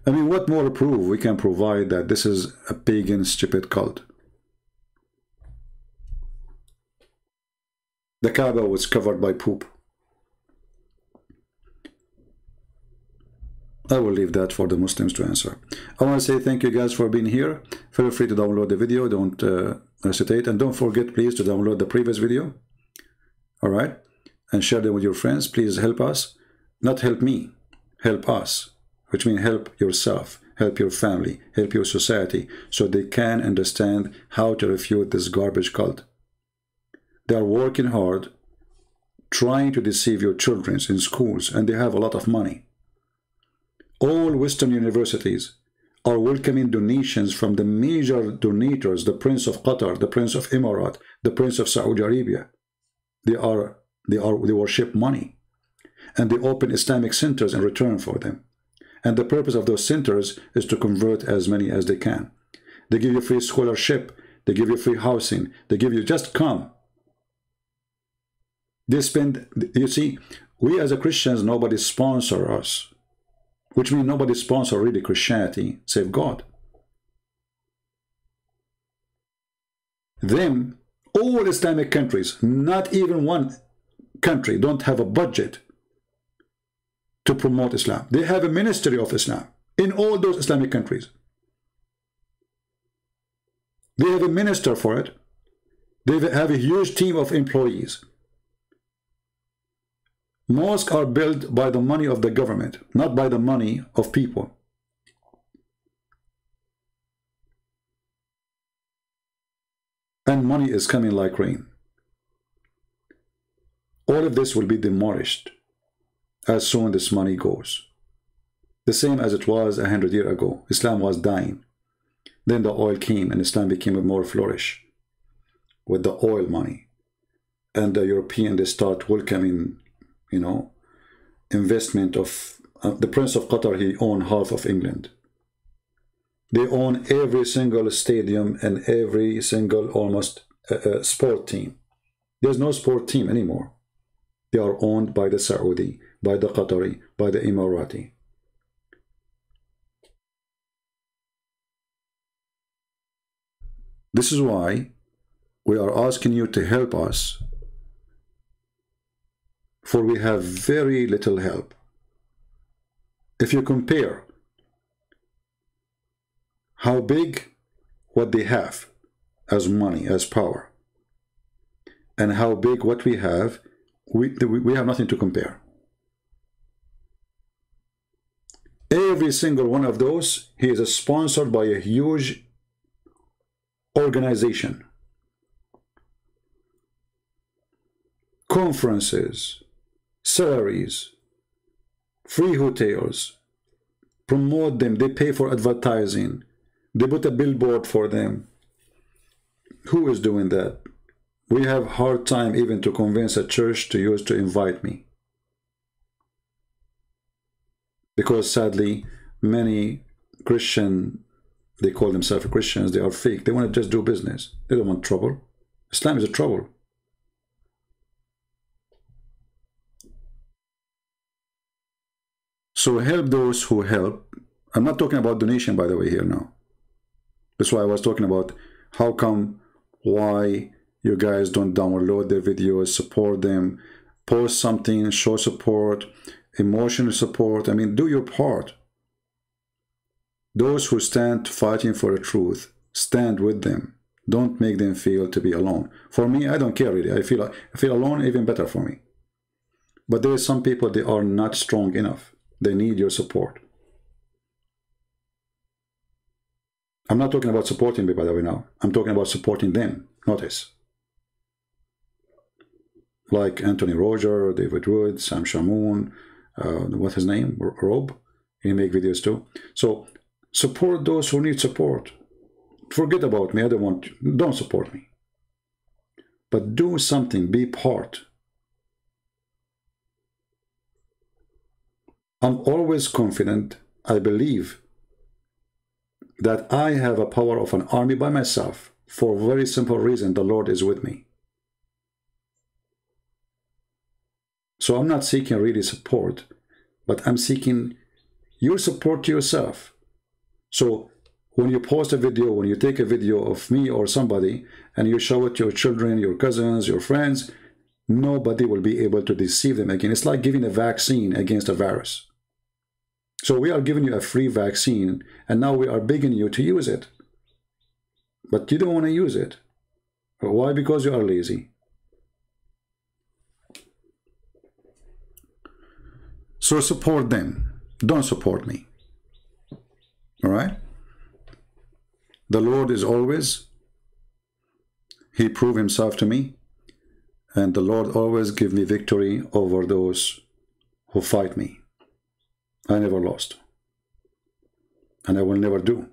I mean, what more proof we can provide that this is a pagan, stupid cult? The Kaaba was covered by poop. I will leave that for the Muslims to answer. I want to say thank you guys for being here. Feel free to download the video. Don't hesitate. And don't forget, please, to download the previous video. All right? And share them with your friends. Please help us. Not help me. Help us. Which means help yourself. Help your family. Help your society. So they can understand how to refute this garbage cult. They are working hard, trying to deceive your children in schools. And they have a lot of money. All Western universities are welcoming donations from the major donators, the Prince of Qatar, the Prince of Emirat, the Prince of Saudi Arabia. They worship money, and they open Islamic centers in return for them. And the purpose of those centers is to convert as many as they can. They give you free scholarship, they give you free housing, they give you, just come. They spend, you see, we as a Christians, nobody sponsor us. Which means nobody sponsors really Christianity, save God. Them, all Islamic countries, not even one country don't have a budget to promote Islam. They have a ministry of Islam in all those Islamic countries. They have a minister for it. They have a huge team of employees. Mosques are built by the money of the government, not by the money of people. And money is coming like rain. All of this will be demolished as soon as this money goes. The same as it was 100 years ago. Islam was dying. Then the oil came and Islam became more flourish with the oil money. And the European, they start welcoming, you know, investment of the Prince of Qatar. He owned half of England. They own every single stadium and every single almost sport team. There's no sport team anymore. They are owned by the Saudi, by the Qatari, by the Emirati. This is why we are asking you to help us, for we have very little help. If you compare how big what they have as money, as power, and how big what we have have nothing to compare. Every single one of those, he is sponsored by a huge organization. Conferences, salaries, free hotels, promote them, they pay for advertising, they put a billboard for them. Who is doing that? We have a hard time even to convince a church to invite me. Because sadly, many Christian, they call themselves Christians, they are fake. They want to just do business. They don't want trouble. Islam is a trouble. So help those who help. I'm not talking about donation, by the way, here now. That's why I was talking about how come, why you guys don't download their videos, support them, post something, show support, emotional support. I mean, do your part. Those who stand fighting for the truth, stand with them. Don't make them feel to be alone. For me, I don't care really. I feel alone, even better for me. But there are some people, they are not strong enough. They need your support. I'm not talking about supporting me, by the way, now. I'm talking about supporting them. Notice. Like Anthony Roger, David Wood, Sam Shamoun, what's his name? Rob? He make videos too. So support those who need support. Forget about me. Don't support me. But do something, be part. I'm always confident, I believe, that I have a power of an army by myself for a very simple reason: the Lord is with me. So I'm not seeking really support, but I'm seeking your support to yourself. So when you post a video, when you take a video of me or somebody, and you show it to your children, your cousins, your friends, nobody will be able to deceive them again. It's like giving a vaccine against a virus. So we are giving you a free vaccine, and now we are begging you to use it. But you don't want to use it. Why? Because you are lazy. So support them. Don't support me. All right? The Lord is always, He proved Himself to me, and the Lord always give me victory over those who fight me. I never lost, and I will never do.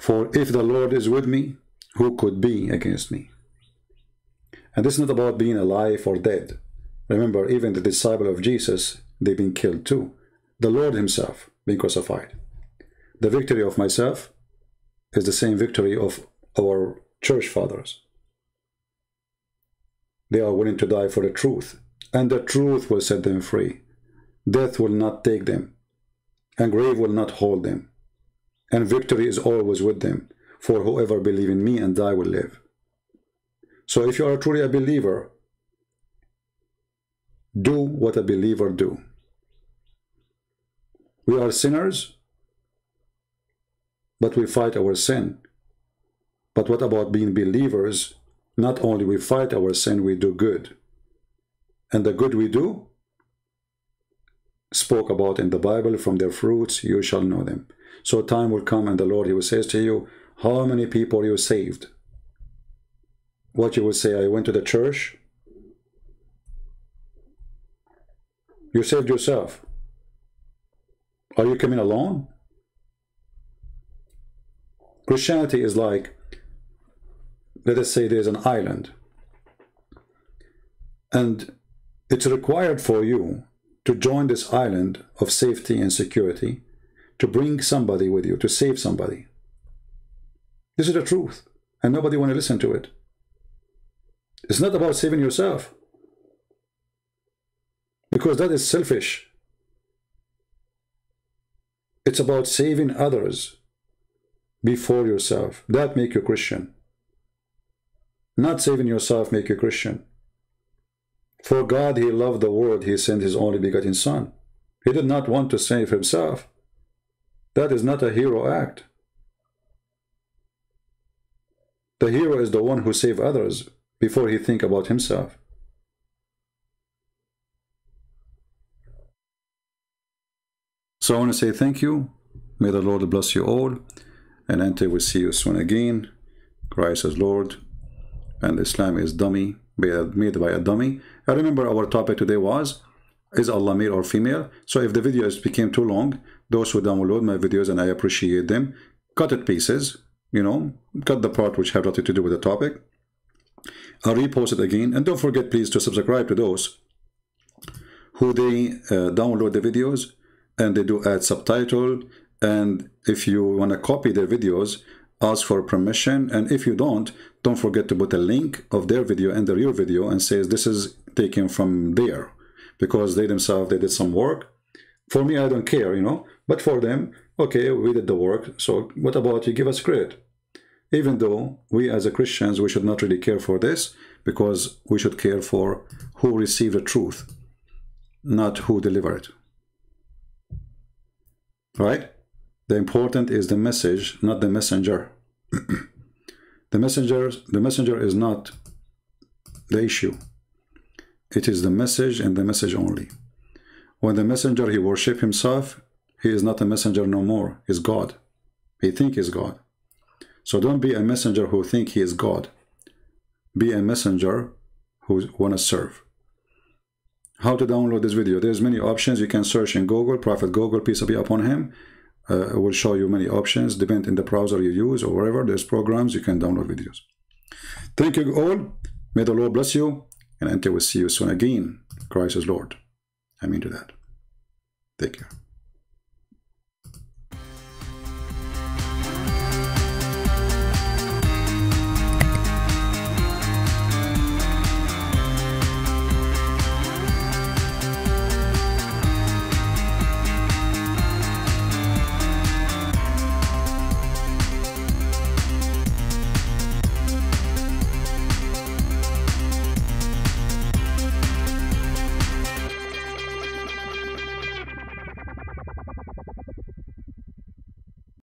For if the Lord is with me, who could be against me? And this is not about being alive or dead. Remember, even the disciple of Jesus, they've been killed too. The Lord Himself being crucified. The victory of myself is the same victory of our church fathers. They are willing to die for the truth, and the truth will set them free. Death will not take them, and grave will not hold them, and victory is always with them, for whoever believes in me and I will live. So if you are truly a believer, do what a believer do. We are sinners, but we fight our sin. But what about being believers? Not only we fight our sin, we do good. And the good we do, spoke about in the Bible, from their fruits you shall know them. So time will come and the Lord, He will say to you, how many people you saved? What you will say, I went to the church. You saved yourself. Are you coming alone? Christianity is like, let us say there's an island, and it's required for you to join this island of safety and security, to bring somebody with you, to save somebody. This is the truth, and nobody want to listen to it. It's not about saving yourself, because that is selfish. It's about saving others before yourself. That make you Christian. Not saving yourself make you Christian. For God, He loved the world, He sent His only begotten Son. He did not want to save Himself. That is not a hero act. The hero is the one who saves others before he think about himself. So I want to say thank you. May the Lord bless you all. And until we see you soon again, Christ is Lord and Islam is dummy, made by a dummy. I remember our topic today was, is Allah male or female? So if the videos became too long, those who download my videos, and I appreciate them, cut it pieces, you know, cut the part which have nothing to do with the topic. I'll repost it again. And don't forget, please, to subscribe to those who they download the videos and they do add subtitle. And if you want to copy their videos, ask for permission. And if you don't forget to put a link of their video and your video and says this is taken from there, because they themselves, they did some work. For me, I don't care, you know, but for them, okay, we did the work. So what about you give us credit? Even though we as a Christians, we should not really care for this, because we should care for who received the truth, not who delivered it. Right? The important is the message, not the messenger. The messenger is not the issue. It is the message and the message only. When the messenger, he worship himself, he is not a messenger no more. He's God. He think he's God. So don't be a messenger who think he is God. Be a messenger who want to serve. How to download this video? There's many options. You can search in Google, Prophet Google, peace be upon him. It will show you many options, depending on the browser you use or wherever there's programs, you can download videos. Thank you all. May the Lord bless you. And until we see you soon again, Christ is Lord. I mean to that. Take care.